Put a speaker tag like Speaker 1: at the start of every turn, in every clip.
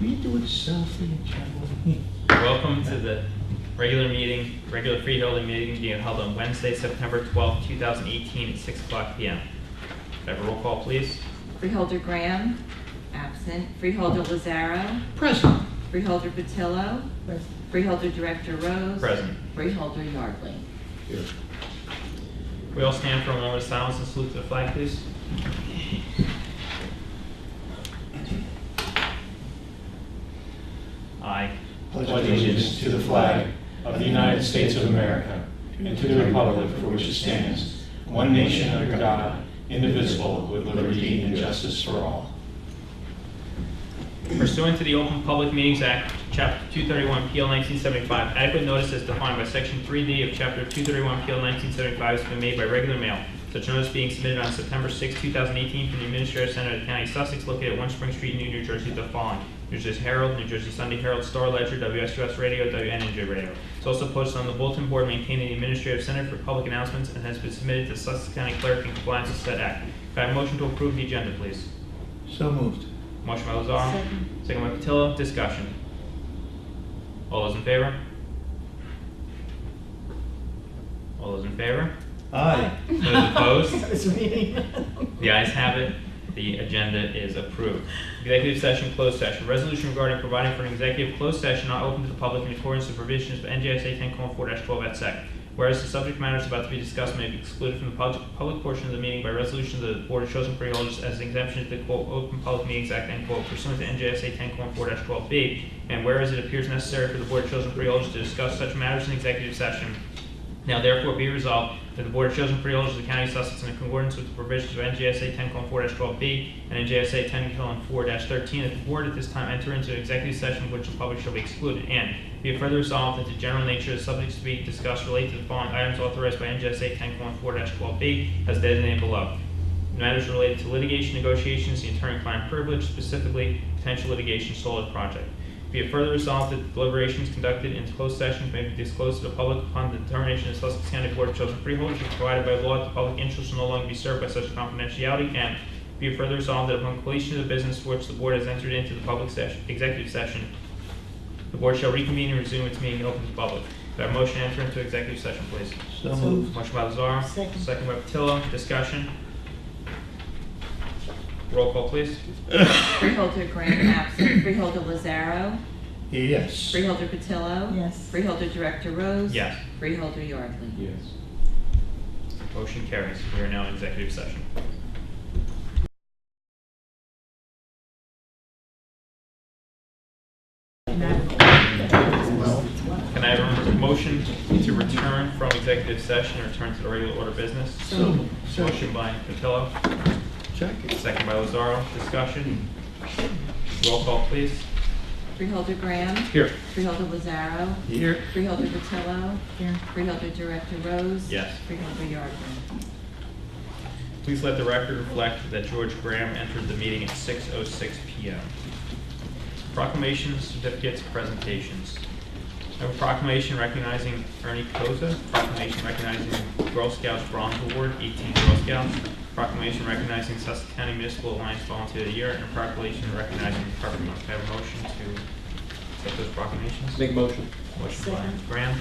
Speaker 1: you do it softly and gently?
Speaker 2: Welcome to the regular freeholding meeting being held on Wednesday, September 12th, 2018 at 6 o'clock p.m. Could I have a roll call, please?
Speaker 3: Freeholder Graham, absent. Freeholder Lazaro,
Speaker 1: Present.
Speaker 3: Freeholder Patillo, Freeholder Director Rose,
Speaker 2: Present.
Speaker 3: Freeholder Yardley.
Speaker 1: Here.
Speaker 2: We all stand for a moment of silence and salute to the flag, please. I
Speaker 4: pledge allegiance to the flag of the United States of America and to the republic for which it stands, one nation under God, indivisible, with liberty and justice for all.
Speaker 2: Pursuant to the Open Public Meetings Act, Chapter 231, PL 1975, adequate notice as defined by Section 3D of Chapter 231, PL 1975 has been made by regular mail. Such notice being submitted on September 6, 2018 from the Administrative Center of the County of Sussex, located at 1 Spring Street, New Jersey, the following: New Jersey Herald, New Jersey Sunday Herald, Star Ledger, WSUS Radio, WNNJ Radio. It's also posted on the bulletin board maintained in the Administrative Center for public announcements and has been submitted to Sussex County Clerk in compliance with said act. Can I have a motion to approve the agenda, please?
Speaker 1: So moved.
Speaker 2: Motion by Lazaro. Second by Patillo. Discussion. All those in favor? All those in favor?
Speaker 1: Aye.
Speaker 2: Those opposed? The ayes have it. The agenda is approved. Executive session, closed session. Resolution regarding providing for an executive closed session not open to the public in accordance with provisions of NJSA 10:4-12 et sec. Whereas the subject matters about to be discussed may be excluded from the public portion of the meeting by resolution of the Board of Chosen Freeholders as an exemption to the quote Open Public Meetings Act end quote pursuant to NJSA 10:4-12b. And whereas it appears necessary for the Board of Chosen Freeholders to discuss such matters in executive session, now therefore be resolved that the Board of Chosen Freeholders of the County of Sussex, in accordance with the provisions of NJSA 10:4-12b and NJSA 10:4-13, that the Board at this time enter into an executive session in which the public shall be excluded, and be it further resolved that the general nature of the subjects to be discussed relate to the following items authorized by NJSA 10:4-12b as designated below. Matters related to litigation, negotiations, the attorney-client privilege, specifically potential litigation solar project. Be it further resolved that the deliberations conducted in closed sessions may be disclosed to the public upon the determination of the Sussex County Board of Chosen Freeholders is provided by law that the public interest will no longer be served by such confidentiality, and be it further resolved that upon completion of the business for which the Board has entered into the public session, executive session, the Board shall reconvene and resume its meeting open to the public. Do I have a motion to enter into executive session, please?
Speaker 1: So moved.
Speaker 2: Motion by Lazaro. Second by Patillo. Discussion. Roll call, please.
Speaker 3: Freeholder Graham, absent. Freeholder Lazaro,
Speaker 1: Yes.
Speaker 3: Freeholder Patillo,
Speaker 5: Yes.
Speaker 3: Freeholder Director Rose,
Speaker 2: Yes.
Speaker 3: Freeholder Yardley.
Speaker 4: Yes.
Speaker 2: Motion carries. We are now in executive session. Can I have a motion to return from executive session and return to the regular order business?
Speaker 1: So
Speaker 2: Motion by Patillo,
Speaker 1: check.
Speaker 2: second by Lazaro. Discussion. Roll call, please.
Speaker 3: Freeholder Graham,
Speaker 2: Here.
Speaker 3: Freeholder Lazaro,
Speaker 1: Here.
Speaker 3: Freeholder Patillo, Freeholder Director Rose,
Speaker 2: Yes.
Speaker 3: Freeholder Yardley.
Speaker 2: Please let the record reflect that George Graham entered the meeting at 6:06 p.m. Proclamations, certificates, presentations. I have a proclamation recognizing Ernie Koza, proclamation recognizing Girl Scouts Bronze Award, 18 Girl Scouts, proclamation recognizing Sussex County Municipal Alliance Volunteer of the Year, and a proclamation recognizing the Department. Can I have a motion to accept those proclamations?
Speaker 4: Make motion.
Speaker 2: Motion by Graham,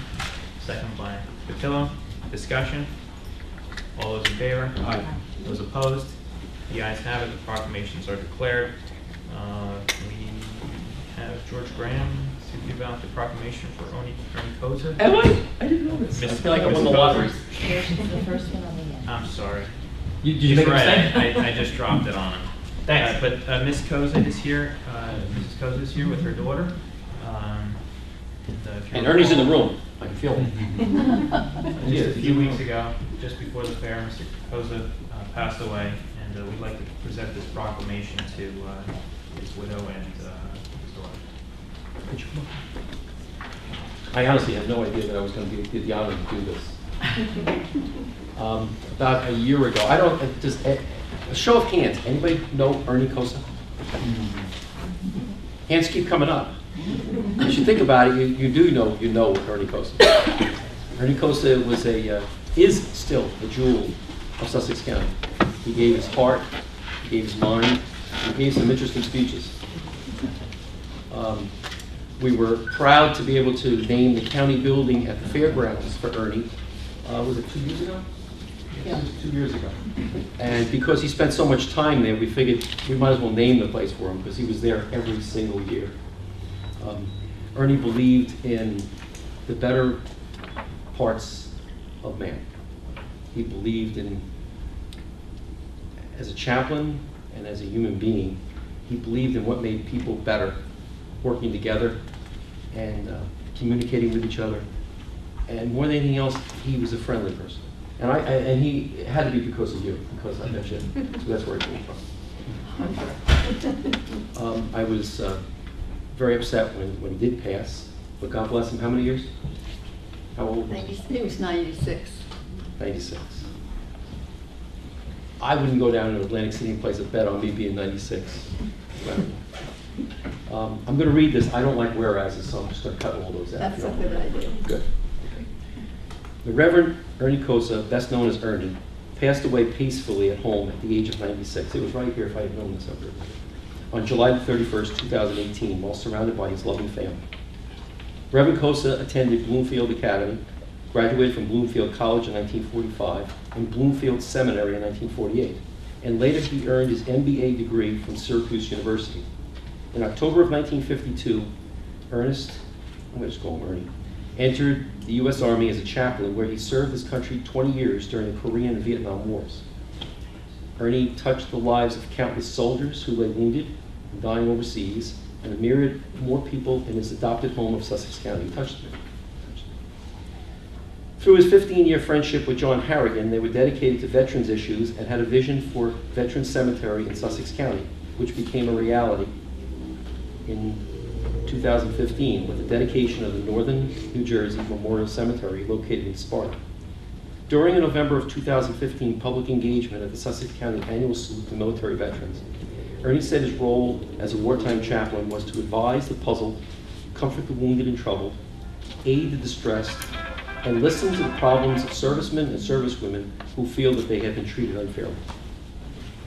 Speaker 2: second by Patillo. Discussion. All those in favor?
Speaker 4: Aye.
Speaker 2: Those opposed? The ayes have it. The proclamations are declared. We have George Graham to give out the proclamation for Ernie Koza.
Speaker 4: Am I? I didn't know this. I feel like I won the lottery.
Speaker 3: There's the first one on the end.
Speaker 2: I'm sorry.
Speaker 4: Did
Speaker 2: He's
Speaker 4: you make
Speaker 2: right.
Speaker 4: a mistake?
Speaker 2: I just dropped it on him.
Speaker 4: Thanks.
Speaker 2: But Miss Koza is here. Mrs. Koza is here with her daughter. If you
Speaker 4: And Ernie's in the
Speaker 2: recall,
Speaker 4: room. I can feel him.
Speaker 2: Just a few weeks ago, just before the fair, Mr. Koza passed away, and we'd like to present this proclamation to his widow and his daughter.
Speaker 4: I honestly had no idea that I was going to get the honor to do this. About a year ago, I don't, just a show of hands, anybody know Ernie Kosa? Hands keep coming up. If you think about it, you do know Ernie Kosa. Ernie Kosa was is still a jewel of Sussex County. He gave his heart, he gave his mind, he gave some interesting speeches. We were proud to be able to name the county building at the fairgrounds for Ernie. Was it 2 years ago?
Speaker 3: Yeah.
Speaker 4: 2 years ago. And because he spent so much time there, we figured we might as well name the place for him because he was there every single year. Ernie believed in the better parts of man. He believed in, as a chaplain and as a human being, he believed in what made people better, working together and communicating with each other. And more than anything else, he was a friendly person. And he had to be because of you, because I met you. So that's where it came from. I was very upset when he did pass, but God bless him. How many years? How old was he?
Speaker 3: He was 96.
Speaker 4: 96. I wouldn't go down to Atlantic City and place a bet on me being 96. I'm going to read this. I don't like whereases, so I'm just going to cut all those out.
Speaker 3: That's a good idea.
Speaker 4: Good. The Reverend Ernie Cosa, best known as Ernie, passed away peacefully at home at the age of 96. It was right here if I had known this over on July 31st, 2018, while surrounded by his loving family. Reverend Cosa attended Bloomfield Academy, graduated from Bloomfield College in 1945 and Bloomfield Seminary in 1948, and later he earned his MBA degree from Syracuse University. In October of 1952, I'm going to just call him Ernie, entered the U.S. Army as a chaplain where he served his country 20 years during the Korean and Vietnam Wars. Ernie touched the lives of countless soldiers who lay wounded and dying overseas, and a myriad more people in his adopted home of Sussex County. He touched them. Through his 15-year friendship with John Harrigan, they were dedicated to veterans issues and had a vision for Veterans Cemetery in Sussex County, which became a reality in 2015 with the dedication of the Northern New Jersey Memorial Cemetery located in Sparta. During a November of 2015 public engagement at the Sussex County Annual Salute to Military Veterans, Ernie said his role as a wartime chaplain was to advise the puzzled, comfort the wounded and troubled, aid the distressed, and listen to the problems of servicemen and servicewomen who feel that they have been treated unfairly.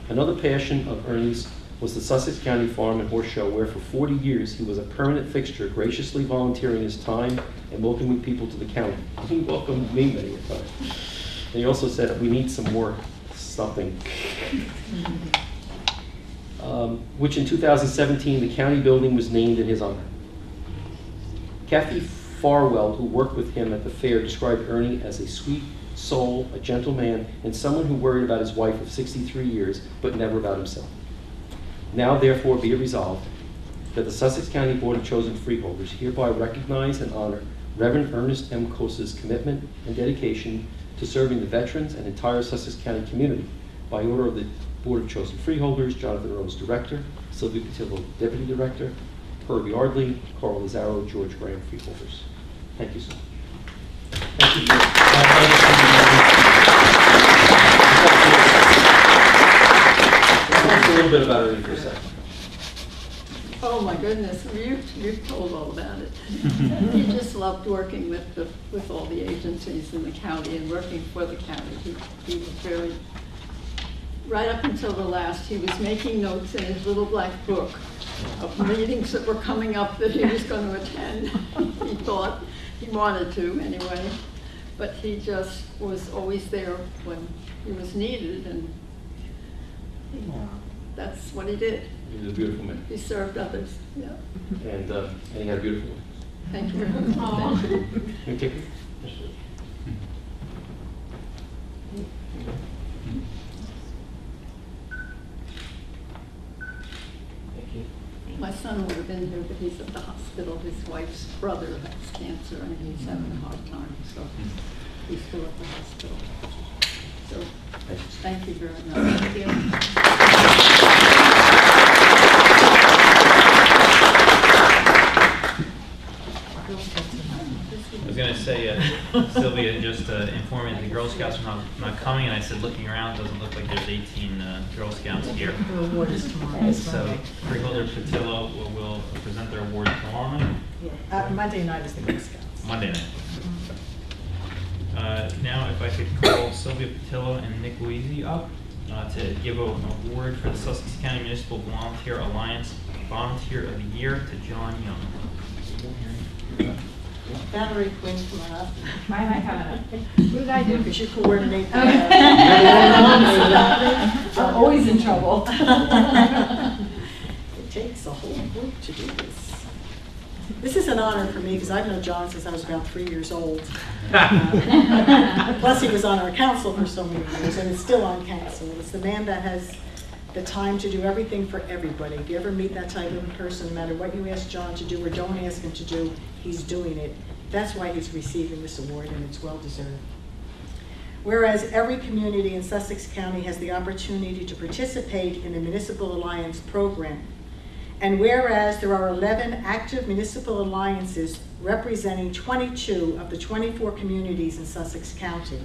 Speaker 4: Another passion of Ernie's was the Sussex County Farm and Horse Show, where for 40 years he was a permanent fixture, graciously volunteering his time and welcoming people to the county. He welcomed me many a time. And he also said, we need some more something. Which in 2017, the county building was named in his honor. Kathy Farwell, who worked with him at the fair, described Ernie as a sweet soul, a gentle man, and someone who worried about his wife of 63 years, but never about himself. Now, therefore, be it resolved that the Sussex County Board of Chosen Freeholders hereby recognize and honor Reverend Ernest M. Cosa's commitment and dedication to serving the veterans and entire Sussex County community by order of the Board of Chosen Freeholders, Jonathan Rose, Director, Sylvia Patillo, Deputy Director, Herb Yardley, Carl Lazaro, George Graham, Freeholders. Thank you so much. Thank you. Talk a little bit about Ernie for a second.
Speaker 5: Oh my goodness, you've told all about it. He just loved working with all the agencies in the county and working for the county. He was very, right up until the last, he was making notes in his little black book of meetings that were coming up that he was going to attend. He thought he wanted to anyway, but he just was always there when he was needed, and that's what he did.
Speaker 4: He was a beautiful man.
Speaker 5: He served others, yeah.
Speaker 4: And he had a beautiful one.
Speaker 5: Thank you.
Speaker 4: Can you take it?
Speaker 5: My son would have been here, but he's at the hospital. His wife's brother has cancer, and he's having a hard time, so he's still at the hospital. So, thank you very much. Thank you.
Speaker 2: I was going to say, Sylvia just informed me that the Girl Scouts are not coming, and I said, looking around, doesn't look like there's 18 Girl Scouts here.
Speaker 6: The award is tomorrow.
Speaker 2: So Freeholder Patillo will present their award tomorrow night?
Speaker 6: Monday night is the Girl Scouts.
Speaker 2: Monday night. Now, if I could call Sylvia Patillo and Nick Louisi up to give an award for the Sussex County Municipal Volunteer Alliance Volunteer of the Year to John Young.
Speaker 5: Valerie Quinn, come on up.
Speaker 3: Why am I coming up?
Speaker 5: What did I do? Because you coordinate.
Speaker 3: I'm always in trouble.
Speaker 7: It takes a whole group to do this. This is an honor for me because I've known John since I was about 3 years old. Plus he was on our council for so many years and is still on council. It's the man that has the time to do everything for everybody. If you ever meet that type of person, no matter what you ask John to do or don't ask him to do, he's doing it. That's why he's receiving this award, and it's well deserved. Whereas every community in Sussex County has the opportunity to participate in the Municipal Alliance program, and whereas there are 11 active municipal alliances representing 22 of the 24 communities in Sussex County,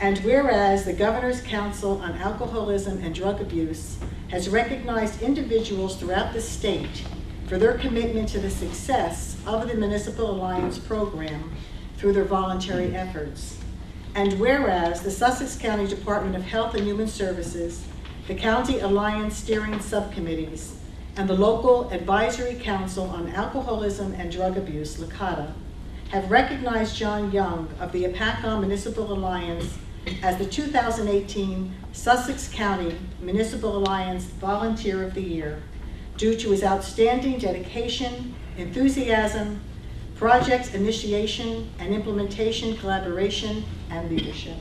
Speaker 7: and whereas the Governor's Council on Alcoholism and Drug Abuse has recognized individuals throughout the state for their commitment to the success of the Municipal Alliance program through their voluntary efforts, and whereas the Sussex County Department of Health and Human Services, the County Alliance Steering Subcommittees, and the local Advisory Council on Alcoholism and Drug Abuse, LACADA, have recognized John Young of the Apacon Municipal Alliance as the 2018 Sussex County Municipal Alliance Volunteer of the Year due to his outstanding dedication, enthusiasm, project initiation and implementation, collaboration, and leadership.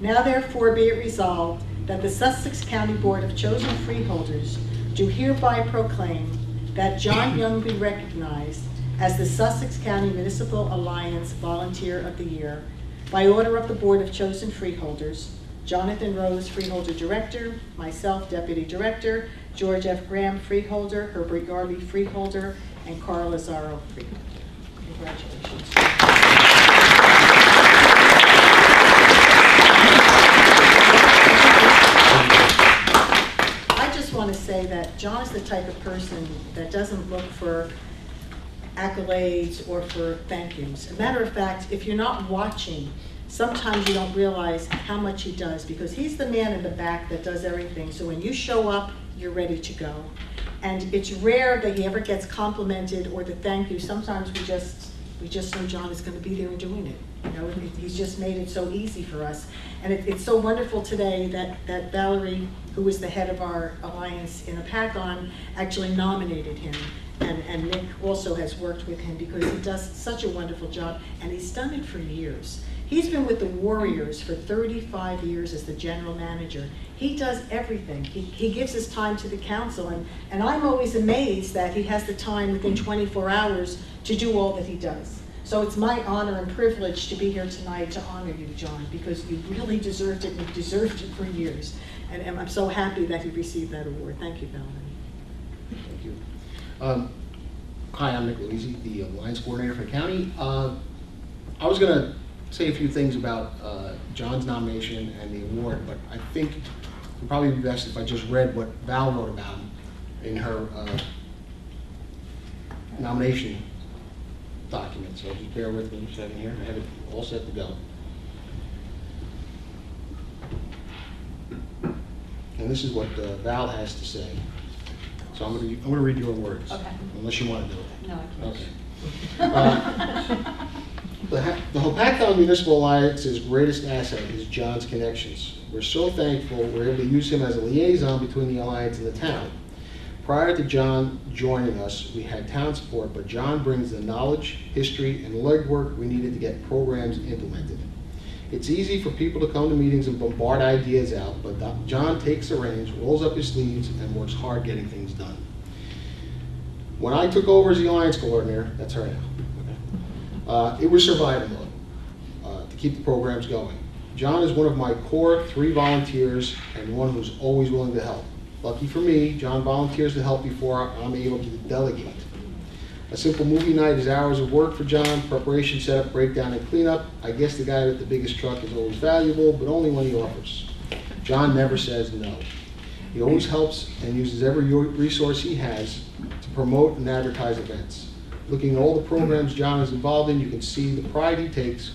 Speaker 7: Now therefore be it resolved that the Sussex County Board of Chosen Freeholders do hereby proclaim that John Young be recognized as the Sussex County Municipal Alliance Volunteer of the Year by order of the Board of Chosen Freeholders, Jonathan Rose, Freeholder Director, myself, Deputy Director, George F. Graham, Freeholder, Herbert Yarby, Freeholder, and Carl Lazaro, Freeholder. Congratulations. I just want to say that John is the type of person that doesn't look for accolades or for thank yous. As a matter of fact, if you're not watching, sometimes you don't realize how much he does, because he's the man in the back that does everything. So when you show up, you're ready to go. And it's rare that he ever gets complimented or the thank you. Sometimes we just know John is going to be there and doing it. You know, he's just made it so easy for us. And it's so wonderful today that Valerie, who is the head of our alliance in Apacon, actually nominated him. And Nick also has worked with him because he does such a wonderful job, and he's done it for years. He's been with the Warriors for 35 years as the general manager. He does everything. He gives his time to the council, and I'm always amazed that he has the time within 24 hours to do all that he does. So it's my honor and privilege to be here tonight to honor you, John, because you really deserved it, and you've deserved it for years. And I'm so happy that you received that award. Thank you, Valerie.
Speaker 8: Thank you. Hi, I'm Nick Louisi, the Alliance Coordinator for the county. I was going to say a few things about John's nomination and the award, but I think it would probably be best if I just read what Val wrote about him in her nomination document. So just bear with me a second here. I have it all set to go. And this is what Val has to say. So I'm going to read your words,
Speaker 3: Okay.
Speaker 8: unless you want to do it.
Speaker 3: No, I can't.
Speaker 8: Okay. The Apacon Municipal Alliance's greatest asset is John's connections. We're so thankful we're able to use him as a liaison between the Alliance and the town. Prior to John joining us, we had town support, but John brings the knowledge, history, and legwork we needed to get programs implemented. It's easy for people to come to meetings and bombard ideas out, but John takes the reins, rolls up his sleeves, and works hard getting things done. When I took over as the Alliance Coordinator, that's her now, okay, it was survival mode to keep the programs going. John is one of my core 3 volunteers and one who's always willing to help. Lucky for me, John volunteers to help before I'm able to delegate. A simple movie night is hours of work for John: preparation, setup, breakdown, and cleanup. I guess the guy with the biggest truck is always valuable, but only when he offers. John never says no. He always helps and uses every resource he has to promote and advertise events. Looking at all the programs John is involved in, you can see the pride he takes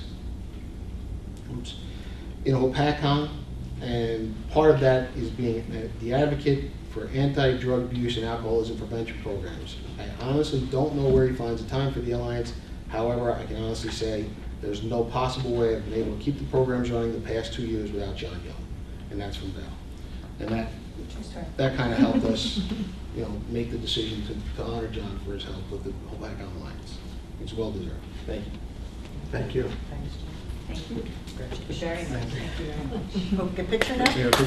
Speaker 8: in Apacon And part of that is being the advocate for anti-drug abuse and alcoholism prevention programs. I honestly don't know where he finds the time for the Alliance. However, I can honestly say there's no possible way I've been able to keep the programs running the past 2 years without John Young, and that's from Val. And that kind of helped us, make the decision to honor John for his help with the Black Alliance. It's well deserved. Thank you.
Speaker 1: Thank you.
Speaker 6: Thanks, Jim.
Speaker 3: Thank you. Very much.
Speaker 6: Thank you very much.
Speaker 7: Hope we get a picture now?
Speaker 1: Yeah, picture.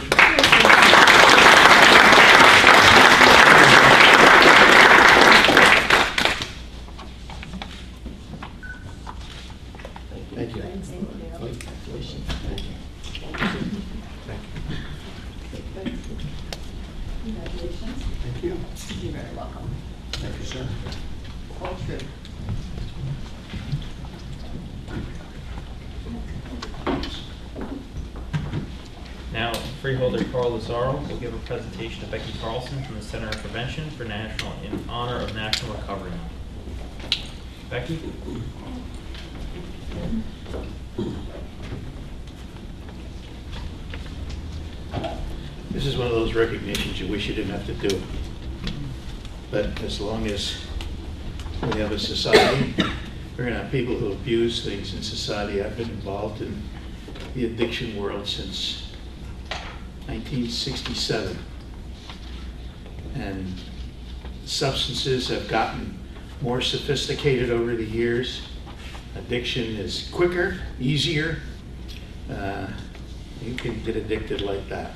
Speaker 1: Thank you.
Speaker 6: Thanks.
Speaker 3: Congratulations.
Speaker 1: Thank you.
Speaker 3: You're very welcome.
Speaker 1: Thank you, sir.
Speaker 3: All true.
Speaker 2: Now, Freeholder Carl Lazaro will give a presentation to Becky Carlson from the Center of Prevention for National in honor of National Recovery Month. Becky?
Speaker 1: This is one of those recognitions you wish you didn't have to do. But as long as we have a society, we're going to have people who abuse things in society. I've been involved in the addiction world since 1967. And substances have gotten more sophisticated over the years. Addiction is quicker, easier. You can get addicted like that.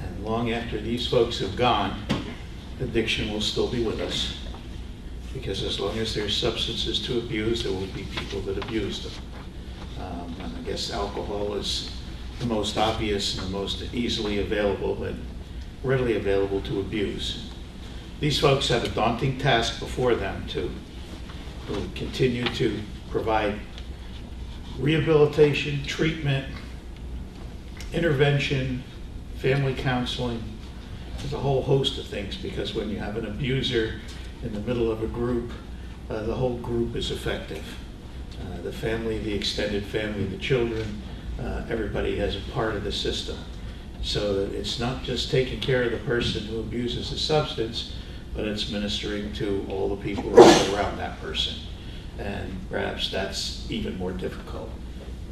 Speaker 1: And long after these folks have gone, addiction will still be with us. Because as long as there's substances to abuse, there will be people that abuse them. And I guess alcohol is the most obvious and the most easily available and readily available to abuse. These folks have a daunting task before them to continue to provide rehabilitation, treatment, intervention, family counseling. There's a whole host of things, because when you have an abuser in the middle of a group, the whole group is effective. The family, the extended family, the children, everybody has a part of the system. So it's not just taking care of the person who abuses the substance, but it's ministering to all the people around that person. And perhaps that's even more difficult.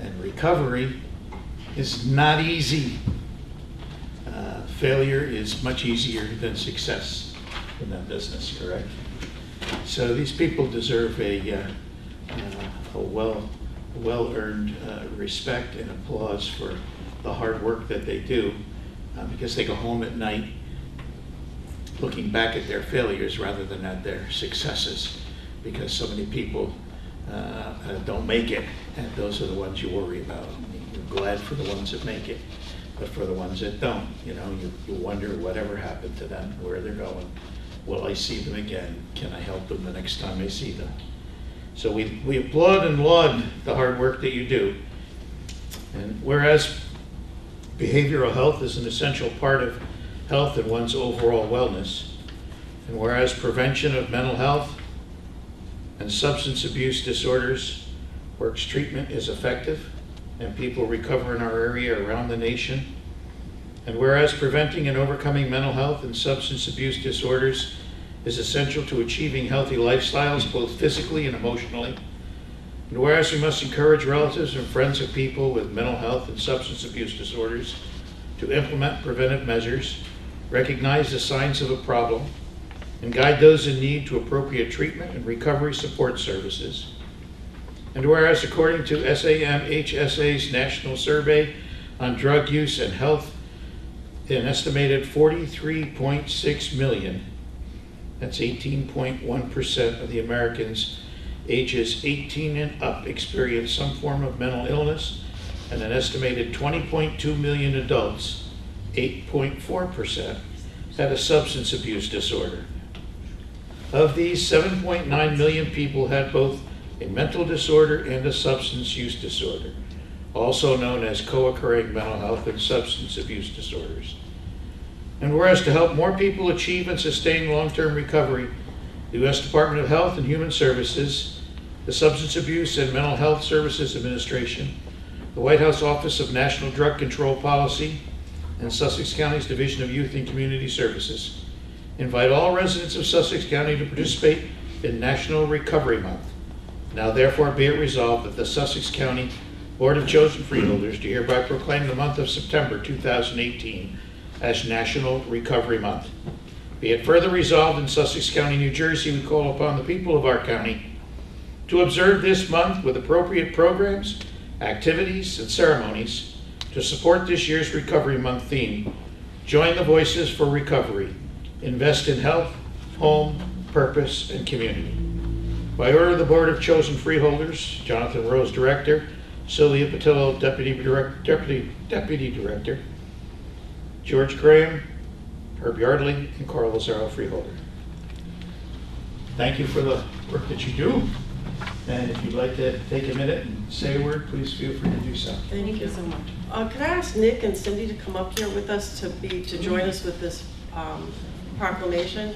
Speaker 1: And recovery is not easy. Failure is much easier than success in that business, correct? So these people deserve a well-earned respect and applause for the hard work that they do, because they go home at night looking back at their failures rather than at their successes, because so many people don't make it, and those are the ones you worry about. You're glad for the ones that make it, but for the ones that don't, you wonder whatever happened to them, where they're going. Will I see them again? Can I help them the next time I see them? So we applaud and laud the hard work that you do. And whereas behavioral health is an essential part of health and one's overall wellness, and whereas prevention of mental health and substance abuse disorders works treatment is effective and people recover in our area around the nation, and whereas preventing and overcoming mental health and substance abuse disorders is essential to achieving healthy lifestyles, both physically and emotionally, and whereas we must encourage relatives and friends of people with mental health and substance abuse disorders to implement preventive measures, recognize the signs of a problem, and guide those in need to appropriate treatment and recovery support services. And whereas according to SAMHSA's National Survey on Drug Use and Health, an estimated 43.6 million, that's 18.1% of the Americans ages 18 and up experience some form of mental illness, and an estimated 20.2 million adults, 8.4%, had a substance abuse disorder. Of these, 7.9 million people had both a mental disorder and a substance use disorder, also known as co-occurring mental health and substance abuse disorders. And whereas to help more people achieve and sustain long-term recovery, the U.S. Department of Health and Human Services, the Substance Abuse and Mental Health Services Administration, the White House Office of National Drug Control Policy, and Sussex County's Division of Youth and Community Services invite all residents of Sussex County to participate in National Recovery Month. Now therefore be it resolved that the Sussex County Board of Chosen Freeholders do hereby proclaim the month of September 2018 as National Recovery Month. Be it further resolved in Sussex County, New Jersey, we call upon the people of our county to observe this month with appropriate programs, activities, and ceremonies to support this year's Recovery Month theme. Join the Voices for Recovery. Invest in health, home, purpose, and community. By order of the Board of Chosen Freeholders, Jonathan Rose, Director, Sylvia Patillo, Deputy Director, George Graham, Herb Yardley, and Carl Lazaro, Freeholder. Thank you for the work that you do. And if you'd like to take a minute and say a word, please feel free to do so.
Speaker 9: Thank you so much. Could I ask Nick and Cindy to come up here with us to join us with this proclamation?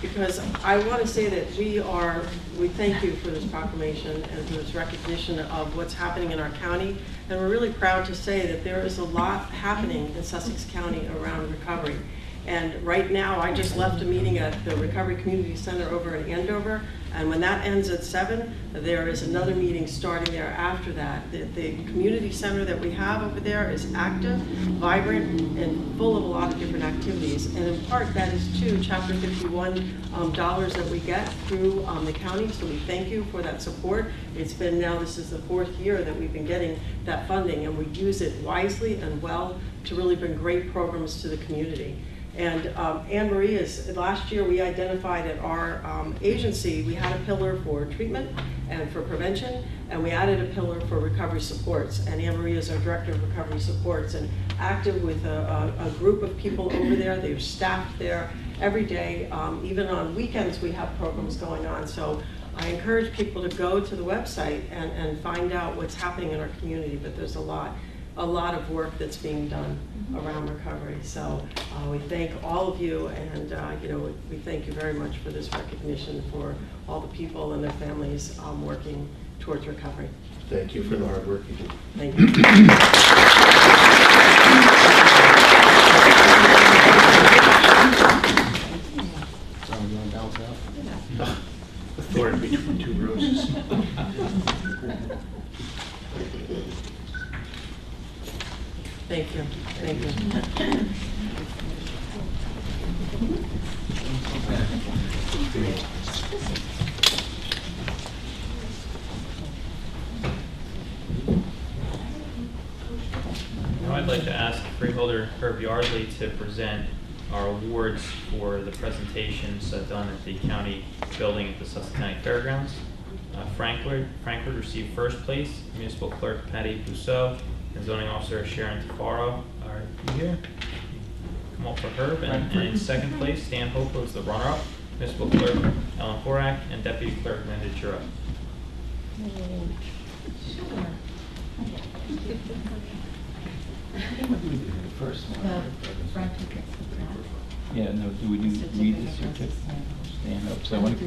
Speaker 9: Because I want to say that we thank you for this proclamation and for this recognition of what's happening in our county. And we're really proud to say that there is a lot happening in Sussex County around recovery. And right now, I just left a meeting at the Recovery Community Center over in Andover, and when that ends at 7, there is another meeting starting there after that. The community center that we have over there is active, vibrant, and full of a lot of different activities. And in part, that is to Chapter 51 dollars that we get through the county, so we thank you for that support. It's been now, this is the 4th year that we've been getting that funding, and we use it wisely and well to really bring great programs to the community. And Anne Marie last year we identified at our agency, we had a pillar for treatment and for prevention, and we added a pillar for recovery supports. And Anne Marie is our Director of Recovery Supports and active with a group of people over there. They're staffed there every day. Even on weekends we have programs going on. So I encourage people to go to the website and find out what's happening in our community, but there's a lot of work that's being done around recovery. So we thank all of you, and we thank you very much for this recognition for all the people and their families working towards recovery.
Speaker 1: Thank you for the hard work you do.
Speaker 9: Thank you.
Speaker 8: So you want to bounce out?
Speaker 1: The thorn between two roses.
Speaker 9: Thank you. Thank you.
Speaker 2: Now I'd like to ask Freeholder Herb Yardley to present our awards for the presentations done at the county building at the Sussex County Fairgrounds. Frankfurt received first place, Municipal Clerk Patty Bousseau, and Zoning Officer Sharon Tafaro. Are you here? Come up for Herb. And in second place, Stan Hope was the runner-up, Municipal Clerk Ellen Horak, and Deputy Clerk Linda Chura.
Speaker 10: First one.
Speaker 3: Frank gets the
Speaker 10: Yeah, no, do we need to read the certificate? Stand up, so I want to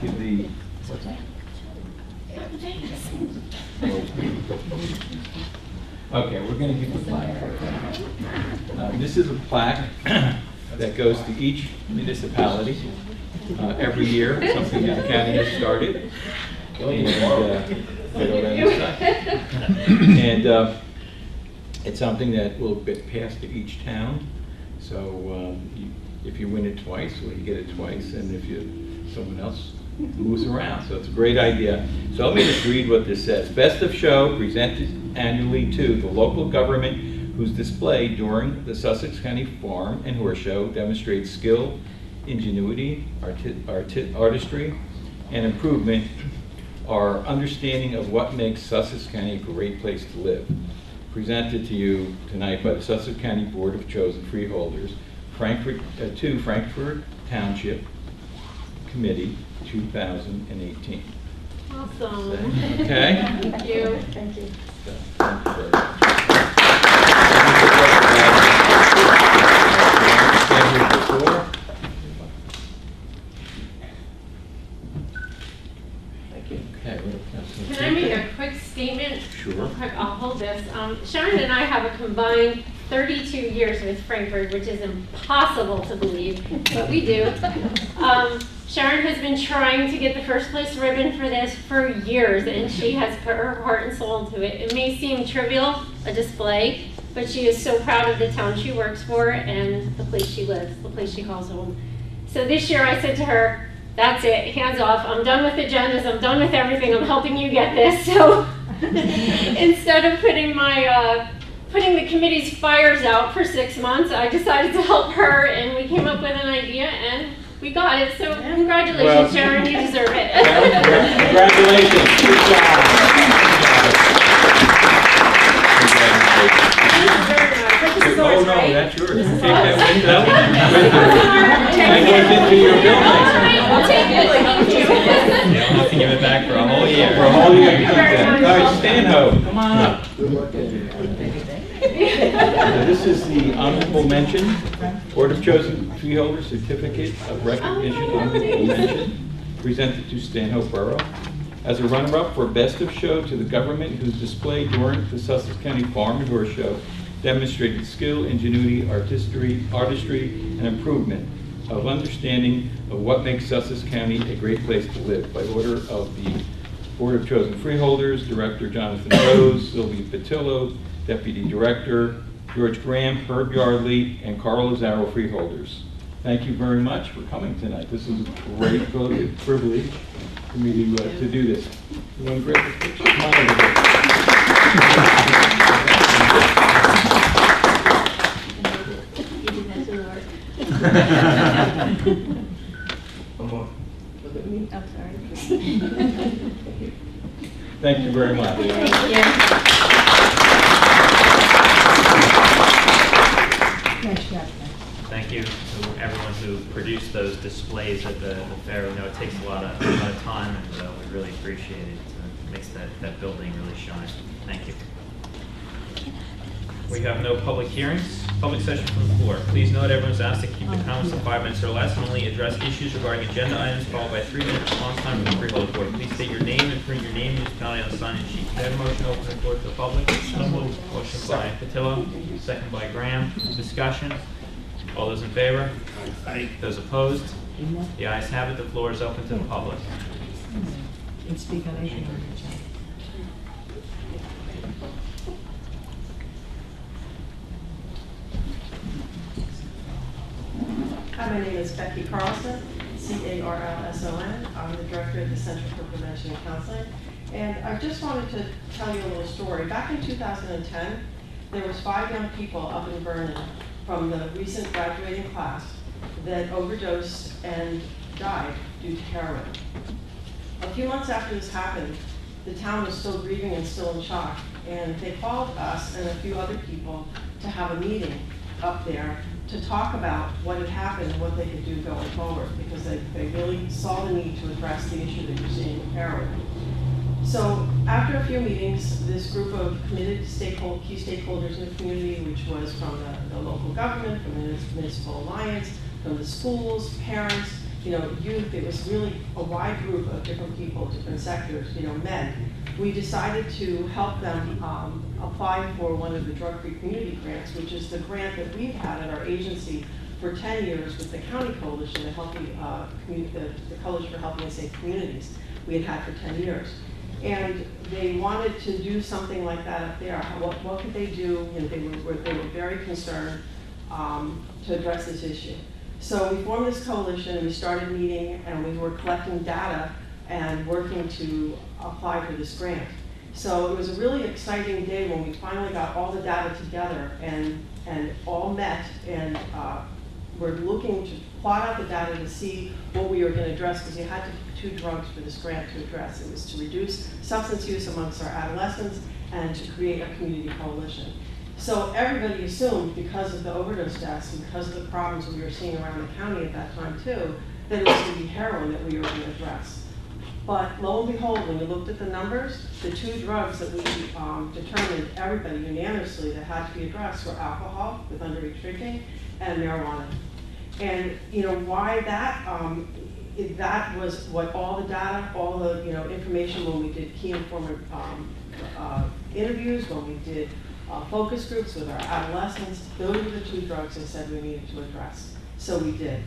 Speaker 10: give the, what's that? Okay, we're going to give the plaque. This is a plaque that goes to each municipality every year, something that the county has started. And it's something that will get passed to each town. So if you win it twice, well, you get it twice, and if someone else moves around. So it's a great idea. So let me just read what this says. Best of Show presented annually to the local government whose display during the Sussex County Farm and Horse Show demonstrates skill, ingenuity, artistry, and improvement, our understanding of what makes Sussex County a great place to live. Presented to you tonight by the Sussex County Board of Chosen Freeholders, to Frankfurt Township Committee 2018.
Speaker 11: Awesome.
Speaker 2: Okay?
Speaker 11: Thank you.
Speaker 5: Thank you.
Speaker 2: Thank you.
Speaker 10: okay,
Speaker 11: Can I make a quick statement?
Speaker 10: Sure.
Speaker 11: Okay, Sharon and I have a combined 32 years with Frankfurt, which is impossible to believe, but we do. Sharon has been trying to get the first place ribbon for this for years, and she has put her heart and soul into it. It may seem trivial, a display, but she is so proud of the town she works for and the place she lives, the place she calls home. So this year I said to her, that's it, hands off, I'm done with agendas, I'm done with everything, I'm helping you get this. So instead of putting the committee's fires out for 6 months, I decided to help her, and we came up with an idea, and we got it. So congratulations,
Speaker 10: Well,
Speaker 11: Sharon, you deserve it.
Speaker 10: Congratulations. Good job.
Speaker 11: This is
Speaker 10: Oh,
Speaker 11: ours,
Speaker 10: no,
Speaker 11: right?
Speaker 10: that's yours. Take that window. That goes into your building.
Speaker 11: We'll take it. Thank you.
Speaker 2: You don't have to give it back for a whole year.
Speaker 10: For a whole year.
Speaker 11: Thank you very
Speaker 10: All
Speaker 11: much.
Speaker 10: right, Stanhope, come on up. This is the honorable mention, Board of Chosen Freeholders Certificate of Recognition Honorable Mention, presented to Stanhope Borough. As a runner-up for Best of Show to the government whose display during the Sussex County Farm and Horse Show demonstrated skill, ingenuity, artistry, and improvement of understanding of what makes Sussex County a great place to live. By order of the Board of Chosen Freeholders, Director Jonathan Rose, Sylvia Patillo, Deputy Director George Graham, Herb Yardley, and Carl Lazaro Freeholders. Thank you very much for coming tonight. This is a great privilege for me to do this. You want to grab the picture? Come on over here.
Speaker 11: I'm sorry.
Speaker 10: Thank you very much.
Speaker 11: Thank you.
Speaker 2: Thank you to everyone who produced those displays at the fair. We know it takes a lot of time, and we really appreciate it. It makes that building really shine. Thank you. We have no public hearings. Public session from the floor. Please note everyone's asked to keep the comments to 5 minutes or less and only address issues regarding agenda items, followed by 3-minute response time from the Freeholder Board. Please state your name and print your name and municipality on the sign-in sheet. Can I have a motion to open the floor to the public? So moved. Motion by Patillo, second by Graham. Discussion. All those in favor?
Speaker 1: Aye.
Speaker 2: Those opposed? The ayes have it. The floor is open to the public.
Speaker 6: And speak on anything on the agenda.
Speaker 9: Hi, my name is Becky Carlson, C-A-R-L-S-O-N. I'm the director of the Center for Prevention and Counseling. And I just wanted to tell you a little story. Back in 2010, there was 5 young people up in Vernon from the recent graduating class that overdosed and died due to heroin. A few months after this happened, the town was still grieving and still in shock. And they called us and a few other people to have a meeting up there to talk about what had happened and what they could do going forward, because they really saw the need to address the issue that you're seeing with heroin. So after a few meetings, this group of committed key stakeholders in the community, which was from the local government, from the municipal alliance, from the schools, parents, youth, it was really a wide group of different people, different sectors, met. We decided to help them apply for one of the drug-free community grants, which is the grant that we've had at our agency for 10 years with the County Coalition, the Coalition for Healthy and Safe Communities we had for 10 years. And they wanted to do something like that up there. What could they do? They were very concerned to address this issue. So we formed this coalition, we started meeting, and we were collecting data and working to apply for this grant. So it was a really exciting day when we finally got all the data together and all met, and we're looking to plot out the data to see what we were going to address, because you had to pick 2 drugs for this grant to address. It was to reduce substance use amongst our adolescents and to create a community coalition. So everybody assumed, because of the overdose deaths and because of the problems we were seeing around the county at that time too, that it was going to be heroin that we were going to address. But lo and behold, when we looked at the numbers, the 2 drugs that we determined everybody unanimously that had to be addressed were alcohol with underage drinking and marijuana. And why that? That was what all the data, all the information when we did key informant interviews, when we did focus groups with our adolescents. Those were the two drugs they said we needed to address. So we did.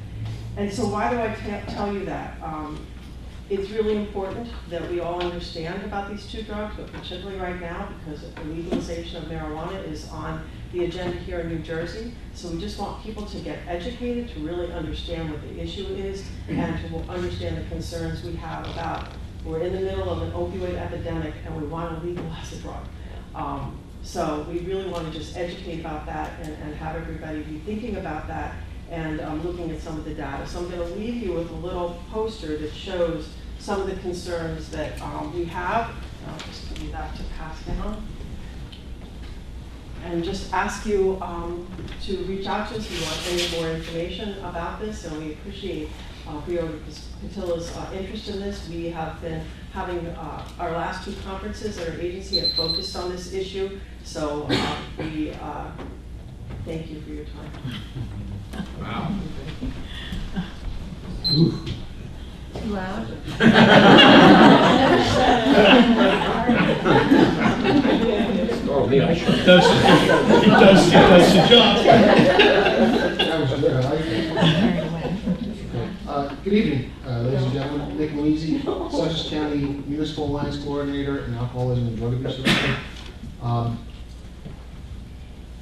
Speaker 9: And so why do I tell you that? It's really important that we all understand about these two drugs, but particularly right now because the legalization of marijuana is on the agenda here in New Jersey. So we just want people to get educated, to really understand what the issue is, and to understand the concerns we have about, we're in the middle of an opioid epidemic and we want to legalize the drug. So we really want to just educate about that and have everybody be thinking about that and looking at some of the data. So I'm going to leave you with a little poster that shows some of the concerns that we have. I'll just give you that to pass down. And just ask you to reach out to us if you want any more information about this, and we appreciate Freeholders Patilla's interest in this. We have been having our last two conferences at our agency have focused on this issue, so we thank you for your time.
Speaker 2: Wow.
Speaker 3: Too loud?
Speaker 4: Oh, me, I should.
Speaker 1: It does the job.
Speaker 8: That was good. I like it. Good evening, ladies and gentlemen. Nick Moise, Sussex County Municipal Alliance Coordinator and Alcoholism and Drug Abuse Director.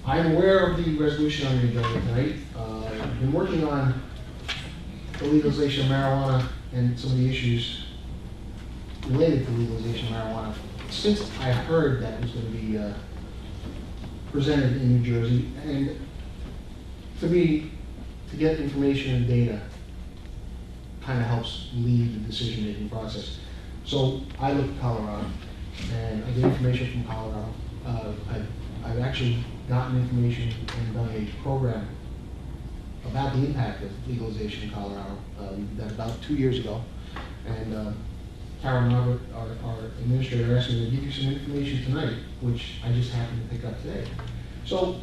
Speaker 8: I'm aware of the resolution on your agenda tonight. I've been working on the legalization of marijuana and some of the issues related to legalization of marijuana since I heard that it was going to be presented in New Jersey. And for me, to get information and data kind of helps lead the decision-making process. So I looked at Colorado, and I get information from Colorado. I've actually gotten information and done a program about the impact of legalization in Colorado. We did that about 2 years ago. And Karen Robert, our administrator, asked me to give you some information tonight, which I just happened to pick up today. So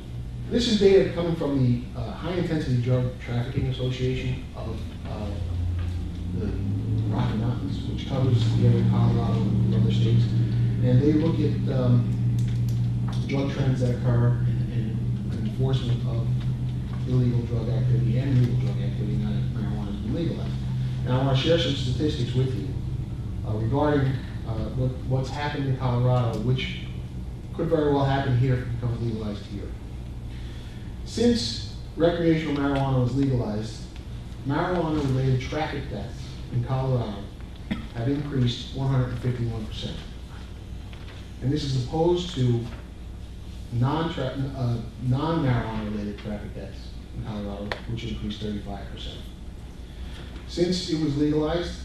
Speaker 8: this is data coming from the High Intensity Drug Trafficking Association of the Rocky Mountains, which covers the area of Colorado and other states. And they look at drug trends that occur and enforcement of illegal drug activity and legal drug activity now that marijuana has been legalized. And I want to share some statistics with you regarding what's happened in Colorado, which could very well happen here if it becomes legalized here. Since recreational marijuana was legalized, marijuana-related traffic deaths in Colorado have increased 151%. And this is opposed to non-marijuana-related traffic deaths in Colorado, which increased 35%. Since it was legalized,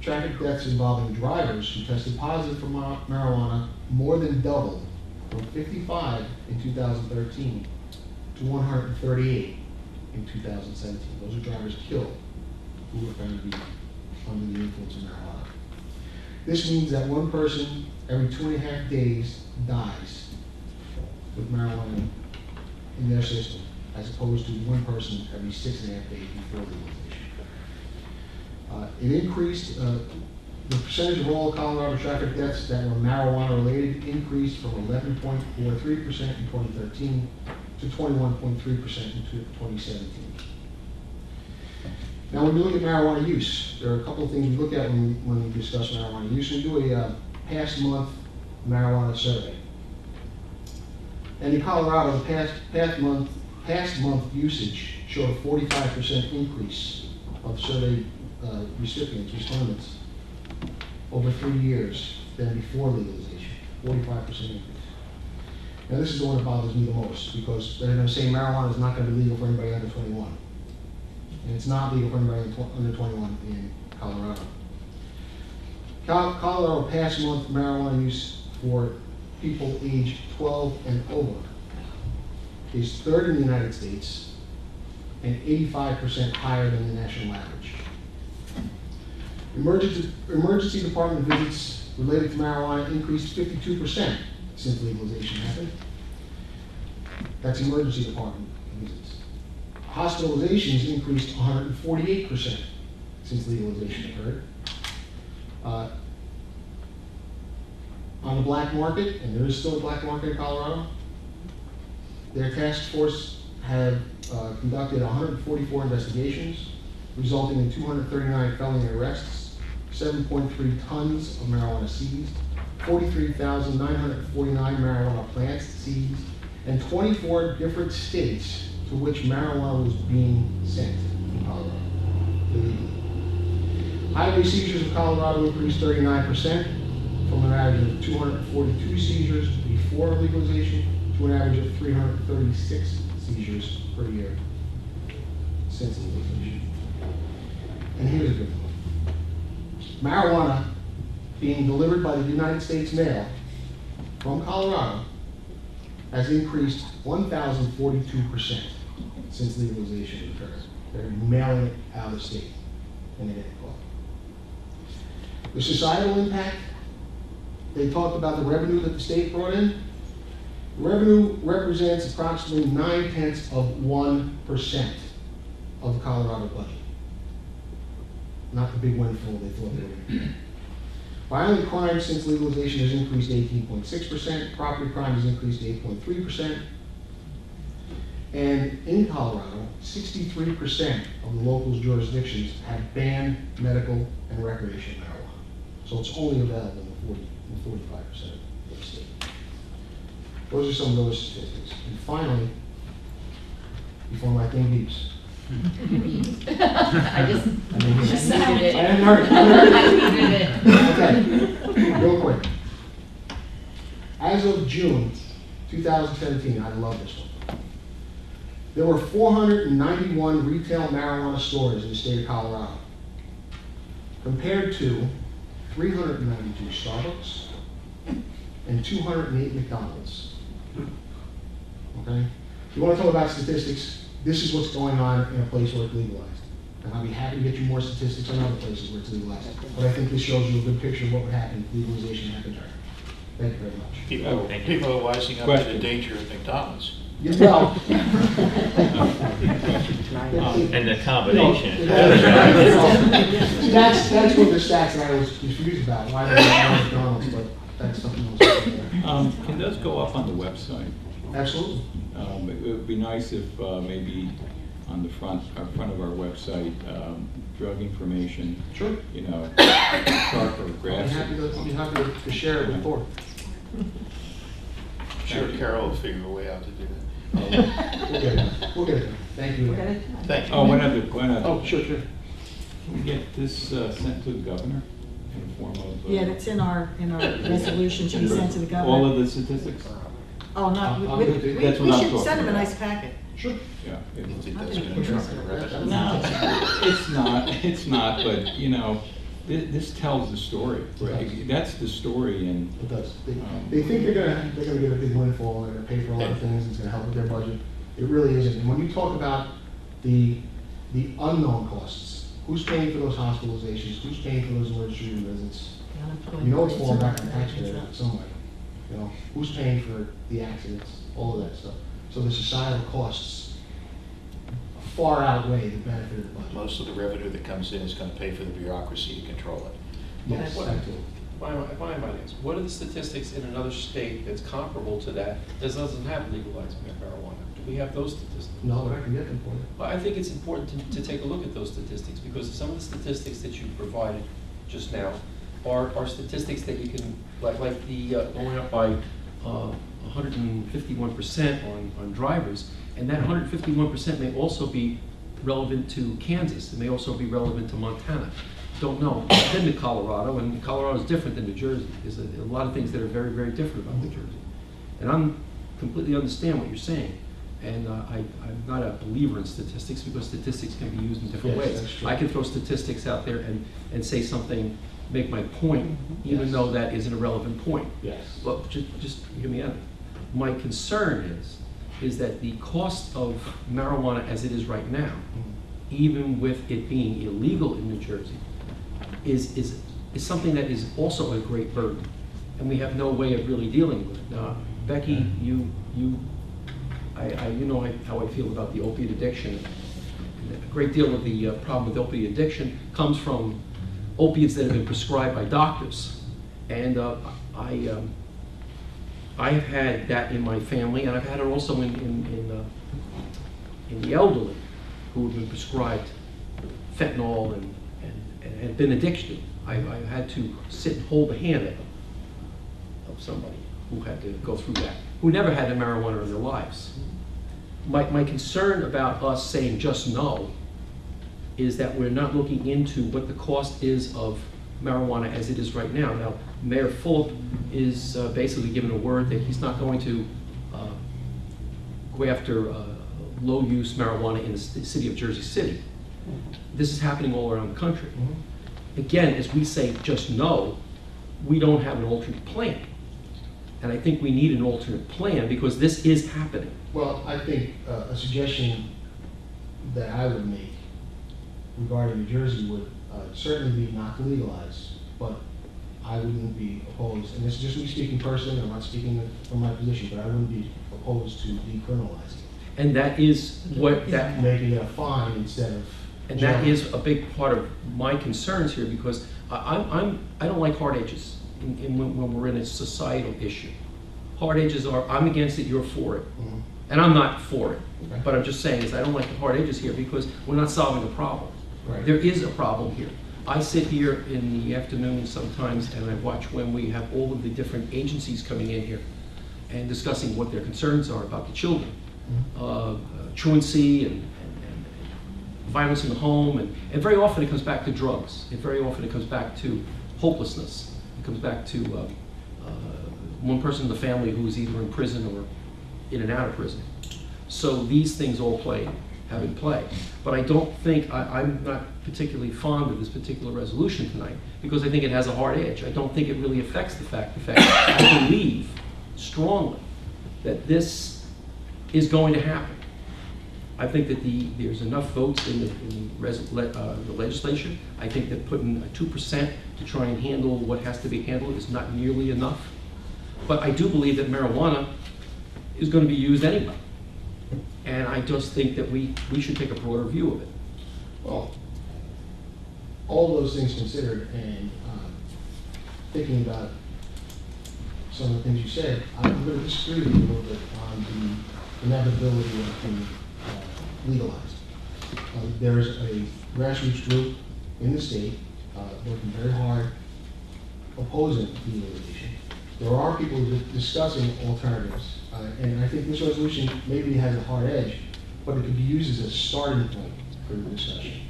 Speaker 8: traffic deaths involving drivers who tested positive for marijuana more than doubled from 55 in 2013 to 138 in 2017. Those are drivers killed who were found to be under the influence of marijuana. This means that one person every 2.5 days dies with marijuana in their system, as opposed to one person every 6.5 days before legalization. It increased, the percentage of all Colorado traffic deaths that were marijuana related increased from 11.43% in 2013 to 21.3% in 2017. Now, when we look at marijuana use, there are a couple of things we look at when we discuss marijuana use. We do a past month marijuana survey. And in Colorado, the past month usage showed a 45% increase of survey recipients, respondents, over 3 years than before legalization, 45% increase. Now this is the one that bothers me the most, because they're going to say marijuana is not going to be legal for anybody under 21. And it's not legal for anybody under 21 in Colorado. Colorado past month marijuana use for people aged 12 and over is third in the United States and 85% higher than the national average. Emergency department visits related to marijuana increased 52% since legalization happened. That's emergency department visits. Hospitalizations increased 148% since legalization occurred. on the black market, and there is still a black market in Colorado. Their task force had conducted 144 investigations, resulting in 239 felony arrests, 7.3 tons of marijuana seized, 43,949 marijuana plants seized, and 24 different states to which marijuana was being sent in Colorado. Highway seizures in Colorado increased 39%, from an average of 242 seizures before legalization to an average of 336 seizures per year since legalization. And here's a good one. Marijuana being delivered by the United States mail from Colorado has increased 1,042% since legalization occurred. They're mailing it out of state and they get caught. The societal impact, they talked about the revenue that the state brought in. The revenue represents approximately 0.9% of the Colorado budget. Not the big windfall they thought they were going to get. Violent crime since legalization has increased 18.6%. Property crime has increased 8.3%. And in Colorado, 63% of the local jurisdictions have banned medical and recreational marijuana. So it's only available in 45% of the state. Those are some of those statistics. And finally, before my thing beeps.
Speaker 3: I just needed it.
Speaker 8: I hadn't heard it.
Speaker 3: I needed it.
Speaker 8: Okay, real quick. As of June 2017, I love this one. There were 491 retail marijuana stores in the state of Colorado, compared to 392 Starbucks and 208 McDonald's. Okay? If you want to talk about statistics, this is what's going on in a place where it's legalized. And I'll be happy to get you more statistics on other places where it's legalized. But I think this shows you a good picture of what would happen if legalization happened there. Thank you very much.
Speaker 1: People are wising up to the danger of McDonald's.
Speaker 8: Yeah, well,
Speaker 2: And the combination.
Speaker 8: See, that's one of the stats that I was confused about. Why do they have McDonald's? But that's something else.
Speaker 10: Can those go up on the website?
Speaker 8: Absolutely.
Speaker 10: It would be nice if maybe on the front of our website, drug information.
Speaker 8: Sure.
Speaker 10: You know, chart or
Speaker 8: I'll
Speaker 10: graphs.
Speaker 8: be happy to share it with the board.
Speaker 1: I'm sure Carol will figure a way out to do that.
Speaker 8: We'll get it. We'll get it. Thank you.
Speaker 1: Thank you.
Speaker 10: Oh, one other.
Speaker 8: Oh, sure.
Speaker 10: Can we get this sent to the governor in the form of?
Speaker 7: Yeah, that's in our resolution to be sent to the governor.
Speaker 10: All of the statistics?
Speaker 7: Oh, no,
Speaker 8: I'll
Speaker 7: we
Speaker 8: do it.
Speaker 7: we
Speaker 10: That's what I'm
Speaker 7: should
Speaker 10: talking
Speaker 7: send him a
Speaker 10: about.
Speaker 7: nice packet.
Speaker 8: Sure.
Speaker 10: Yeah.
Speaker 1: You think that's going to trump the revenue?
Speaker 10: No, it's not, but you know, this tells the story. Right? That's the story, and
Speaker 8: It does. They think they're gonna get a big windfall and they're gonna pay for a lot of things. It's gonna help with their budget. It really isn't. And when you talk about the unknown costs, who's paying for those hospitalizations? Who's paying for those emergency room visits? You know it's falling back on the taxpayer somewhere. You know, who's paying for the accidents, all of that stuff. So the societal costs far outweigh the benefit of the budget.
Speaker 1: Most of the revenue that comes in is going to pay for the bureaucracy to control it.
Speaker 8: Yes, that too.
Speaker 12: If I might ask, what are the statistics in another state that's comparable to that doesn't have legalized marijuana? Do we have those statistics?
Speaker 8: No, but I can get them for you.
Speaker 12: Well, I think it's important to take a look at those statistics, because some of the statistics that you provided just now are statistics that you can, like the going up by 151% on drivers, and that 151% may also be relevant to Kansas. It may also be relevant to Montana. Don't know. I've been to Colorado, and Colorado is different than New Jersey. There's a lot of things that are very, very different about New Jersey. And I completely understand what you're saying. And I'm not a believer in statistics, because statistics can be used in different
Speaker 8: Yes,
Speaker 12: ways.
Speaker 8: that's true.
Speaker 12: I can throw statistics out there and say something, make my point, even
Speaker 8: Yes.
Speaker 12: though that is an irrelevant point.
Speaker 8: Yes.
Speaker 12: But just hear me out. My concern is that the cost of marijuana as it is right now, even with it being illegal in New Jersey, is something that is also a great burden, and we have no way of really dealing with it. Now, Becky, you know how I feel about the opiate addiction. A great deal of the problem with opiate addiction comes from opiates that have been prescribed by doctors. And I have had that in my family, and I've had it also in the elderly who have been prescribed fentanyl and have been addicted. I've had to sit and hold the hand of somebody who had to go through that, who never had the marijuana in their lives. My concern about us saying just no is that we're not looking into what the cost is of marijuana as it is right now. Now, Mayor Fulop is basically given a word that he's not going to go after low-use marijuana in the city of Jersey City. This is happening all around the country. Again, as we say just no, we don't have an alternate plan. And I think we need an alternate plan because this is happening.
Speaker 8: Well, I think a suggestion that I would make regarding New Jersey would certainly be not to legalize, but I wouldn't be opposed, and this is just me speaking personally, I'm not speaking from my position, but I wouldn't be opposed to decriminalizing.
Speaker 12: And that is what that...
Speaker 8: Making it a fine instead of...
Speaker 12: And that is a big part of my concerns here because I don't like hard edges when we're in a societal issue. Hard edges are, I'm against it, you're for it. And I'm not for it.
Speaker 8: Okay.
Speaker 12: But I'm just saying is I don't like the hard edges here because we're not solving a problem.
Speaker 8: Right.
Speaker 12: There is a problem here. I sit here in the afternoon sometimes and I watch when we have all of the different agencies coming in here and discussing what their concerns are about the children. Truancy and violence in the home, and very often it comes back to drugs. And very often it comes back to hopelessness. It comes back to one person in the family who is either in prison or in and out of prison. So these things all have in play. But I don't think, I'm not particularly fond of this particular resolution tonight because I think it has a hard edge. I don't think it really affects the fact. I believe strongly that this is going to happen. I think that there's enough votes in the legislature. I think that putting 2% to try and handle what has to be handled is not nearly enough. But I do believe that marijuana is going to be used anyway. And I just think that we should take a broader view of it.
Speaker 8: Well, all those things considered and thinking about some of the things you said, I'm going to disagree with you a little bit on the inevitability of being legalized. There is a grassroots group in the state working very hard opposing legalization. There are people discussing alternatives, and I think this resolution maybe has a hard edge, but it could be used as a starting point for the discussion.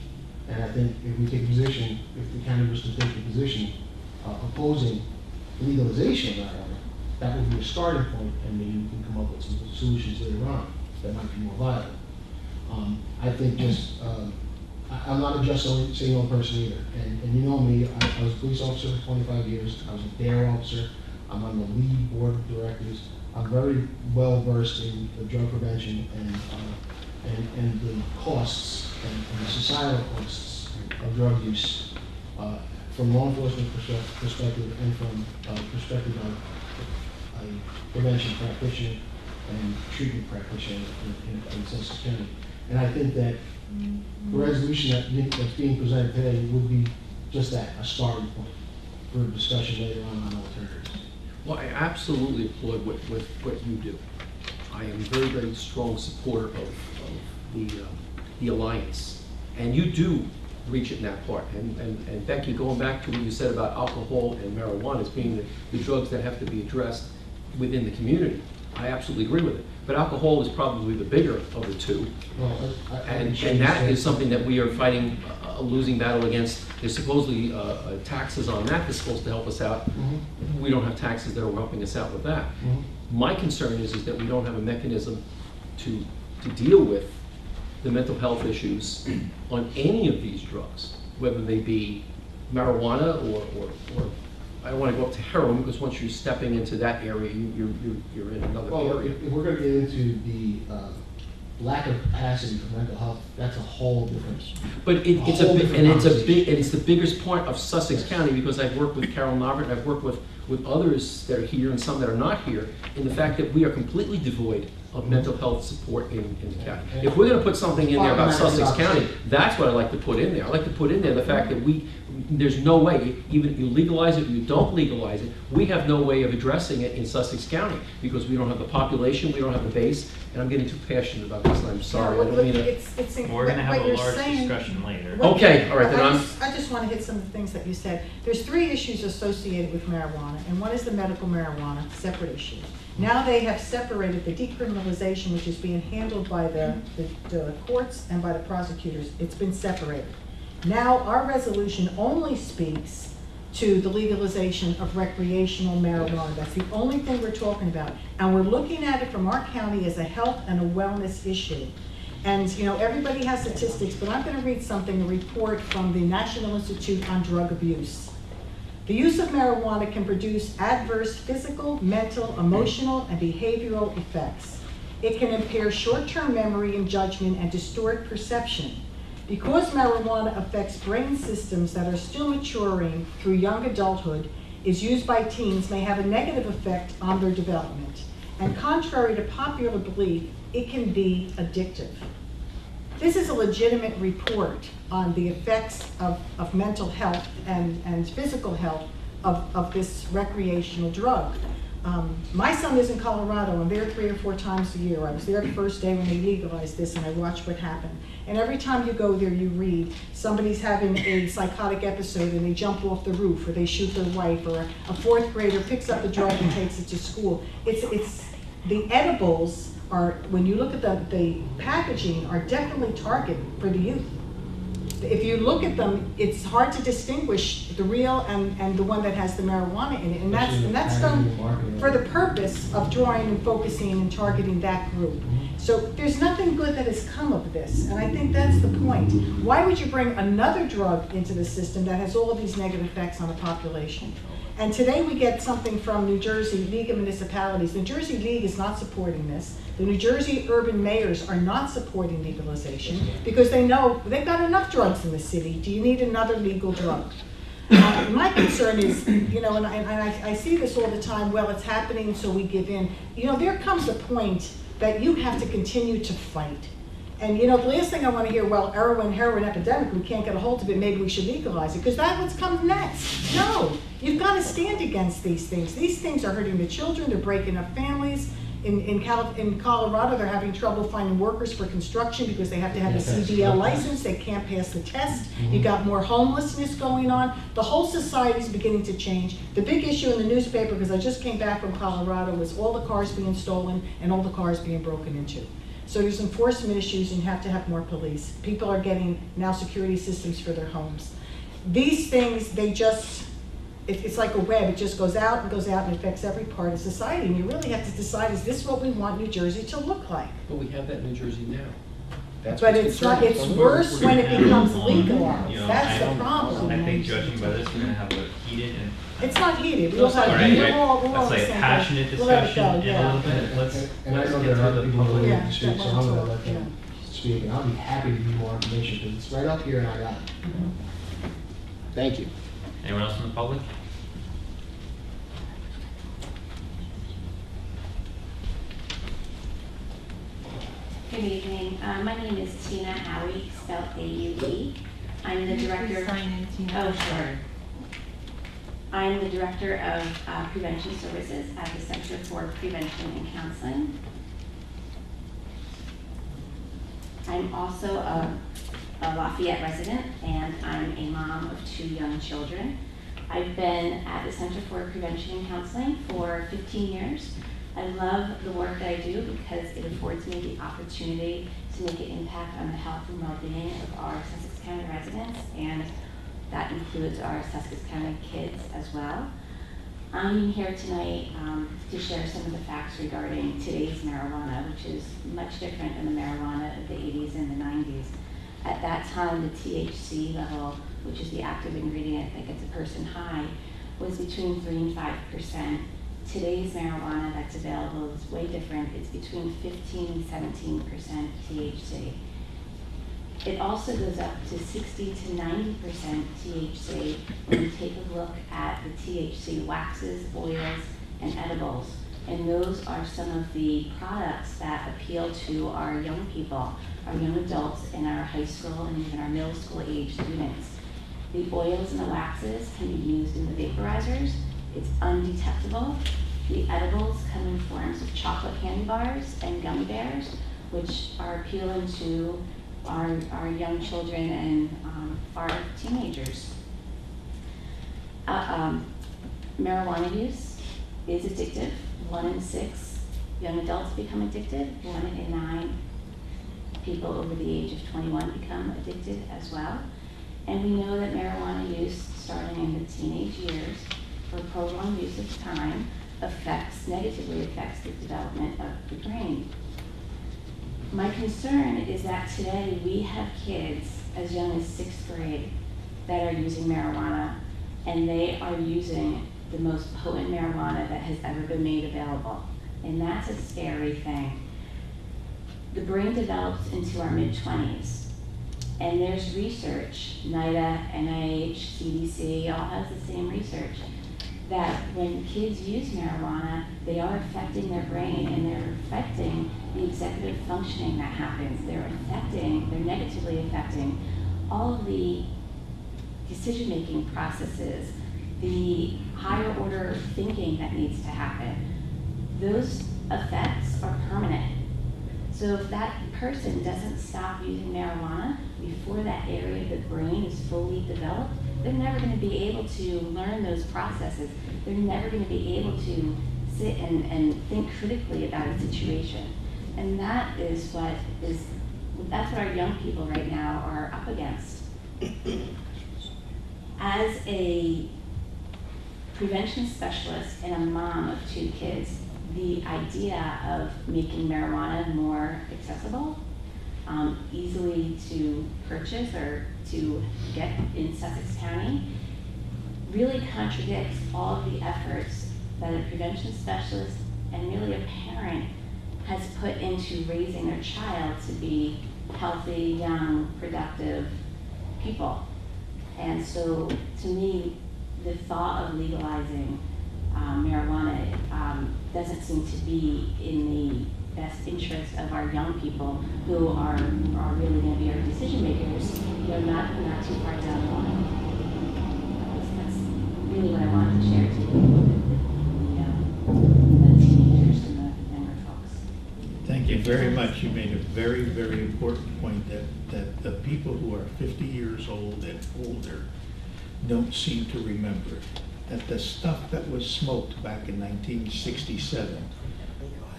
Speaker 8: And I think if we take a position, if the county was to take a position opposing legalization of marijuana, that would be a starting point, and maybe we can come up with some solutions later on that might be more viable. I think just, I'm not a just say no person either. And you know me, I was a police officer for 25 years. I was a DARE officer. I'm on the lead board of directors. I'm very well versed in the drug prevention and the costs and the societal costs of drug use from law enforcement perspective and from perspective of a prevention practitioner and treatment practitioner in Sussex County. And I think that the resolution that's being presented today would be just that, a starting point for a discussion later on alternatives.
Speaker 12: Well, I absolutely applaud what you do. I am a very, very strong supporter of the alliance. And you do reach it in that part. And Becky, going back to what you said about alcohol and marijuana as being the drugs that have to be addressed within the community, I absolutely agree with it. But alcohol is probably the bigger of the two. Well, and that is something that we are fighting a losing battle against. There's supposedly taxes on that that's supposed to help us out. Mm-hmm. We don't have taxes that are helping us out with that. Mm-hmm. My concern is that we don't have a mechanism to deal with the mental health issues on any of these drugs, whether they be marijuana or I don't want to go up to heroin because once you're stepping into that area, you're in another area.
Speaker 8: If we're going to get into the lack of capacity for mental health, that's a whole different.
Speaker 12: But it's the biggest part of Sussex County because I've worked with Carol Norbert and I've worked with others that are here and some that are not here in the fact that we are completely devoid of mental health support in the county. If we're going to put something in there about Sussex County, that's what I like to put in there. I like to put in there the fact that there's no way, even if you legalize it or you don't legalize it, we have no way of addressing it in Sussex County because we don't have the population, we don't have the base, and I'm getting too passionate about this, and I'm sorry. I don't mean to.
Speaker 2: We're gonna have
Speaker 7: what
Speaker 2: a
Speaker 7: you're
Speaker 2: large
Speaker 7: saying-
Speaker 2: discussion later.
Speaker 12: Okay, all right, then
Speaker 7: I just want to hit some of the things that you said. There's 3 issues associated with marijuana, and one is the medical marijuana, separate issues. Now they have separated the decriminalization, which is being handled by the courts and by the prosecutors. It's been separated. Now our resolution only speaks to the legalization of recreational marijuana. That's the only thing we're talking about. And we're looking at it from our county as a health and a wellness issue. And, you know, everybody has statistics, but I'm going to read something, a report from the National Institute on Drug Abuse. The use of marijuana can produce adverse physical, mental, emotional, and behavioral effects. It can impair short-term memory and judgment and distort perception. Because marijuana affects brain systems that are still maturing through young adulthood, is used by teens may have a negative effect on their development. And contrary to popular belief, it can be addictive. This is a legitimate report on the effects of mental health and physical health of this recreational drug. My son is in Colorado. I'm there 3 or 4 times a year. I was there the first day when they legalized this, and I watched what happened. And every time you go there, you read somebody's having a psychotic episode and they jump off the roof, or they shoot their wife, or a 4th grader picks up the drug and takes it to school. It's the edibles are, when you look at the packaging, are definitely targeted for the youth. If you look at them, it's hard to distinguish the real and the one that has the marijuana in it. And that's done for the purpose of drawing and focusing and targeting that group. So there's nothing good that has come of this, and I think that's the point. Why would you bring another drug into the system that has all of these negative effects on the population? And today we get something from New Jersey League of Municipalities. New Jersey League is not supporting this. The New Jersey urban mayors are not supporting legalization because they know they've got enough drugs in the city. Do you need another legal drug? My concern is, you know, and I see this all the time, well, it's happening, so we give in. You know, there comes a point that you have to continue to fight. And you know, the last thing I want to hear, well, heroin epidemic, we can't get a hold of it, maybe we should legalize it, because that's what's coming next. No, you've got to stand against these things. These things are hurting the children, they're breaking up families. In Colorado, they're having trouble finding workers for construction because they have to have a CDL license, they can't pass the test. You've got more homelessness going on. The whole society is beginning to change. The big issue in the newspaper, because I just came back from Colorado, was all the cars being stolen and all the cars being broken into. So there's enforcement issues, and you have to have more police. People are getting now security systems for their homes. These things, they just, it's like a web. It just goes out and affects every part of society. And you really have to decide, is this what we want New Jersey to look like?
Speaker 12: But we have that in New Jersey now. That's
Speaker 7: But
Speaker 12: what's
Speaker 7: it's not,
Speaker 12: concerning.
Speaker 7: it's worse when it becomes
Speaker 2: You
Speaker 7: legalized.
Speaker 2: know,
Speaker 7: That's the problem.
Speaker 2: I think judging by this, we're gonna have a heated and.
Speaker 7: It's not heated. We'll
Speaker 2: All
Speaker 7: have,
Speaker 2: right,
Speaker 7: we're all
Speaker 2: let's
Speaker 7: on the
Speaker 2: say a
Speaker 7: same
Speaker 2: passionate
Speaker 7: page. We'll let it
Speaker 2: discussion
Speaker 7: go,
Speaker 2: in a
Speaker 7: yeah.
Speaker 2: little bit. Let's
Speaker 8: And I know
Speaker 2: get
Speaker 8: there are
Speaker 2: to
Speaker 8: other
Speaker 2: the
Speaker 8: people
Speaker 2: public.
Speaker 8: who
Speaker 7: Yeah,
Speaker 8: need to speak, so
Speaker 7: that
Speaker 8: I'm gonna
Speaker 7: won't
Speaker 8: let
Speaker 7: talk,
Speaker 8: them speak, and I'll be happy to give you more information, because it's right up here and I got it. Thank you.
Speaker 2: Anyone else from the public?
Speaker 13: Good evening. My name is Tina Howie, spelled A-U-E. I'm the director.
Speaker 3: Sign in, Tina.
Speaker 13: Oh, sure. I'm the director of prevention services at the Center for Prevention and Counseling. I'm also a Lafayette resident, and I'm a mom of 2 young children. I've been at the Center for Prevention and Counseling for 15 years. I love the work that I do because it affords me the opportunity to make an impact on the health and well-being of our Sussex County residents, and that includes our Sussex County kids as well. I'm here tonight to share some of the facts regarding today's marijuana, which is much different than the marijuana of the 80s and the 90s. At that time, the THC level, which is the active ingredient that gets a person high, was between 3 and 5%. Today's marijuana that's available is way different. It's between 15 and 17% THC. It also goes up to 60 to 90% THC when you take a look at the THC waxes, oils, and edibles. And those are some of the products that appeal to our young people, our young adults, and our high school and even our middle school age students. The oils and the waxes can be used in the vaporizers. It's undetectable. The edibles come in forms of chocolate candy bars and gummy bears, which are appealing to our young children and our teenagers. Marijuana use is addictive. 1 in 6 young adults become addicted. 1 in 9 people over the age of 21 become addicted as well. And we know that marijuana use starting in the teenage years for prolonged use of time negatively affects the development of the brain. My concern is that today we have kids as young as 6th grade that are using marijuana, and they are using the most potent marijuana that has ever been made available. And that's a scary thing. The brain develops into our mid-20s, and there's research, NIDA, NIH, CDC, all has the same research, that when kids use marijuana, they are affecting their brain and they're affecting the executive functioning that happens. They're negatively affecting all of the decision-making processes, the higher order thinking that needs to happen. Those effects are permanent. So if that person doesn't stop using marijuana before that area of the brain is fully developed, they're never going to be able to learn those processes. They're never going to be able to sit and think critically about a situation. And that's what our young people right now are up against. As a prevention specialist and a mom of 2 kids, the idea of making marijuana more accessible, easily to purchase or to get in Sussex County, really contradicts all of the efforts that a prevention specialist and really a parent has put into raising their child to be healthy, young, productive people. And so, to me, the thought of legalizing marijuana doesn't seem to be in the best interest of our young people who are really going to be our decision makers. They're not too far down the line. That's really what I wanted to share to you, the teenagers and the younger folks.
Speaker 1: Thank you very much. You made a very, very important point that the people who are 50 years old and older don't seem to remember that the stuff that was smoked back in 1967,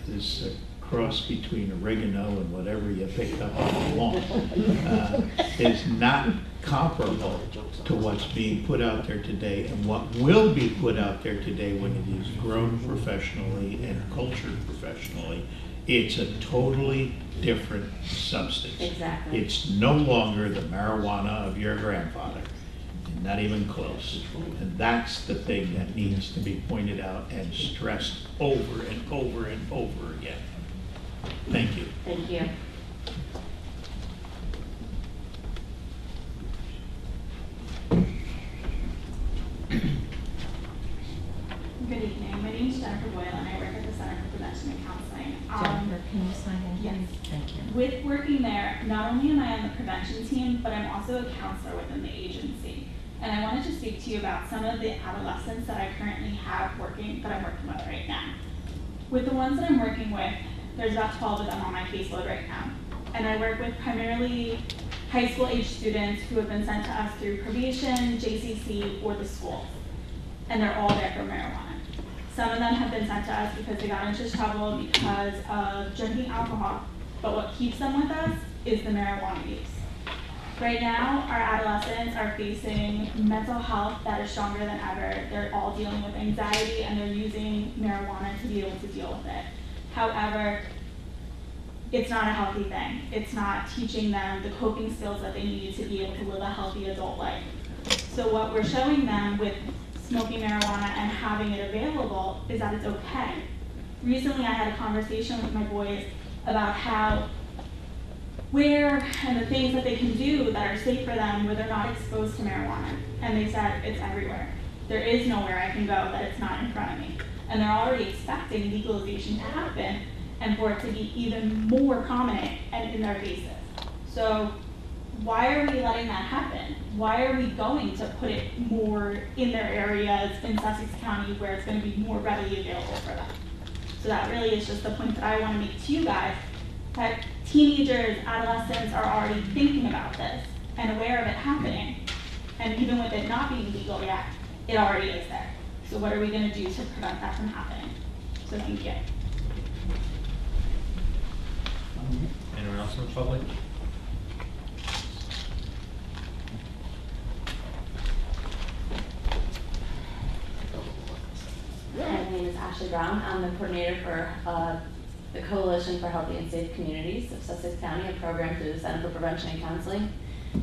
Speaker 1: this cross between oregano and whatever you picked up on the lawn, is not comparable to what's being put out there today and what will be put out there today when it is grown professionally and cultured professionally. It's a totally different substance.
Speaker 13: Exactly.
Speaker 1: It's no longer the marijuana of your grandfather. Not even close. And that's the thing that needs to be pointed out and stressed over and over and over again. Thank you.
Speaker 13: Thank you.
Speaker 14: Good evening. My name is Jennifer Boyle and I work at the Center for Prevention and Counseling.
Speaker 3: Jennifer, can you sign in?
Speaker 14: Yes.
Speaker 3: Thank you.
Speaker 14: With working there, not only am I on the prevention team, but I'm also a counselor within the agency. And I wanted to speak to you about some of the adolescents that I currently have that I'm working with right now. With the ones that I'm working with, there's about 12 of them on my caseload right now. And I work with primarily high school age students who have been sent to us through probation, JCC, or the schools. And they're all there for marijuana. Some of them have been sent to us because they got into trouble because of drinking alcohol. But what keeps them with us is the marijuana use. Right now, our adolescents are facing mental health that is stronger than ever. They're all dealing with anxiety and they're using marijuana to be able to deal with it. However, it's not a healthy thing. It's not teaching them the coping skills that they need to be able to live a healthy adult life. So what we're showing them with smoking marijuana and having it available is that it's okay. Recently, I had a conversation with my boys about where and the things that they can do that are safe for them where they're not exposed to marijuana. And they said, it's everywhere. There is nowhere I can go that it's not in front of me. And they're already expecting legalization to happen and for it to be even more prominent and in their faces. So why are we letting that happen? Why are we going to put it more in their areas in Sussex County where it's going to be more readily available for them? So that really is just the point that I want to make to you guys, that teenagers, adolescents are already thinking about this and aware of it happening. And even with it not being legal yet, it already is there. So what are we going to do to prevent that from happening? So thank you.
Speaker 2: Anyone else in the public?
Speaker 13: My name is Ashley Brown. I'm the coordinator for the Coalition for Healthy and Safe Communities of Sussex County, a program through the Center for Prevention and Counseling.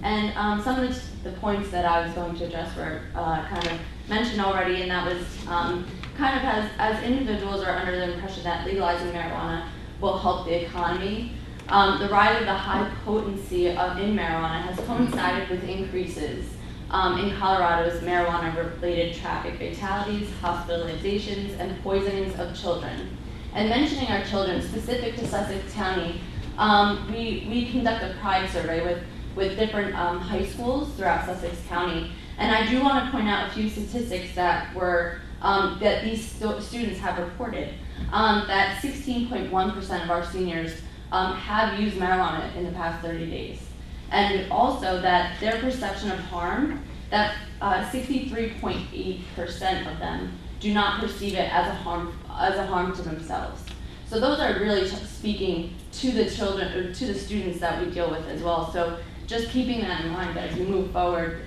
Speaker 13: And some of the points that I was going to address were kind of mentioned already, and that was kind of as individuals are under the impression that legalizing marijuana will help the economy. The rise of the high potency in marijuana has coincided with increases in Colorado's marijuana-related traffic fatalities, hospitalizations, and poisonings of children. And mentioning our children, specific to Sussex County, we conduct a pride survey with different high schools throughout Sussex County. And I do want to point out a few statistics that that these students have reported. That 16.1% of our seniors have used marijuana in the past 30 days. And also that their perception of harm, that 63.8% of them do not perceive it as a harm to themselves. So those are really speaking to the children, or to the students that we deal with as well. So just keeping that in mind, that as we move forward,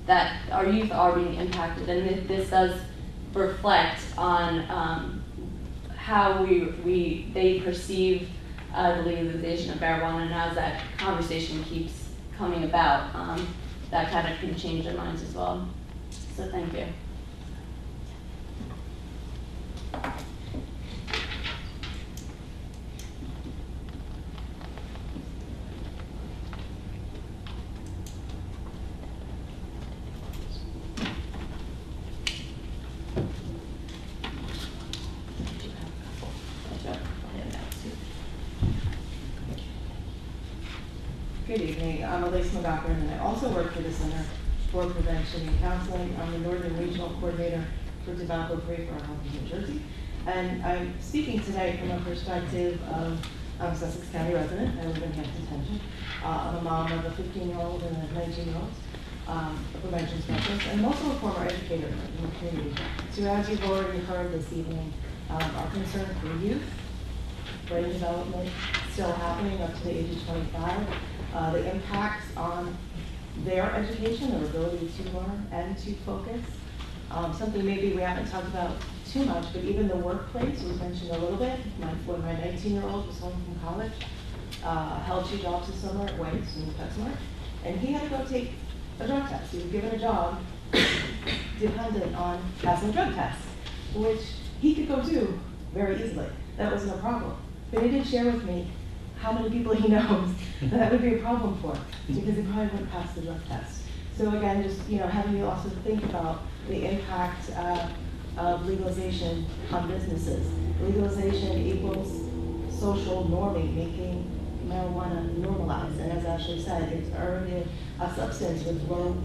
Speaker 13: that our youth are being impacted, and this does reflect on how they perceive the legalization of marijuana, and as that conversation keeps coming about, that kind of can change their minds as well. So thank you.
Speaker 6: Good evening, I'm Elise McGockern, and I also work for the Center for Prevention and Counseling. I'm the Northern Regional Coordinator for Tobacco Free for Healthy New Jersey. And I'm speaking tonight from a perspective of I'm a Sussex County resident. I live in Hampton Township. I'm a mom of a 15-year-old and a 19-year-old, a prevention specialist, and I'm also a former educator in the community. So as you've already heard this evening, our concern for youth, brain development still happening up to the age of 25, the impacts on their education, their ability to learn and to focus. Something maybe we haven't talked about too much, but even the workplace was mentioned a little bit. When my 19-year-old was home from college, held 2 jobs this summer at White's in PetSmart, and he had to go take a drug test. He was given a job dependent on passing a drug test, which he could go do very easily. That wasn't a problem. But he did share with me how many people he knows that would be a problem for, because he probably wouldn't pass the drug test. So again, just having you also think about the impact of legalization on businesses. Legalization equals social norming, making marijuana normalized. And as Ashley said, it's already a substance with low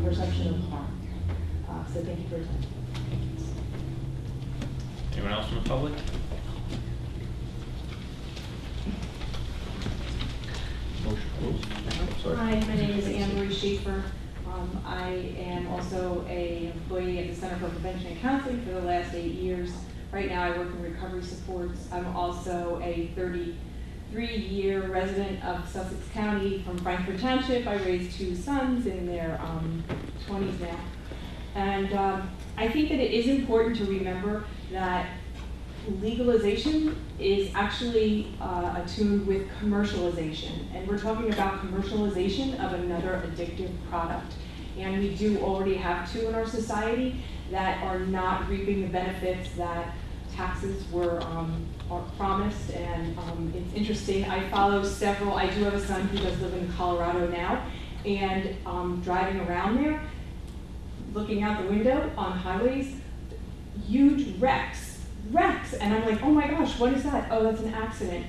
Speaker 6: perception of harm. So thank you for your time.
Speaker 2: Anyone else from the public?
Speaker 15: Hi, my name is Anne Marie Schaefer. I am also an employee at the Center for Prevention and Counseling for the last 8 years. Right now I work in recovery supports. I'm also a 33-year resident of Sussex County from Frankfort Township. I raised 2 sons in their 20s now. And I think that it is important to remember that legalization is actually attuned with commercialization, and we're talking about commercialization of another addictive product. And we do already have 2 in our society that are not reaping the benefits that taxes are promised. And it's interesting, I follow several, I do have a son who does live in Colorado now, and driving around there, looking out the window on highways, huge wrecks wrecks, and I'm like, oh my gosh, what is that? Oh, that's an accident.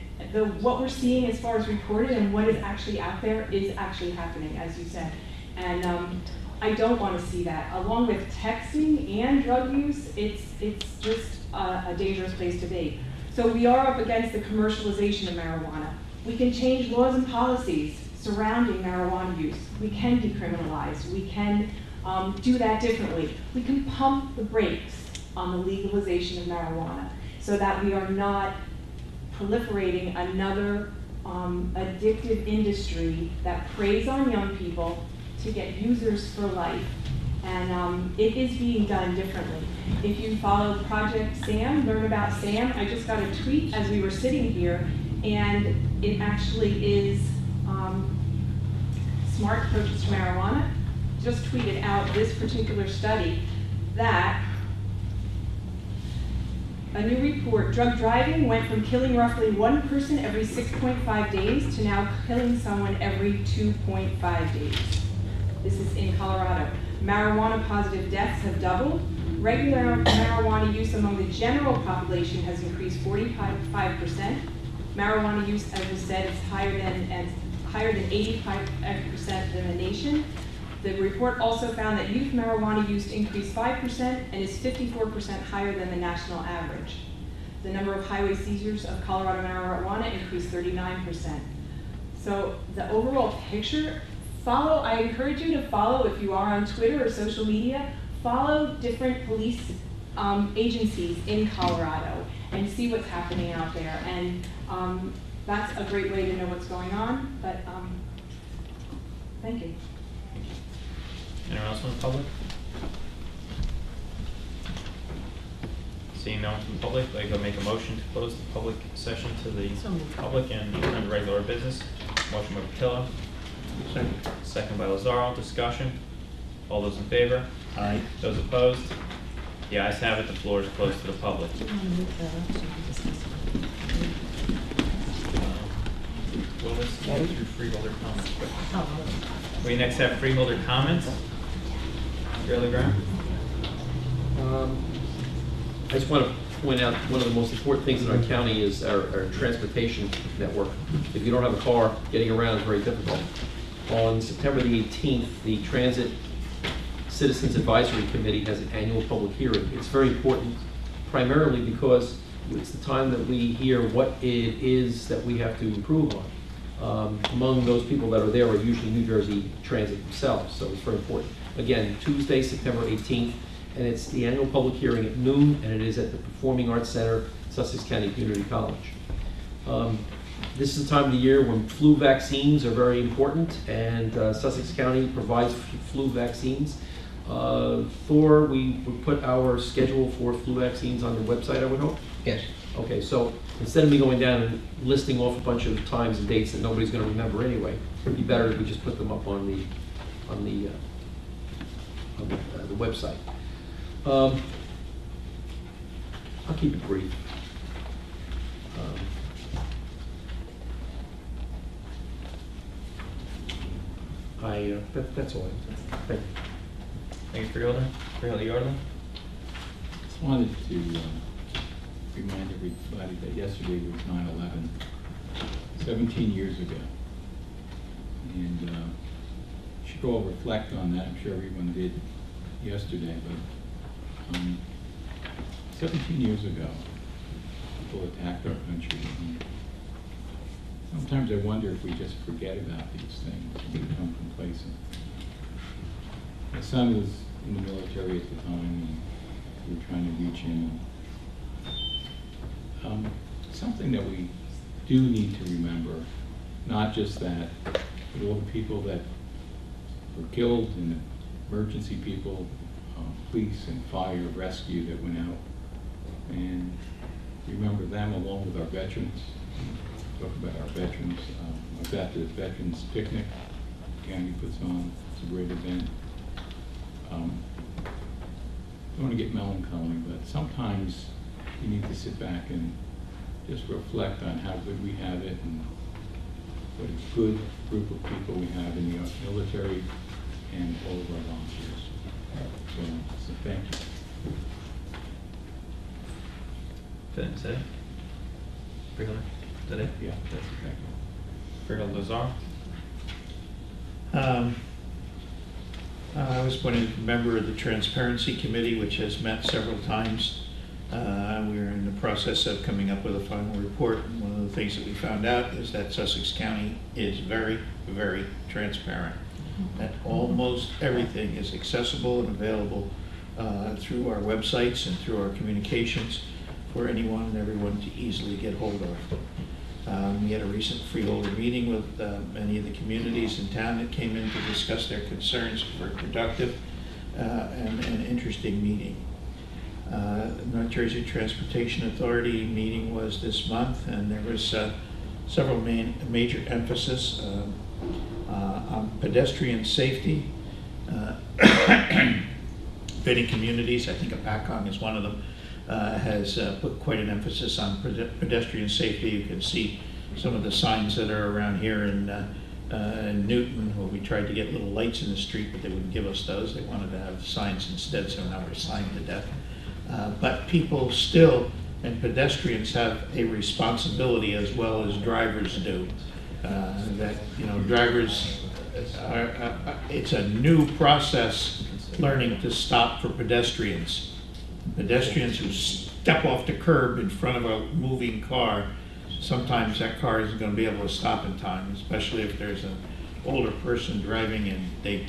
Speaker 15: What we're seeing as far as reported and what is actually out there is actually happening, as you said. And I don't want to see that. Along with texting and drug use, it's just a dangerous place to be. So we are up against the commercialization of marijuana. We can change laws and policies surrounding marijuana use. We can decriminalize. We can do that differently. We can pump the brakes on the legalization of marijuana so that we are not proliferating another addictive industry that preys on young people to get users for life. And it is being done differently. If you follow Project SAM, learn about SAM, I just got a tweet as we were sitting here, and it actually is Smart Approaches to Marijuana. Just tweeted out this particular study that a new report, drug driving went from killing roughly one person every 6.5 days to now killing someone every 2.5 days. This is in Colorado. Marijuana positive deaths have doubled. Regular marijuana use among the general population has increased 45%. Marijuana use, as I said, is higher than 85% in the nation. The report also found that youth marijuana use increased 5% and is 54% higher than the national average. The number of highway seizures of Colorado marijuana increased 39%. So the overall picture, I encourage you to follow, if you are on Twitter or social media, follow different police agencies in Colorado and see what's happening out there. And that's a great way to know what's going on, but thank you.
Speaker 2: Anyone else from the public? Seeing no one from the public, I'd like to make a motion to close the public session to the public and return to regular business. Motion by Patillo.
Speaker 1: Second.
Speaker 2: Second by Lazaro. Discussion. All those in favor? Aye. Those opposed? The ayes have it. The floor is closed to the public. Will this go through freeholder comments? We next have freeholder comments. Fairly Graham.
Speaker 12: I just want to point out one of the most important things in our county is our transportation network. If you don't have a car, getting around is very difficult. On September the 18th, the Transit Citizens Advisory Committee has an annual public hearing. It's very important, primarily because it's the time that we hear what it is that we have to improve on. Among those people that are there are usually New Jersey Transit themselves, so it's very important. Again, Tuesday, September 18th, and it's the annual public hearing at noon, and it is at the Performing Arts Center, Sussex County Community College. This is the time of the year when flu vaccines are very important, and Sussex County provides flu vaccines. We put our schedule for flu vaccines on the website, I would hope?
Speaker 4: Yes.
Speaker 12: Okay, so instead of me going down and listing off a bunch of times and dates that nobody's going to remember anyway, it'd be better if we just put them up on the website. I'll keep it brief. That's all. Thank you.
Speaker 2: Thank you, Freeholder. Freeholder Yardley.
Speaker 10: Just wanted to remind everybody that yesterday was 9/11, 17 years ago. And should all reflect on that. I'm sure everyone did yesterday, but 17 years ago, people attacked our country. And sometimes I wonder if we just forget about these things and become complacent. My son was in the military at the time, and we were trying to reach him. Something that we do need to remember, not just that, but all the people that were killed and emergency people, police and fire, rescue that went out, and remember them along with our veterans. Talk about our veterans. I was at the Veterans Picnic County puts on. It's a great event. I don't want to get melancholy, but sometimes you need to sit back and just reflect on how good we have it and what a good group of people we have in the military and all of our volunteers. So thank you.
Speaker 2: Is that it? Freeholder? Is that it?
Speaker 10: Yeah, that's exactly.
Speaker 2: Freeholder Lazar?
Speaker 1: I was appointed member of the Transparency Committee, which has met several times. We're in the process of coming up with a final report. One of the things that we found out is that Sussex County is very, very transparent. That almost everything is accessible and available through our websites and through our communications for anyone and everyone to easily get hold of. We had a recent freeholder meeting with many of the communities in town that came in to discuss their concerns. For a productive and an interesting meeting. North Jersey Transportation Authority meeting was this month, and there was several major emphasis on pedestrian safety. Many communities, I think Apacong is one of them, has put quite an emphasis on pedestrian safety. You can see some of the signs that are around here in Newton, where we tried to get little lights in the street, but they wouldn't give us those. They wanted to have signs instead, so now we're signed to death. But people still, and pedestrians, have a responsibility as well as drivers do. That, you know, drivers are, it's a new process learning to stop for pedestrians. Pedestrians who step off the curb in front of a moving car, sometimes that car isn't going to be able to stop in time, especially if there's an older person driving and they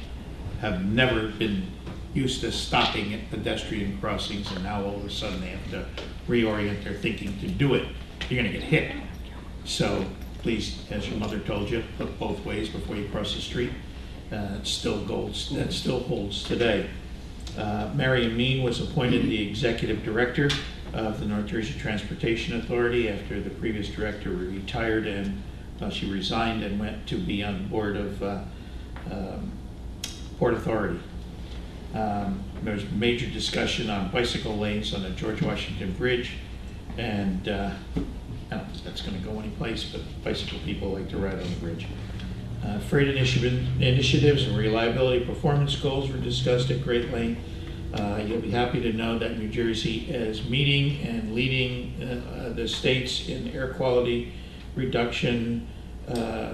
Speaker 1: have never been used to stopping at pedestrian crossings, and now all of a sudden they have to reorient their thinking to do it. You're going to get hit. So please, as your mother told you, look both ways before you cross the street. It still holds today. Mary Amin was appointed the executive director of the North Jersey Transportation Authority after the previous director retired, and she resigned and went to be on the board of Port Authority. There's major discussion on bicycle lanes on the George Washington Bridge, and I don't think that's going to go anyplace, but bicycle people like to ride on the bridge. Freight initiatives and reliability performance goals were discussed at great length. You'll be happy to know that New Jersey is meeting and leading the states in air quality reduction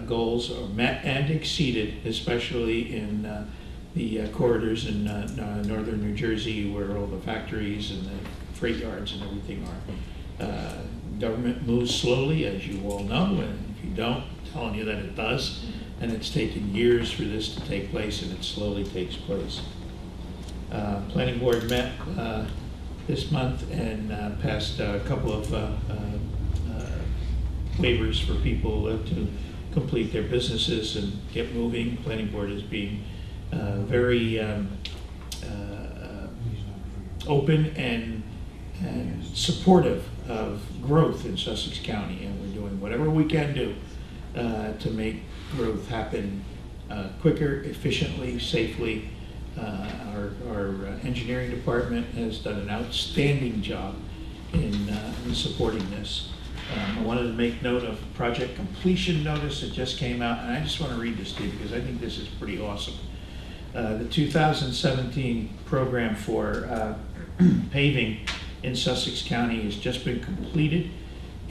Speaker 1: goals are met and exceeded, especially in the corridors in northern New Jersey, where all the factories and the freight yards and everything are. Government moves slowly, as you all know, and if you don't, I'm telling you that it does. And it's taken years for this to take place, and it slowly takes place. Planning Board met this month and passed a couple of waivers for people to complete their businesses and get moving. Planning Board is being very open and supportive of growth in Sussex County, and we're doing whatever we can do to make growth happen quicker, efficiently, safely. Our engineering department has done an outstanding job in supporting this. I wanted to make note of project completion notice that just came out, and I just want to read this to you because I think this is pretty awesome. The 2017 program for paving in Sussex County has just been completed.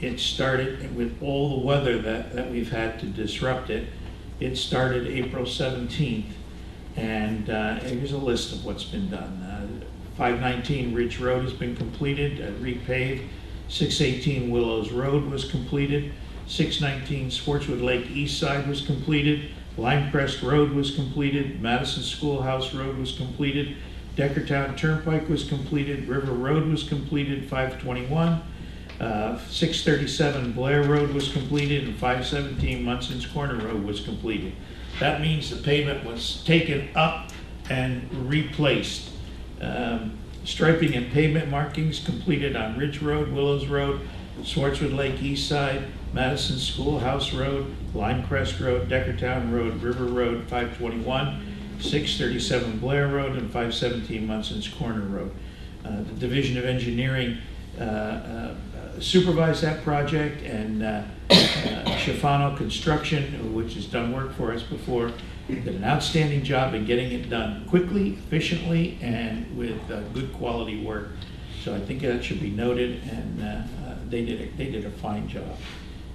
Speaker 1: It started with all the weather that we've had to disrupt it. It started April 17th, and here's a list of what's been done. 519 Ridge Road has been completed, repaved. 618 Willows Road was completed. 619 Sportswood Lake East Side was completed. Limecrest Road was completed. Madison Schoolhouse Road was completed. Deckertown Turnpike was completed. River Road was completed. 521. 637 Blair Road was completed, and 517 Munson's Corner Road was completed. That means the pavement was taken up and replaced. Striping and pavement markings completed on Ridge Road, Willows Road, Swartswood Lake East Side, Madison Schoolhouse Road, Limecrest Road, Deckertown Road, River Road, 521, 637 Blair Road, and 517 Munson's Corner Road. The Division of Engineering supervised that project, and Schifano Construction, which has done work for us before, did an outstanding job in getting it done quickly, efficiently, and with good quality work. So I think that should be noted, and they did a fine job.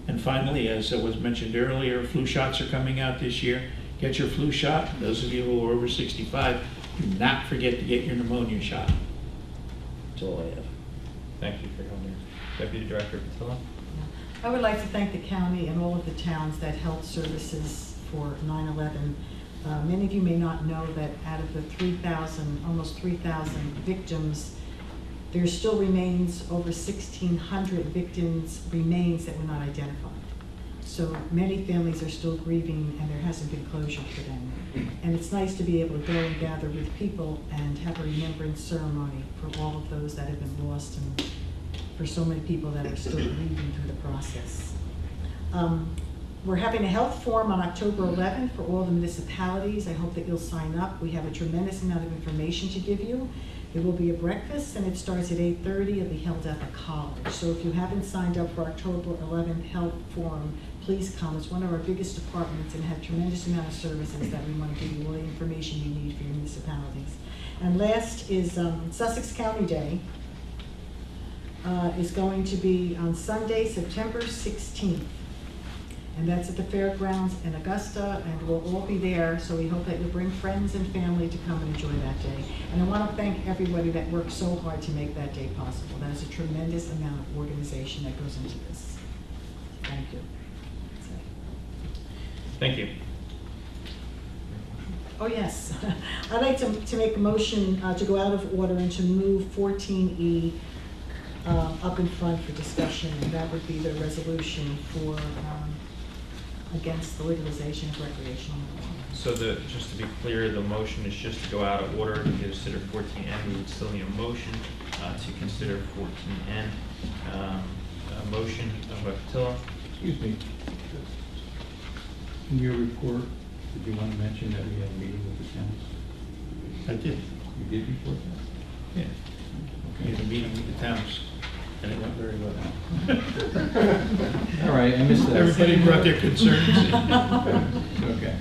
Speaker 1: And finally, as was mentioned earlier, flu shots are coming out this year. Get your flu shot. Those of you who are over 65, do not forget to get your pneumonia shot. That's all I have.
Speaker 2: Thank you, Freeholder. Deputy Director Patillo.
Speaker 7: I would like to thank the county and all of the towns that held services for 9/11. Many of you may not know that out of the 3,000, almost 3,000 victims, there still remains over 1,600 victims remains that were not identified. So many families are still grieving and there hasn't been closure for them. And it's nice to be able to go and gather with people and have a remembrance ceremony for all of those that have been lost and for so many people that are still grieving through the process. We're having a health forum on October 11th for all the municipalities. I hope that you'll sign up. We have a tremendous amount of information to give you. There will be a breakfast and it starts at 8:30. It'll be held at the college. So if you haven't signed up for October 11th health forum, please come. It's one of our biggest departments and have tremendous amount of services that we want to give you all the information you need for your municipalities. And last is Sussex County Day. Is going to be on Sunday, September 16th. And that's at the fairgrounds in Augusta, and we'll all be there, so we hope that you'll bring friends and family to come and enjoy that day. And I want to thank everybody that worked so hard to make that day possible. That is a tremendous amount of organization that goes into this. Thank you.
Speaker 2: Thank you.
Speaker 7: Oh, yes. I'd like to make a motion to go out of order and to move 14E up in front for discussion, and that would be the resolution for against the legalization of recreational marijuana.
Speaker 2: So just to be clear, the motion is just to go out of order to consider 14N. We would still need a motion to consider 14N. A motion by Patillo.
Speaker 10: Excuse me. In your report, did you want to mention that we had a meeting with the towns?
Speaker 1: I did.
Speaker 10: You did report that?
Speaker 1: Yeah. We had a meeting with the towns, and it went very well.
Speaker 10: All right, I missed that.
Speaker 1: Everybody brought their concerns.
Speaker 10: Okay.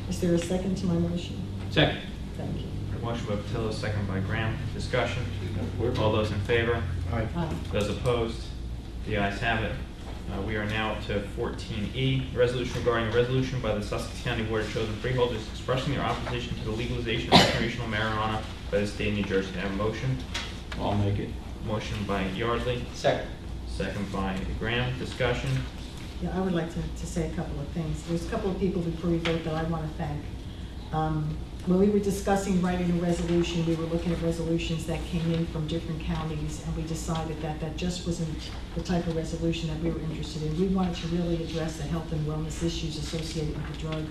Speaker 7: Is there a second to my motion?
Speaker 2: Second.
Speaker 7: Thank you.
Speaker 2: Motion by Patillo, second by Graham. Discussion. All those in favor?
Speaker 7: Aye.
Speaker 2: Those opposed? The ayes have it. We are now up to 14E, resolution regarding a resolution by the Sussex County Board of Chosen Freeholders expressing their opposition to the legalization of recreational marijuana by the state of New Jersey. Can I have a motion?
Speaker 10: I'll make it.
Speaker 2: Motion by Yardley.
Speaker 4: Second.
Speaker 2: Second by Graham. Discussion.
Speaker 7: Yeah, I would like to say a couple of things. There's a couple of people before we vote that I want to thank. When we were discussing writing a resolution, we were looking at resolutions that came in from different counties, and we decided that that just wasn't the type of resolution that we were interested in. We wanted to really address the health and wellness issues associated with the drug.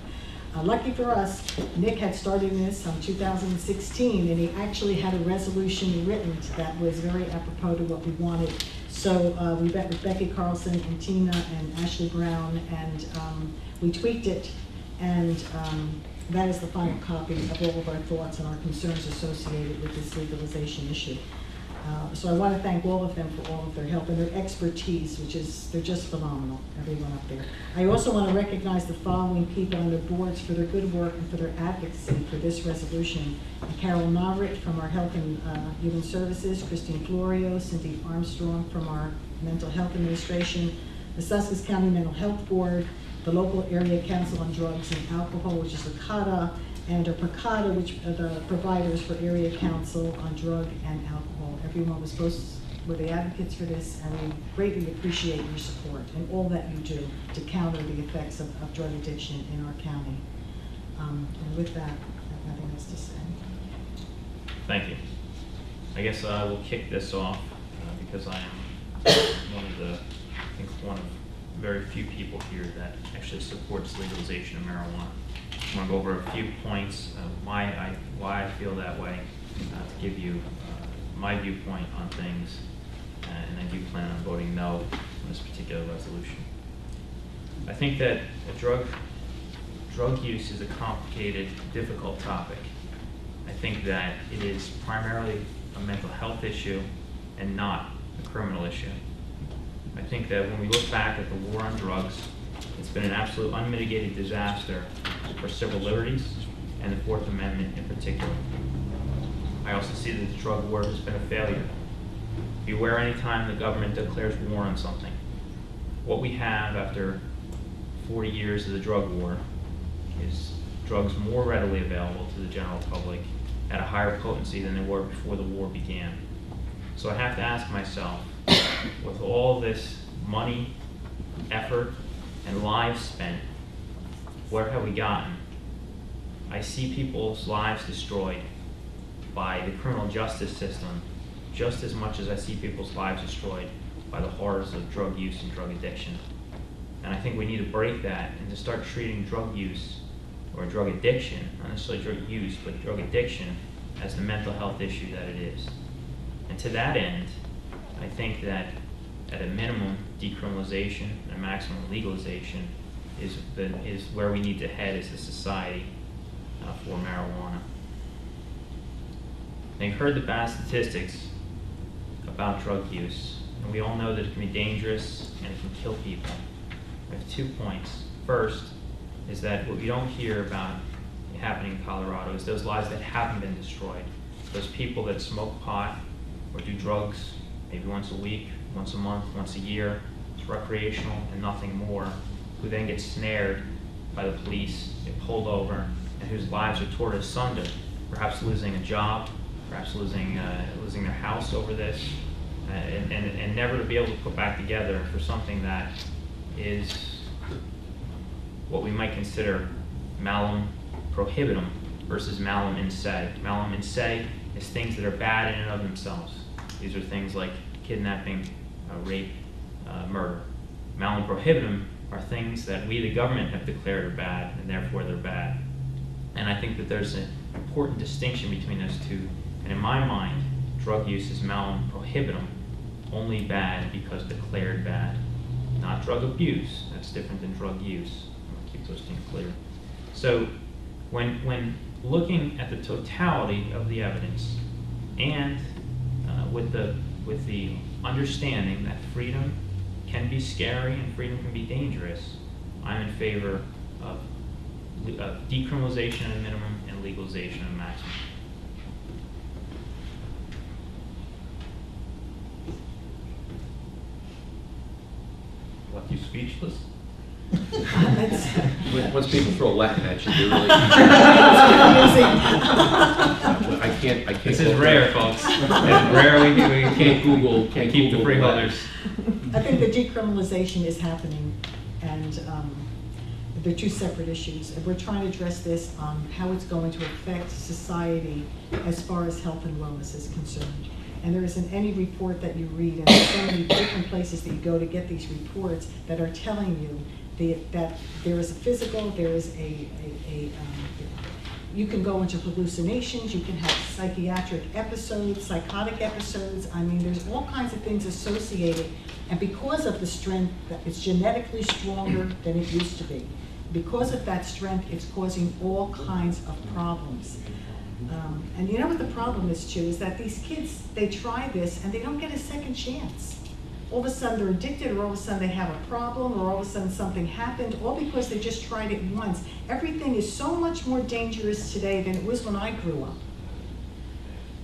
Speaker 7: Lucky for us, Nick had started this in 2016, and he actually had a resolution written that was very apropos to what we wanted. So we met with Becky Carlson and Tina and Ashley Brown, and we tweaked it, and that is the final copy of all of our thoughts and our concerns associated with this legalization issue. So I want to thank all of them for all of their help and their expertise, which is, they're just phenomenal, everyone up there. I also want to recognize the following people on the boards for their good work and for their advocacy for this resolution. Carol Maverick from our Health and Human Services, Christine Florio, Cindy Armstrong from our Mental Health Administration, the Sussex County Mental Health Board, the local area council on drugs and alcohol, which is the CADA, and our PACADA, which are the providers for area council on drug and alcohol. Everyone were the advocates for this, and we greatly appreciate your support and all that you do to counter the effects of drug addiction in our county. And with that, I have nothing else to say.
Speaker 2: Thank you. I guess I will kick this off because I am one of very few people here that actually supports legalization of marijuana. I want to go over a few points why I feel that way, to give you my viewpoint on things, and I do plan on voting no on this particular resolution. I think that drug use is a complicated, difficult topic. I think that it is primarily a mental health issue and not a criminal issue. I think that when we look back at the war on drugs, it's been an absolute unmitigated disaster for civil liberties and the Fourth Amendment in particular. I also see that the drug war has been a failure. Beware anytime the government declares war on something. What we have after 40 years of the drug war is drugs more readily available to the general public at a higher potency than they were before the war began. So I have to ask myself, with all this money, effort, and lives spent, where have we gotten? I see people's lives destroyed by the criminal justice system just as much as I see people's lives destroyed by the horrors of drug use and drug addiction. And I think we need to break that and to start treating drug use or drug addiction, not necessarily drug use, but drug addiction as the mental health issue that it is. And to that end, I think that at a minimum, decriminalization and maximum legalization is where we need to head as a society for marijuana. Now, you've heard the bad statistics about drug use, and we all know that it can be dangerous and it can kill people. I have 2 points. First is that what we don't hear about happening in Colorado is those lives that haven't been destroyed. Those people that smoke pot or do drugs maybe once a week, once a month, once a year, it's recreational and nothing more, who then get snared by the police, get pulled over, and whose lives are torn asunder, perhaps losing a job, perhaps losing their house over this, and never to be able to put back together for something that is what we might consider malum prohibitum versus malum in se. Malum in se is things that are bad in and of themselves. These are things like kidnapping, rape, murder. Malum prohibitum are things that we, the government, have declared are bad, and therefore they're bad. And I think that there's an important distinction between those two. And in my mind, drug use is malum prohibitum, only bad because declared bad. Not drug abuse, that's different than drug use. I'll keep those things clear. So when looking at the totality of the evidence and with the understanding that freedom can be scary and freedom can be dangerous, I'm in favor of decriminalization at a minimum and legalization at a maximum. Left you speechless?
Speaker 12: Once people throw Latin at you, they're really. I can't.
Speaker 2: This is rare, folks. It's rare. We
Speaker 12: can't Google.
Speaker 2: Can't keep the freeholders.
Speaker 7: I think the decriminalization is happening, and they're two separate issues. And we're trying to address this on how it's going to affect society as far as health and wellness is concerned. And there isn't any report that you read, and there's so many different places that you go to get these reports that are telling you that there is a physical, there is you can go into hallucinations, you can have psychiatric episodes, psychotic episodes. I mean, there's all kinds of things associated. And because of the strength, that it's genetically stronger than it used to be. Because of that strength, it's causing all kinds of problems. And you know what the problem is too, is that these kids, they try this and they don't get a second chance. All of a sudden they're addicted, or all of a sudden they have a problem, or all of a sudden something happened, all because they just tried it once. Everything is so much more dangerous today than it was when I grew up.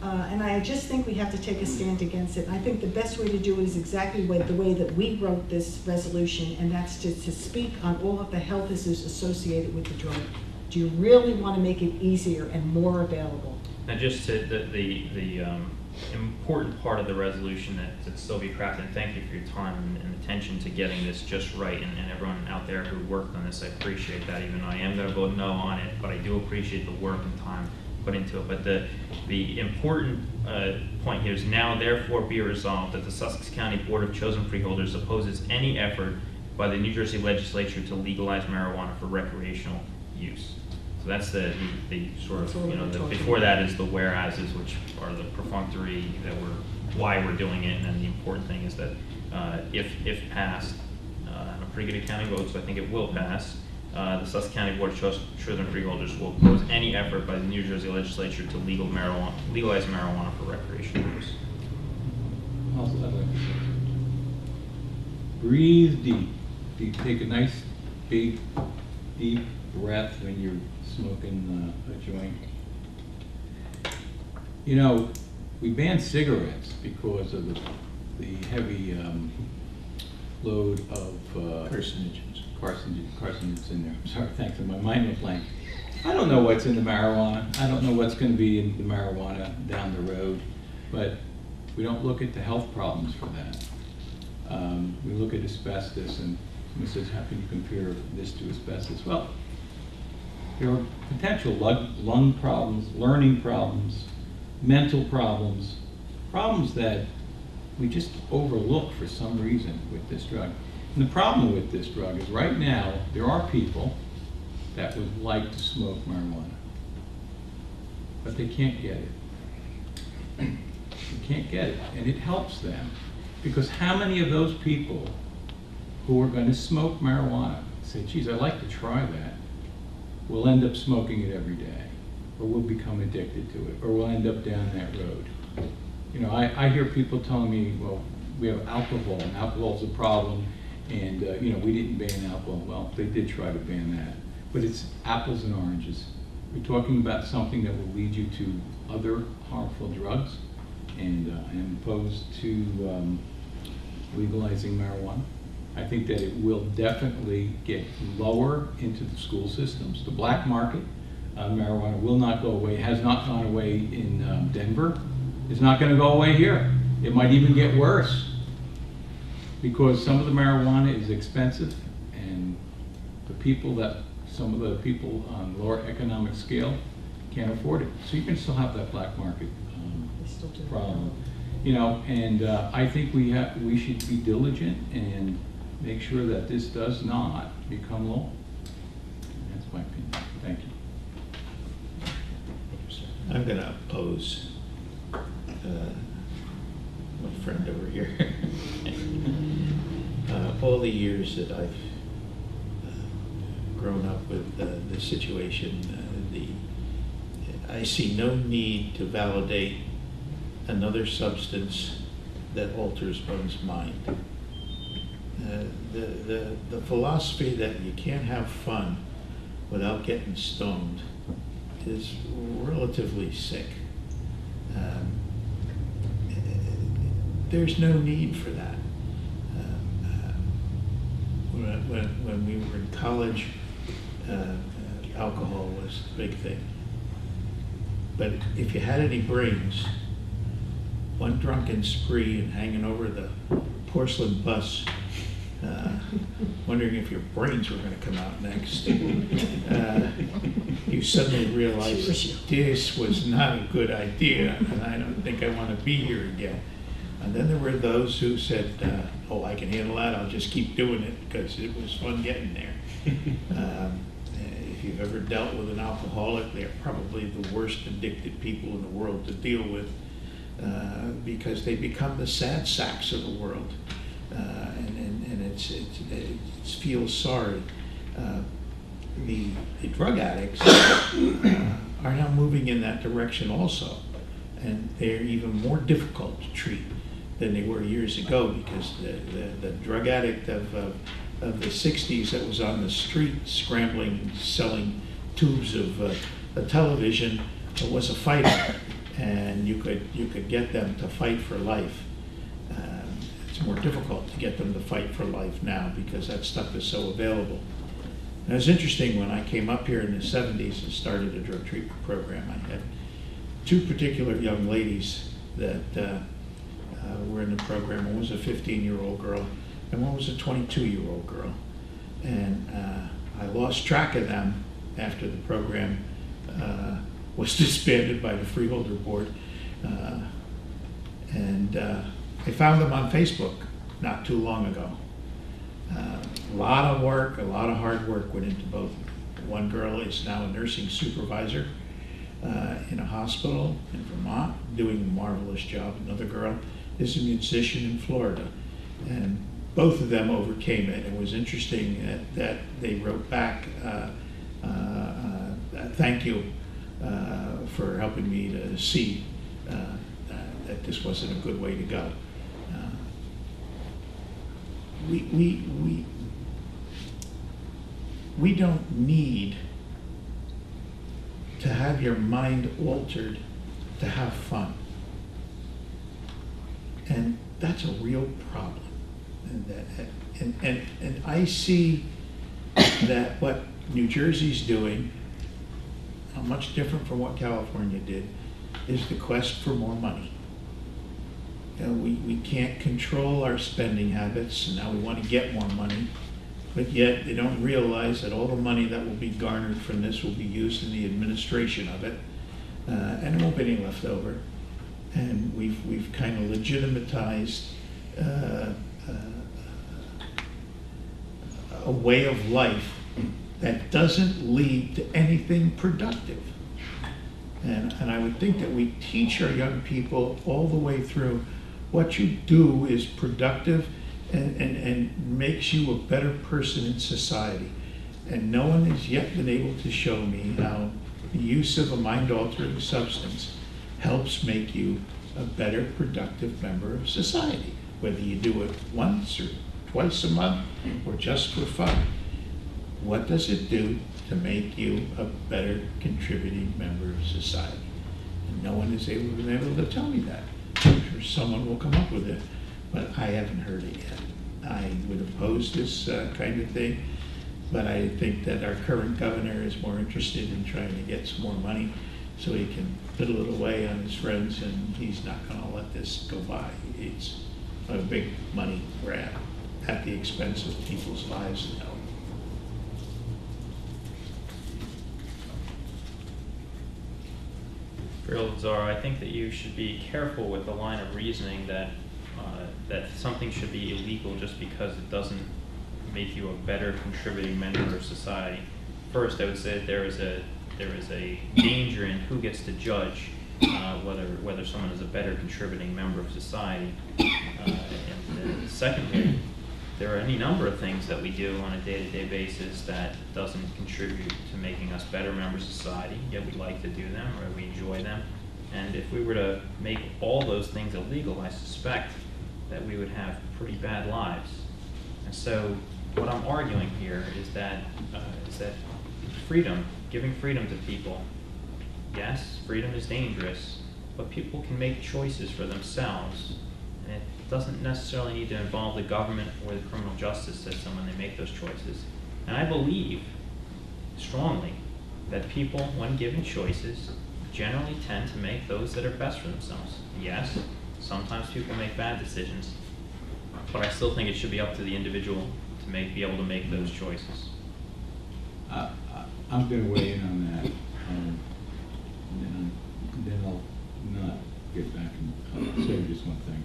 Speaker 7: And I just think we have to take a stand against it. I think the best way to do it is exactly the way that we wrote this resolution, and that's to speak on all of the health issues associated with the drug. Do you really want to make it easier and more available?
Speaker 2: Now, just to the important part of the resolution that Sylvia crafted, and thank you for your time and attention to getting this just right, and everyone out there who worked on this, I appreciate that, even though I am going to vote no on it, but I do appreciate the work and time put into it. But the important point here is now therefore be resolved that the Sussex County Board of Chosen Freeholders opposes any effort by the New Jersey legislature to legalize marijuana for recreational use. So that's the sort of, before that is the whereases, which are the perfunctory why we're doing it, and then the important thing is that if passed, on a pretty good accounting vote, so I think it will pass, the Sussex County Board of Chosen Freeholders will oppose any effort by the New Jersey legislature to legalize marijuana for recreational use.
Speaker 10: Also, I'd like to say, breathe deep. Take a nice, big, deep breath when you're smoking a joint. You know, we banned cigarettes because of the the heavy load of carcinogens in there. I'm sorry, thanks, my mind went blank. I don't know what's in the marijuana. I don't know what's going to be in the marijuana down the road, but we don't look at the health problems for that. We look at asbestos, and someone says, how can you compare this to asbestos? Well, there are potential lung problems, learning problems, mental problems, problems that we just overlook for some reason with this drug. And the problem with this drug is right now, there are people that would like to smoke marijuana, but they can't get it. They can't get it, and it helps them. Because how many of those people who are going to smoke marijuana say, geez, I'd like to try that, will end up smoking it every day, or will become addicted to it, or will end up down that road? You know, I hear people telling me, well, we have alcohol, and alcohol's a problem, and you know, we didn't ban alcohol. Well, they did try to ban that, but it's apples and oranges. We're talking about something that will lead you to other harmful drugs, and I'm opposed to legalizing marijuana. I think that it will definitely get lower into the school systems. The black market marijuana will not go away, has not gone away in Denver. It's not going to go away here. It might even get worse because some of the marijuana is expensive, and some of the people on lower economic scale can't afford it. So you can still have that black market problem, you know. And I think we should be diligent and make sure that this does not become law. That's my opinion. Thank you.
Speaker 1: I'm going to oppose my friend over here. All the years that I've grown up with the situation, I see no need to validate another substance that alters one's mind. The philosophy that you can't have fun without getting stoned is relatively sick. There's no need for that. When we were in college, alcohol was the big thing. But if you had any brains, one drunken spree and hanging over the porcelain bus, wondering if your brains were going to come out next, you suddenly realized this was not a good idea, and I don't think I want to be here again. And then there were those who said, oh, I can handle that, I'll just keep doing it because it was fun getting there. If you've ever dealt with an alcoholic, they're probably the worst addicted people in the world to deal with because they become the sad sacks of the world. And it feels sorry. The drug addicts are now moving in that direction also, and they're even more difficult to treat than they were years ago, because the drug addict of the 60s that was on the street scrambling, selling tubes of a television was a fighter, and you could get them to fight for life. It's more difficult to get them to fight for life now because that stuff is so available. And it was interesting when I came up here in the 70s and started a drug treatment program. I had two particular young ladies that were in the program. One was a 15-year-old girl and one was a 22-year-old girl. And I lost track of them after the program was disbanded by the Freeholder board. I found them on Facebook not too long ago. A lot of work, a lot of hard work went into both. One girl is now a nursing supervisor in a hospital in Vermont, doing a marvelous job. Another girl is a musician in Florida. And both of them overcame it. It was interesting that they wrote back, thank you for helping me to see that this wasn't a good way to go. We don't need to have your mind altered to have fun. And that's a real problem. And I see that what New Jersey's doing, much different from what California did, is the quest for more money. You know, we can't control our spending habits, and now we want to get more money, but yet they don't realize that all the money that will be garnered from this will be used in the administration of it, and there won't be any left over. And we've kind of legitimatized a way of life that doesn't lead to anything productive. And I would think that we teach our young people all the way through what you do is productive and makes you a better person in society. And no one has yet been able to show me how the use of a mind-altering substance helps make you a better, productive member of society, whether you do it once or twice a month or just for fun. What does it do to make you a better contributing member of society? And no one has been able to tell me that. I'm sure someone will come up with it, but I haven't heard it yet. I would oppose this kind of thing, but I think that our current governor is more interested in trying to get some more money so he can fiddle it away on his friends, and he's not going to let this go by. It's a big money grab at the expense of people's lives and health.
Speaker 2: Freeholders are, I think that you should be careful with the line of reasoning that that something should be illegal just because it doesn't make you a better contributing member of society. First, I would say that there is a danger in who gets to judge whether someone is a better contributing member of society. And secondly, there are any number of things that we do on a day-to-day basis that doesn't contribute to making us better members of society, yet we like to do them or we enjoy them. And if we were to make all those things illegal, I suspect that we would have pretty bad lives. And so what I'm arguing here is that freedom, giving freedom to people, yes, freedom is dangerous, but people can make choices for themselves. And it doesn't necessarily need to involve the government or the criminal justice system when they make those choices. And I believe strongly that people, when given choices, generally tend to make those that are best for themselves. Yes, sometimes people make bad decisions, but I still think it should be up to the individual to be able to make those choices.
Speaker 10: I'm going to weigh in on that, and then I'll not get back and say just one thing.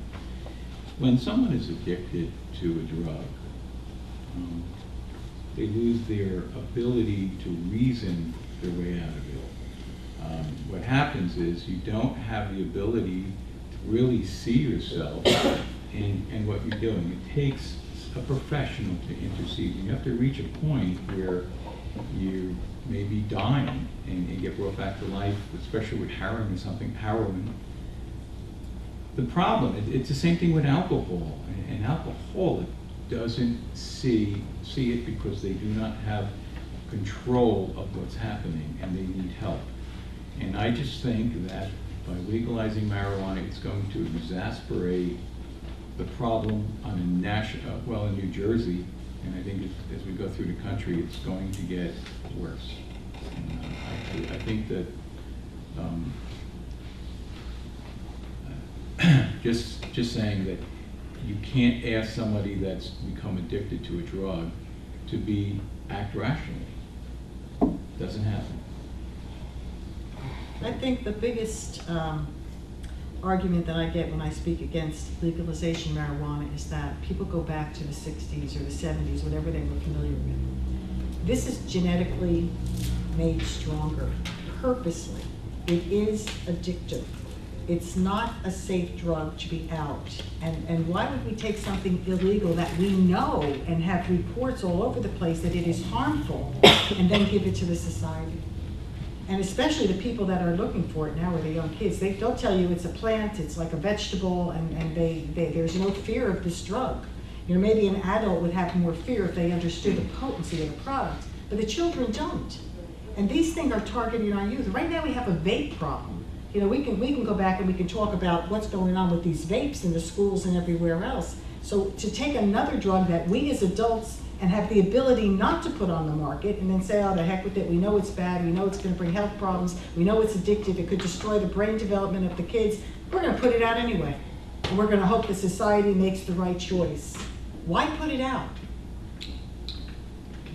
Speaker 10: When someone is addicted to a drug, they lose their ability to reason their way out of it. What happens is you don't have the ability to really see yourself in what you're doing. It takes a professional to intercede. You have to reach a point where you may be dying and get brought back to life, especially with heroin or something, heroin. The problem, it's the same thing with alcohol. An alcoholic doesn't see it because they do not have control of what's happening and they need help. And I just think that by legalizing marijuana, it's going to exacerbate the problem on a national, well, in New Jersey, and I think as we go through the country, it's going to get worse. And I think that just saying that you can't ask somebody that's become addicted to a drug to act rationally. Doesn't happen.
Speaker 7: I think the biggest argument that I get when I speak against legalization of marijuana is that people go back to the 60s or the 70s, whatever they were familiar with. This is genetically made stronger, purposely. It is addictive. It's not a safe drug to be out. And why would we take something illegal that we know and have reports all over the place that it is harmful and then give it to the society? And especially the people that are looking for it now, or the young kids, they'll tell you it's a plant, it's like a vegetable, and there's no fear of this drug. You know, maybe an adult would have more fear if they understood the potency of the product, but the children don't. And these things are targeting our youth. Right now we have a vape problem. You know, we can go back and we can talk about what's going on with these vapes in the schools and everywhere else. So to take another drug that we as adults and have the ability not to put on the market and then say, oh, the heck with it, we know it's bad, we know it's going to bring health problems, we know it's addictive, it could destroy the brain development of the kids, we're going to put it out anyway. And we're going to hope that society makes the right choice. Why put it out?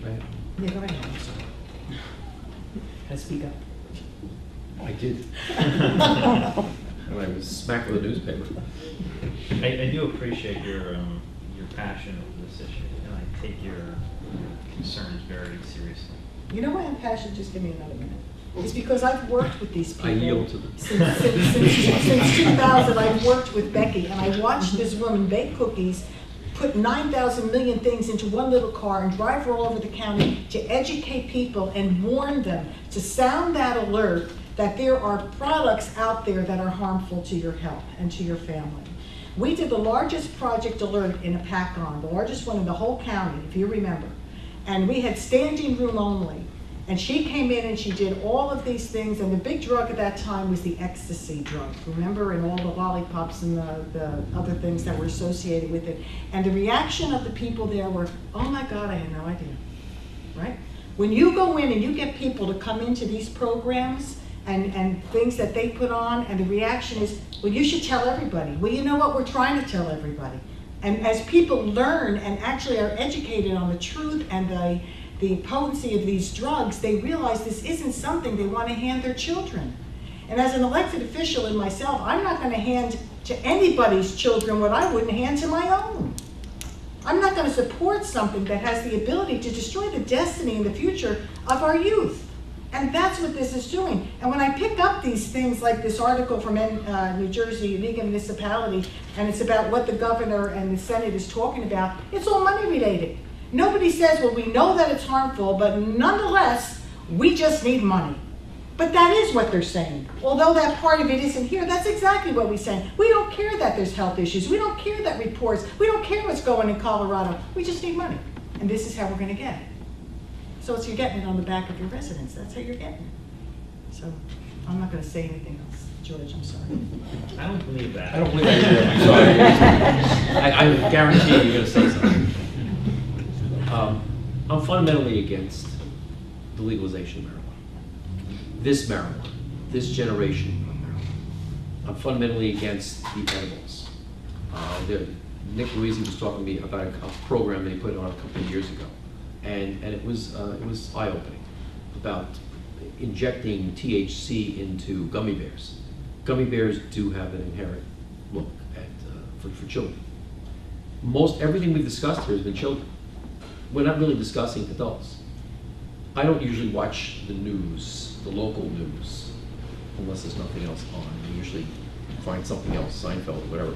Speaker 12: Right.
Speaker 7: Yeah, go ahead. Let's speak up.
Speaker 12: I did. And I was smacked with a newspaper.
Speaker 2: I do appreciate your passion over this issue, and I take your concerns very seriously.
Speaker 7: You know why I'm passionate? Just give me another minute. It's because I've worked with these people.
Speaker 12: I yield to them.
Speaker 7: Since 2000, I've worked with Becky, and I watched this woman bake cookies, put 9,000 million things into one little car and drive her all over the county to educate people and warn them, to sound that alert that there are products out there that are harmful to your health and to your family. We did the largest project alert in a PAC-on, the largest one in the whole county, if you remember. And we had standing room only. And she came in and she did all of these things, and the big drug at that time was the ecstasy drug, remember, and all the lollipops and the other things that were associated with it. And the reaction of the people there were, oh my God, I had no idea, right? When you go in and you get people to come into these programs and things that they put on, and the reaction is, well, you should tell everybody. Well, you know what, we're trying to tell everybody. And as people learn and actually are educated on the truth and the potency of these drugs, they realize this isn't something they want to hand their children. And as an elected official in myself, I'm not going to hand to anybody's children what I wouldn't hand to my own. I'm not going to support something that has the ability to destroy the destiny and the future of our youth. And that's what this is doing. And when I pick up these things like this article from New Jersey League of Municipalities, and it's about what the governor and the Senate is talking about, it's all money related. Nobody says, well, we know that it's harmful, but nonetheless, we just need money. But that is what they're saying. Although that part of it isn't here, that's exactly what we're saying. We don't care that there's health issues. We don't care that reports. We don't care what's going in Colorado. We just need money. And this is how we're going to get it. So it's you're getting it on the back of your residence. That's how you're getting it. So I'm not going to say anything else. George, I'm sorry.
Speaker 2: I don't believe that.
Speaker 12: I don't believe that either. I'm sorry. I guarantee you're going to say something. I'm fundamentally against the legalization of marijuana. This generation of marijuana. I'm fundamentally against the edibles. Nick Ruizzi was talking to me about a program they put on a couple of years ago, and it was eye-opening about injecting THC into gummy bears. Gummy bears do have an inherent look for children. Most everything we've discussed here has been children. We're not really discussing adults. I don't usually watch the news, the local news, unless there's nothing else on. I usually find something else, Seinfeld or whatever.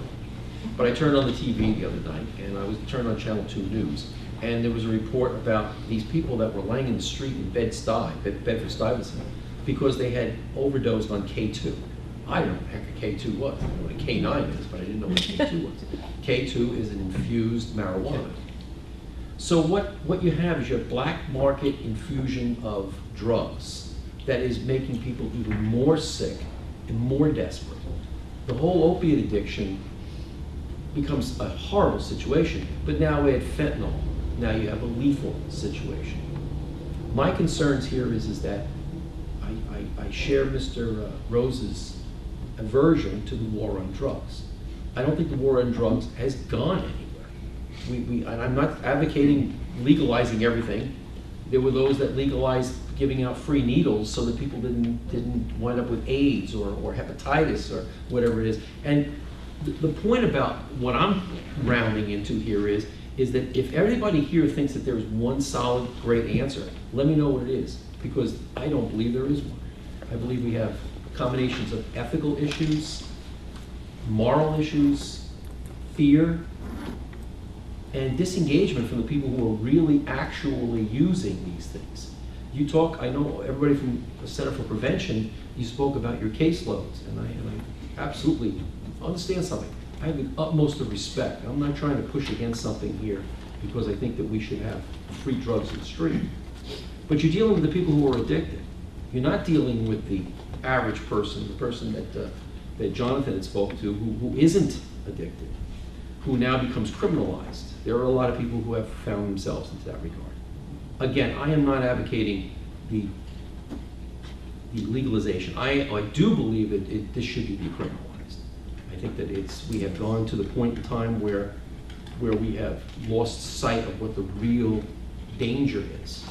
Speaker 12: But I turned on the TV the other night, and I was turned on Channel 2 News, and there was a report about these people that were laying in the street in Bedford-Stuyvesant, because they had overdosed on K2. I don't know what the heck a K2 was. I know what a K9 is, but I didn't know what a K2 was. K2 is an infused marijuana. So what you have is your black market infusion of drugs that is making people even more sick and more desperate. The whole opiate addiction becomes a horrible situation, but now we have fentanyl. Now you have a lethal situation. My concerns here is that I share Mr. Rose's aversion to the war on drugs. I don't think the war on drugs has gone anywhere. And I'm not advocating legalizing everything. There were those that legalized giving out free needles so that people didn't wind up with AIDS or hepatitis or whatever it is. And the point about what I'm rounding into here is that if everybody here thinks that there is one solid, great answer, let me know what it is, because I don't believe there is one. I believe we have combinations of ethical issues, moral issues, fear, and disengagement from the people who are really actually using these things. You talk, I know everybody from the Center for Prevention, you spoke about your caseloads, and I absolutely understand something. I have the utmost of respect. I'm not trying to push against something here because I think that we should have free drugs in the street. But you're dealing with the people who are addicted. You're not dealing with the average person, the person that Jonathan had spoken to, who isn't addicted, who now becomes criminalized. There are a lot of people who have found themselves into that regard. Again, I am not advocating the legalization. I do believe that this should be decriminalized. I think that we have gone to the point in time where we have lost sight of what the real danger is.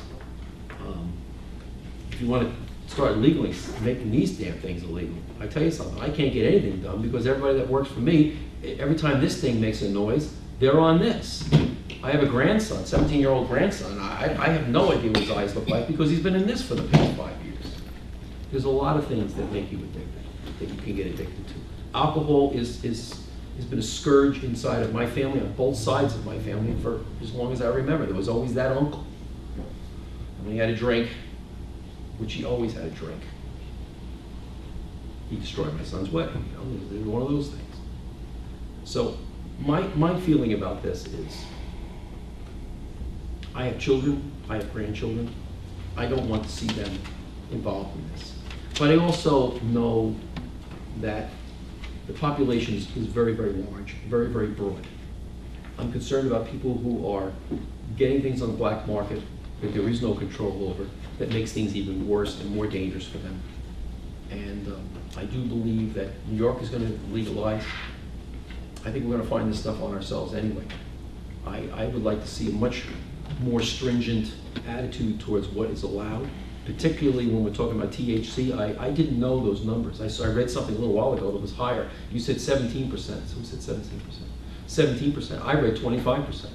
Speaker 12: If you want to start legally making these damn things illegal, I tell you something, I can't get anything done because everybody that works for me, every time this thing makes a noise, they're on this. I have a grandson, 17-year-old grandson. I have no idea what his eyes look like because he's been in this for the past 5 years. There's a lot of things that make you addicted, that you can get addicted to. Alcohol has been a scourge inside of my family, on both sides of my family, for as long as I remember. There was always that uncle. And when he had a drink, which he always had a drink, he destroyed my son's wedding. You know, it was one of those things. So my feeling about this is, I have children, I have grandchildren. I don't want to see them involved in this. But I also know that the population is very, very large, very, very broad. I'm concerned about people who are getting things on the black market that there is no control over, that makes things even worse and more dangerous for them. And I do believe that New York is going to legalize. I think we're going to find this stuff on ourselves anyway. I would like to see a much more stringent attitude towards what is allowed, particularly when we're talking about THC. I didn't know those numbers. I read something a little while ago that was higher. You said 17%. Who said 17%? 17%. I read 25%.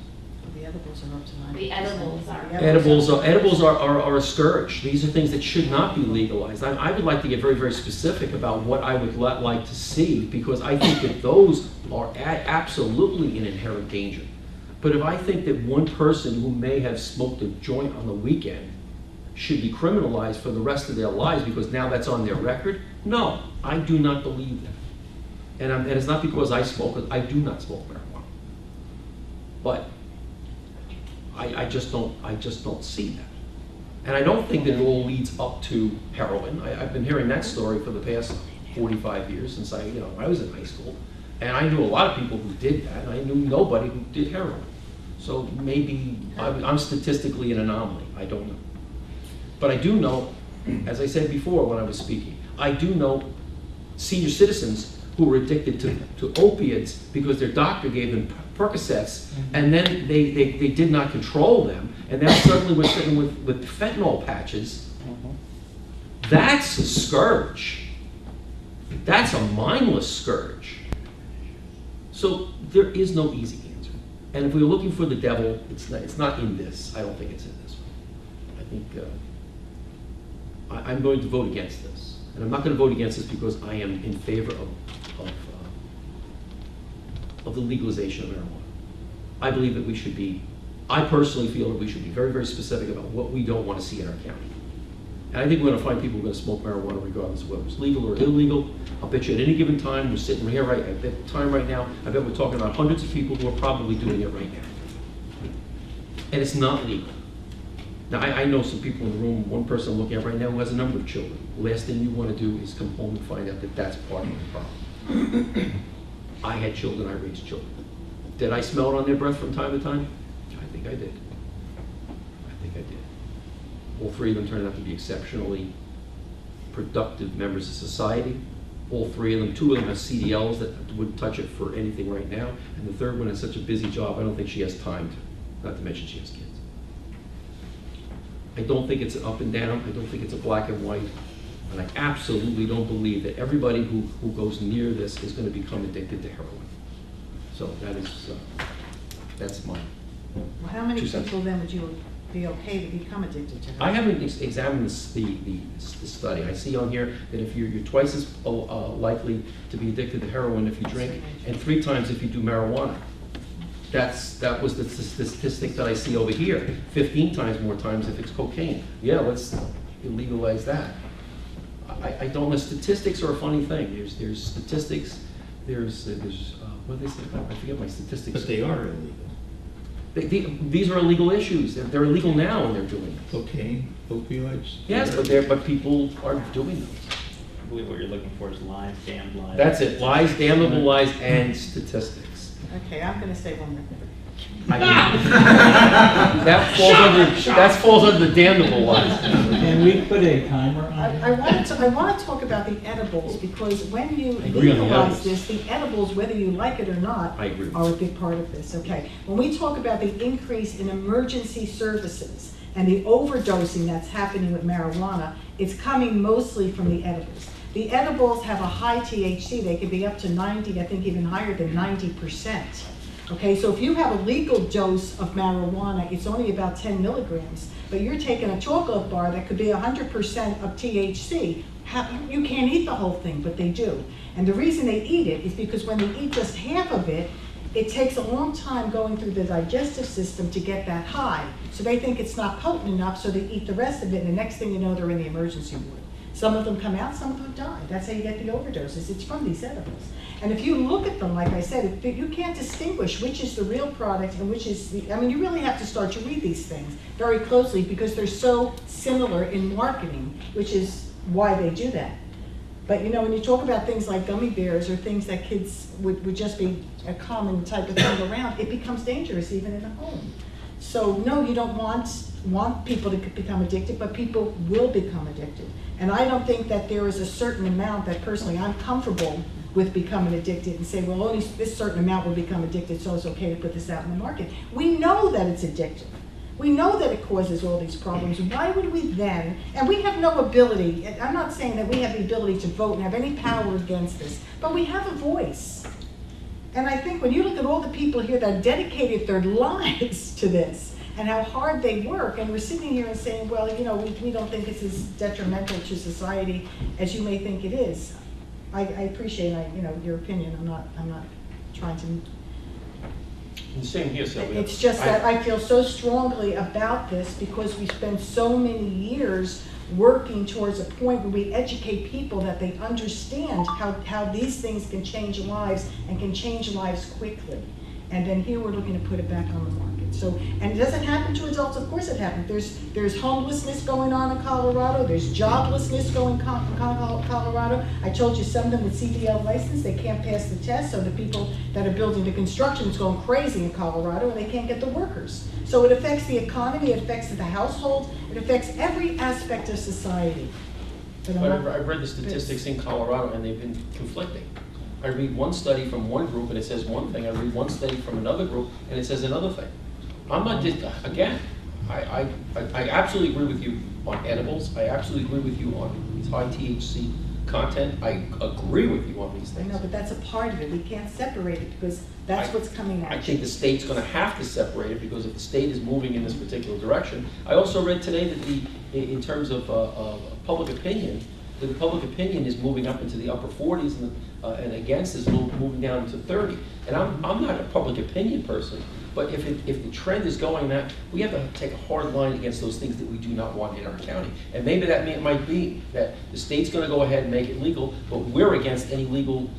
Speaker 7: The edibles are up to 9%.
Speaker 11: The edibles are.
Speaker 12: Edibles are a scourge. These are things that should not be legalized. I would like to get very, very specific about what I would like to see, because I think that those are absolutely in inherent danger. But if I think that one person who may have smoked a joint on the weekend should be criminalized for the rest of their lives because now that's on their record, no, I do not believe that. And it's not because I smoke, I do not smoke marijuana. But I just don't see that. And I don't think that it all leads up to heroin. I've been hearing that story for the past 45 years since I was in high school. And I knew a lot of people who did that, and I knew nobody who did heroin. So maybe I'm statistically an anomaly, I don't know. But I do know, as I said before when I was speaking, I do know senior citizens who were addicted to opiates because their doctor gave them Percocets, and then they did not control them, and now suddenly we're sitting with fentanyl patches. That's a scourge. That's a mindless scourge. So there is no easy answer. And if we were looking for the devil, it's not in this. I don't think it's in this one. I think I'm going to vote against this. And I'm not going to vote against this because I am in favor of the legalization of marijuana. I believe that we should be, I personally feel that we should be very, very specific about what we don't want to see in our county. And I think we're going to find people who are going to smoke marijuana regardless of whether it's legal or illegal. I'll bet you at any given time, we're sitting here at the time right now, I bet we're talking about hundreds of people who are probably doing it right now. And it's not legal. Now, I know some people in the room, one person I'm looking at right now who has a number of children. The last thing you want to do is come home and find out that that's part of the problem. I had children, I raised children. Did I smell it on their breath from time to time? I think I did. All three of them turned out to be exceptionally productive members of society. All three of them, two of them have CDLs that wouldn't touch it for anything right now. And the third one has such a busy job, I don't think she has time to, not to mention she has kids. I don't think it's an up and down. I don't think it's a black and white. And I absolutely don't believe that everybody who goes near this is going to become addicted to heroin. So that's my
Speaker 7: Well, how many people then would you be okay to become addicted to heroin?
Speaker 12: I haven't examined the study. I see on here that if you're twice as likely to be addicted to heroin if you drink, and 3 times if you do marijuana. That was the statistic that I see over here. 15 times more times if it's cocaine. Yeah, let's legalize that. I don't know. Statistics are a funny thing. There's statistics. There's what do they say? I forget my statistics.
Speaker 1: But they are illegal.
Speaker 12: These are illegal issues. They're illegal now when they're doing this.
Speaker 1: Cocaine, opioids.
Speaker 12: Yes, but people are doing those.
Speaker 2: I believe what you're looking for is lies, damned lies.
Speaker 12: That's it. Lies, damnable lies, and statistics.
Speaker 7: Okay, I'm gonna say one more thing.
Speaker 12: That falls under the damnable lies.
Speaker 16: Can we put a timer on
Speaker 7: I want to talk about the edibles, because when you
Speaker 12: agree on the
Speaker 7: legalize
Speaker 12: edibles.
Speaker 7: this, the edibles, whether you like it or not,
Speaker 12: I agree.
Speaker 7: are a big part of this, okay? When we talk about the increase in emergency services and the overdosing that's happening with marijuana, it's coming mostly from the edibles. The edibles have a high THC. They can be up to 90, I think even higher than 90%. Okay, so if you have a legal dose of marijuana, it's only about 10 milligrams, but you're taking a chocolate bar that could be 100% of THC. You can't eat the whole thing, but they do. And the reason they eat it is because when they eat just half of it, it takes a long time going through the digestive system to get that high. So they think it's not potent enough, so they eat the rest of it, and the next thing you know, they're in the emergency ward. Some of them come out, some of them die. That's how you get the overdoses. It's from these edibles. And if you look at them, like I said, you can't distinguish which is the real product and which is the, I mean, you really have to start to read these things very closely because they're so similar in marketing, which is why they do that. But you know, when you talk about things like gummy bears or things that kids would just be a common type of thing around, it becomes dangerous even in the home. So no, you don't want people to become addicted, but people will become addicted. And I don't think that there is a certain amount that personally I'm comfortable with becoming addicted and say, well, only this certain amount will become addicted, so it's okay to put this out in the market. We know that it's addictive. We know that it causes all these problems. Why would we then, and we have no ability, I'm not saying that we have the ability to vote and have any power against this, but we have a voice. And I think when you look at all the people here that dedicated their lives to this and how hard they work, and we're sitting here and saying, well, you know, we don't think this is detrimental to society as you may think it is. I appreciate, you know, your opinion. I'm not trying to.
Speaker 12: The same here, Sylvia.
Speaker 7: It's just that I feel so strongly about this because we spend so many years working towards a point where we educate people that they understand how these things can change lives and can change lives quickly. And then here we're looking to put it back on the market. So, and does it happen to adults? Of course it happens. There's homelessness going on in Colorado. There's joblessness going on in Colorado. I told you some of them with CDL license, they can't pass the test. So the people that are building the construction is going crazy in Colorado and they can't get the workers. So it affects the economy, it affects the household, it affects every aspect of society.
Speaker 12: But I've read the statistics in Colorado and they've been conflicting. I read one study from one group and it says one thing. I read one study from another group and it says another thing. I'm not just, again, I absolutely agree with you on edibles. I absolutely agree with you on these high THC content. I agree with you on these things.
Speaker 7: I know, but that's a part of it. We can't separate it because that's what's coming out.
Speaker 12: I think the state's going to have to separate it because if the state is moving in this particular direction. I also read today that in terms of public opinion, the public opinion is moving up into the upper 40s and against is moving down to 30. And I'm not a public opinion person, but if the trend is going that, we have to take a hard line against those things that we do not want in our county. And maybe that might be that the state's going to go ahead and make it legal, but we're against any legal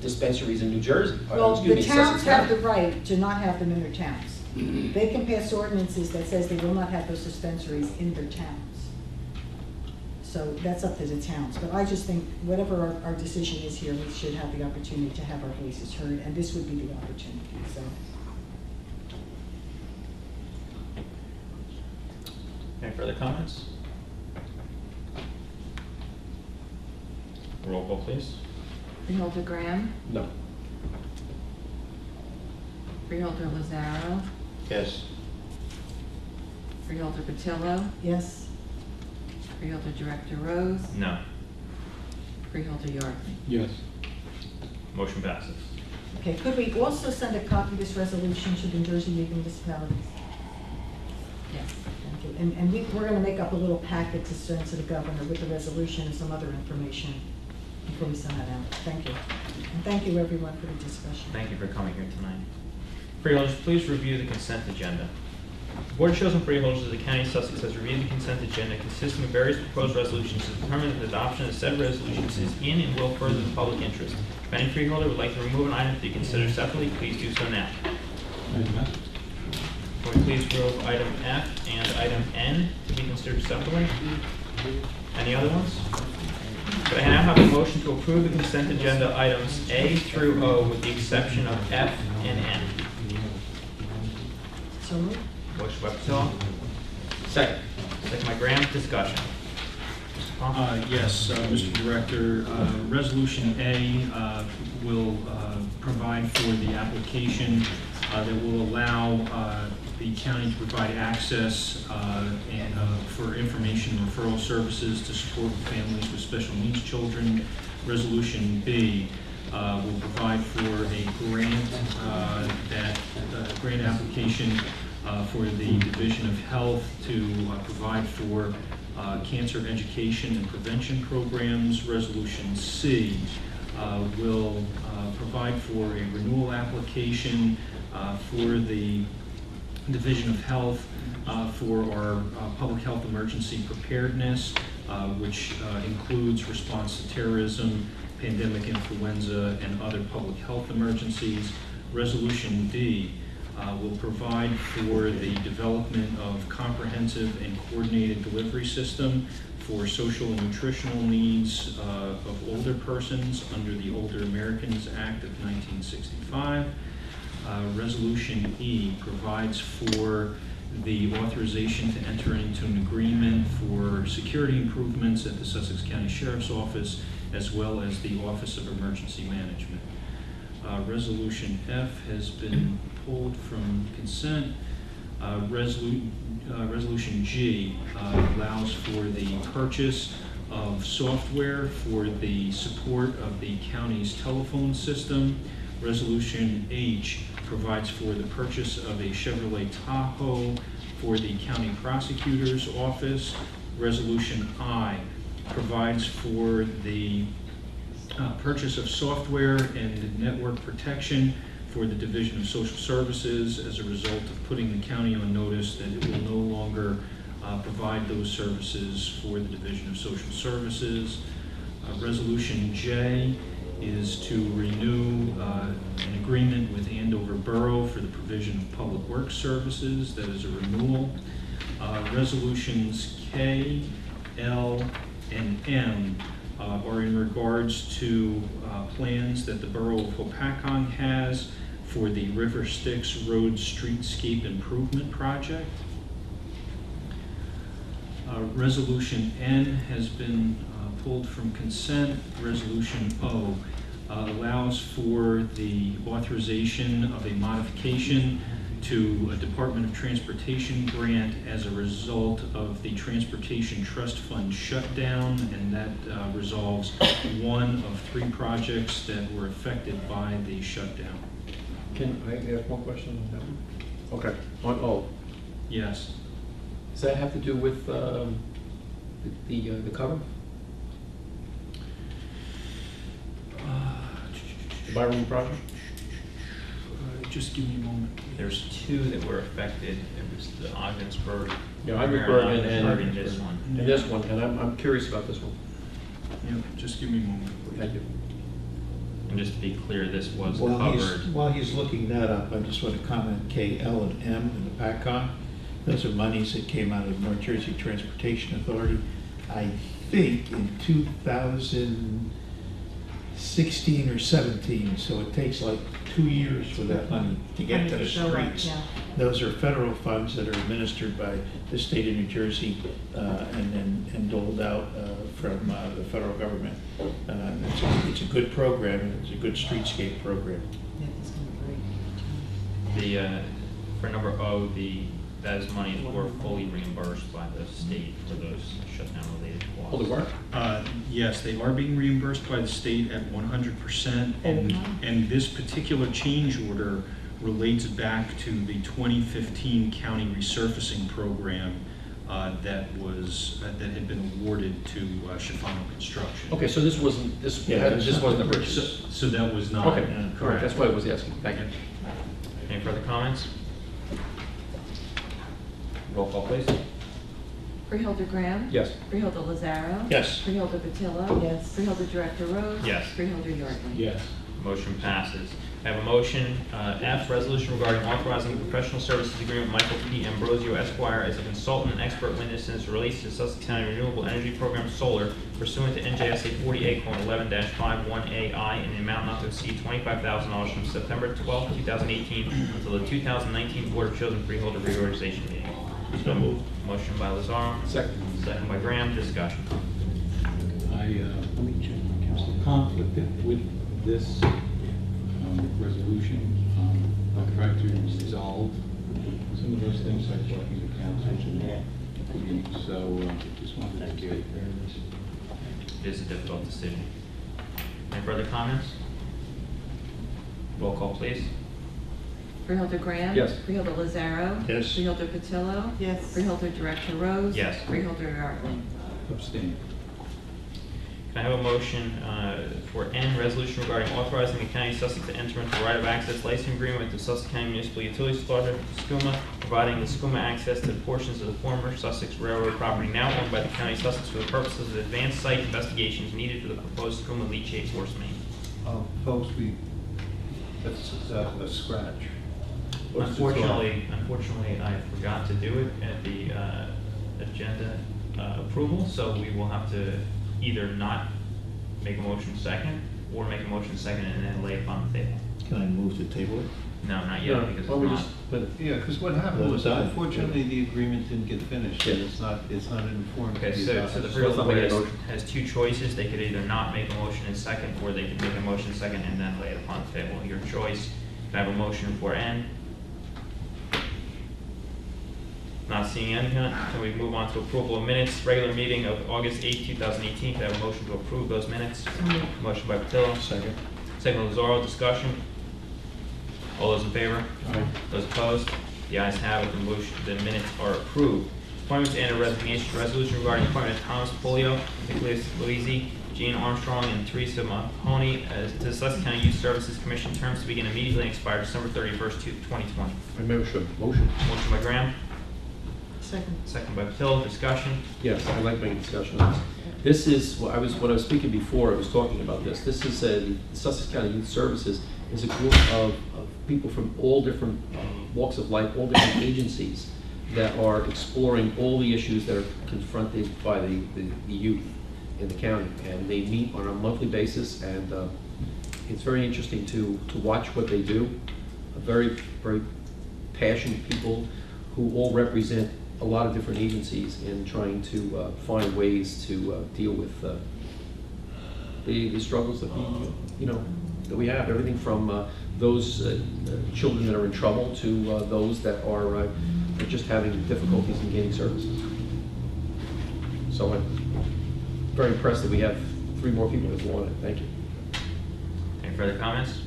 Speaker 12: dispensaries in New Jersey.
Speaker 7: Well, the towns have the right to not have them in their towns. They can pass ordinances that says they will not have those dispensaries in their towns. So that's up to the towns. But I just think whatever our decision is here, we should have the opportunity to have our voices heard, and this would be the opportunity. So.
Speaker 2: Any further comments? Roll call, please.
Speaker 3: Freeholder Graham,
Speaker 12: No.
Speaker 3: Freeholder Lazaro,
Speaker 1: Yes.
Speaker 3: Freeholder Patillo,
Speaker 7: Yes.
Speaker 3: Freeholder Director Rose,
Speaker 2: No.
Speaker 3: Freeholder Yardley.
Speaker 16: Yes.
Speaker 2: Motion passes.
Speaker 7: Okay, could we also send a copy of this resolution to the New Jersey League of Municipalities?
Speaker 3: Yes.
Speaker 7: Thank you. And we're going to make up a little packet to send to the governor with the resolution and some other information before we send that out. Thank you. And thank you, everyone, for the discussion.
Speaker 2: Thank you for coming here tonight. Freeholders, please review the consent agenda. The Board of Chosen Freeholders of the County of Sussex has reviewed the consent agenda consisting of various proposed resolutions to determine that the adoption of said resolutions is in and will further the public interest. If any freeholder would like to remove an item to be considered separately, please do so now. Can we please move item F and item N to be considered separately? Any other ones? Could I now have a motion to approve the consent agenda items A through O with the exception of F and N?
Speaker 7: So moved.
Speaker 2: Motion by Patel,
Speaker 4: Second.
Speaker 2: second by Graham, discussion. Mr. Palmer?
Speaker 17: Yes, Mr. Director, Resolution A will provide for the application that will allow the county to provide access for information and referral services to support families with special needs children. Resolution B will provide for a grant, grant application for the Division of Health to provide for cancer education and prevention programs. Resolution C will provide for a renewal application for the Division of Health for our public health emergency preparedness, which includes response to terrorism, pandemic influenza, and other public health emergencies. Resolution D will provide for the development of comprehensive and coordinated delivery system for social and nutritional needs of older persons under the Older Americans Act of 1965. Resolution E provides for the authorization to enter into an agreement for security improvements at the Sussex County Sheriff's Office as well as the Office of Emergency Management. Resolution F has been pulled from consent. Resolution G allows for the purchase of software for the support of the county's telephone system. Resolution H provides for the purchase of a Chevrolet Tahoe for the county prosecutor's office. Resolution I provides for the purchase of software and network protection for the Division of Social Services as a result of putting the county on notice that it will no longer provide those services for the Division of Social Services. Resolution J is to renew an agreement with Andover Borough for the provision of public works services. That is a renewal. Resolutions K, L, and M are in regards to plans that the Borough of Hopatcong has for the River Styx Road Streetscape Improvement Project. Resolution N has been pulled from consent. Resolution O allows for the authorization of a modification to a Department of Transportation grant as a result of the Transportation Trust Fund shutdown, and that resolves one of 3 projects that were affected by the shutdown.
Speaker 12: Can I ask one question on that one? Okay, on O.
Speaker 2: Yes.
Speaker 12: Does that have to do with the cover? The Byron project?
Speaker 17: Just give me a moment.
Speaker 2: There's 2 that were affected. It was the Ogdensburg.
Speaker 12: Yeah, Ogdensburg
Speaker 2: and this one.
Speaker 12: And this one, and I'm curious about this one.
Speaker 17: Yeah, just give me a moment, please.
Speaker 12: Thank you.
Speaker 2: And just to be clear, this was covered.
Speaker 1: While he's looking that up, I just want to comment K, L, and M in the PACCON. Those are monies that came out of North Jersey Transportation Authority. I think in 2016 or 17, so it takes like 2 years for that money to get to the streets. Those are federal funds that are administered by the state of New Jersey and doled out from the federal government. It's a good program, and it's a good streetscape program.
Speaker 2: For number O, those monies were fully reimbursed by the state for those shutdown-related costs.
Speaker 12: Oh, they were?
Speaker 17: Yes, they are being reimbursed by the state at 100%, and this particular change order relates back to the 2015 county resurfacing program that had been awarded to Schifano Construction.
Speaker 12: Okay, so this wasn't the purchase.
Speaker 17: So that was not
Speaker 12: Okay, correct. That's why I was asking. Thank you.
Speaker 2: Any further comments? Roll call, please.
Speaker 3: Freeholder Graham?
Speaker 12: Yes.
Speaker 3: Freeholder Lazaro?
Speaker 1: Yes.
Speaker 3: Freeholder Patillo?
Speaker 7: Yes.
Speaker 3: Freeholder Director Rose?
Speaker 2: Yes.
Speaker 3: Freeholder Yardley?
Speaker 17: Yes.
Speaker 2: Motion passes. I have a motion, F, resolution regarding authorizing a professional services agreement with Michael P. Ambrosio Esquire as a consultant and expert witness in its release to Sussex County Renewable Energy Program Solar pursuant to NJSA 48:11-51AI in the amount not to exceed $25,000 from September 12, 2018 until the 2019 Board of Children Freeholder reorganization meeting.
Speaker 10: So moved.
Speaker 2: Motion by Lazar.
Speaker 4: Second.
Speaker 2: Second by Graham. Discussion.
Speaker 10: I conflicted with this resolution. I'm trying to resolve some of those things like talking to council. So just wanted to get it there.
Speaker 2: It is a difficult decision. Any further comments? Roll call, please.
Speaker 3: Freeholder Graham?
Speaker 4: Yes.
Speaker 3: Freeholder Lazaro?
Speaker 10: Yes.
Speaker 3: Freeholder Patillo?
Speaker 9: Yes.
Speaker 3: Freeholder Director Rose?
Speaker 2: Yes.
Speaker 3: Freeholder Yardley?
Speaker 10: Abstain.
Speaker 2: Can I have a motion for N, resolution regarding authorizing the County of Sussex to enter into a right of access licensing agreement with the Sussex County Municipal Utilities Authority, SCUMA, providing the SCUMA access to portions of the former Sussex Railroad property now owned by the County of Sussex for the purposes of advanced site investigations needed for the proposed SCUMA leachate force main.
Speaker 18: Folks, that's a scratch.
Speaker 2: Unfortunately, I forgot to do it at the agenda approval, so we will have to either not make a motion second, or make a motion second and then lay it on the table.
Speaker 1: Can I move to table it?
Speaker 2: No, not yet, because it's not.
Speaker 18: Yeah, because what happened was, unfortunately, the agreement didn't get finished, and it's not informed.
Speaker 2: Okay, so the Freeholder Board has two choices. They could either not make a motion in second, or they could make a motion second and then lay it upon the table. Your choice. Can I have a motion for N? Not seeing any, can we move on to approval of minutes? Regular meeting of August 8, 2018. Can I have a motion to approve those minutes? Motion by Patillo.
Speaker 1: Second.
Speaker 2: Second by Lazaro. Discussion. All those in favor?
Speaker 10: Aye.
Speaker 2: Those opposed? The ayes have it. The minutes are approved. Appointments and a resignation. Resolution regarding appointment of Thomas Polio, Nicholas Luizzi, Jean Armstrong, and Teresa Mahoney as to the Sussex County Youth Services Commission. Terms to begin immediately and expire December 31st, 2020.
Speaker 4: Motion.
Speaker 2: Motion by Graham.
Speaker 7: Second.
Speaker 2: Second by Patillo. Discussion.
Speaker 4: Yes, I'd like to make a discussion on this. This is, when I was speaking before, I was talking about this. This is the Sussex County Youth Services is a group of people from all different walks of life, all different agencies that are exploring all the issues that are confronted by the youth in the county. And they meet on a monthly basis, and it's very interesting to watch what they do. Very, very passionate people who all represent a lot of different agencies in trying to find ways to deal with the struggles that that we have. Everything from those children that are in trouble to those that are just having difficulties in getting services. So I'm very impressed that we have 3 more people that want it. Thank you.
Speaker 2: Any further comments?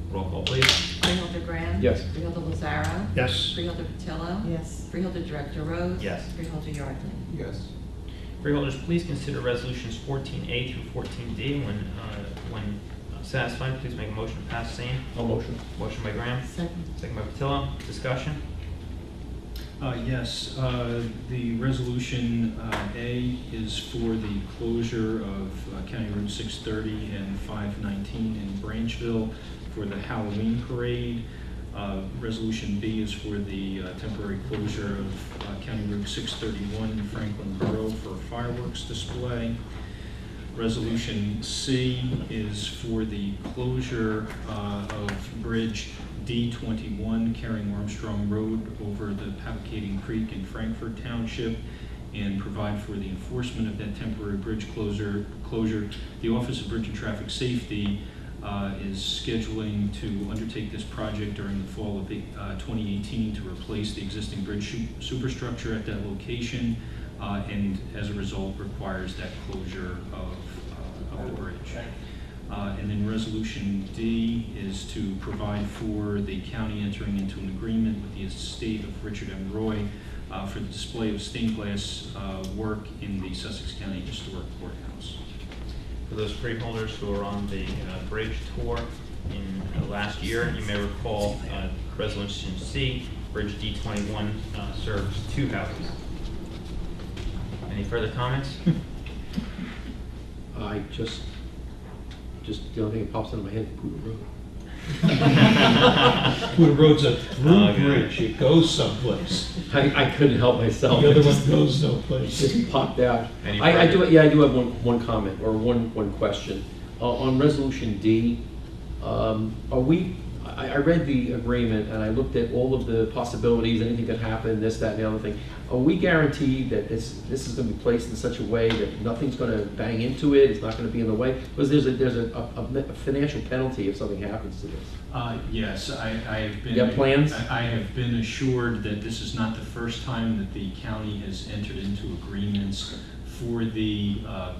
Speaker 2: Roll call, please.
Speaker 3: Freeholder Graham?
Speaker 4: Yes.
Speaker 3: Freeholder Lazaro?
Speaker 1: Yes.
Speaker 3: Freeholder Patillo?
Speaker 9: Yes.
Speaker 3: Freeholder Director Rose?
Speaker 2: Yes.
Speaker 3: Freeholder Yardley?
Speaker 10: Yes.
Speaker 2: Freeholders, please consider resolutions 14A through 14D. When satisfied, please make a motion to pass same.
Speaker 4: I'll motion.
Speaker 2: Motion by Graham.
Speaker 3: Second.
Speaker 2: Second by Patillo. Discussion.
Speaker 17: Yes, the resolution A is for the closure of County Road 630 and 519 in Branchville for the Halloween parade. Resolution B is for the temporary closure of County Road 631 in Franklin Borough for a fireworks display. Resolution C is for the closure of Bridge D21 carrying Armstrong Road over the Pavicating Creek in Frankfort Township, and provide for the enforcement of that temporary bridge closure. The Office of Bridge and Traffic Safety is scheduling to undertake this project during the fall of 2018 to replace the existing bridge superstructure at that location, and as a result requires that closure of the bridge. And then Resolution D is to provide for the county entering into an agreement with the estate of Richard M. Roy for the display of stained glass work in the Sussex County Historic Courthouse.
Speaker 2: For those freeholders who are on the bridge tour in last year, you may recall Resolution C, Bridge D21 serves 2 houses. Any further comments?
Speaker 4: I just the only thing that pops into my head, Poodle Road.
Speaker 16: Well, the road's a through
Speaker 2: Okay.
Speaker 16: bridge, it goes someplace.
Speaker 12: I couldn't help myself.
Speaker 16: The other
Speaker 12: It just-
Speaker 16: one goes no place.
Speaker 12: Just popped out.
Speaker 2: Any
Speaker 12: I do,
Speaker 2: further-
Speaker 12: yeah, I do have one comment, or one question. On Resolution D, are we, I read the agreement, and I looked at all of the possibilities, anything could happen, this, that, and the other thing. Are we guaranteed that this is gonna be placed in such a way that nothing's gonna bang into it, it's not gonna be in the way? Because there's a financial penalty if something happens to this.
Speaker 17: Yes, I have been.
Speaker 12: You have plans?
Speaker 17: I have been assured that this is not the first time that the county has entered into agreements for the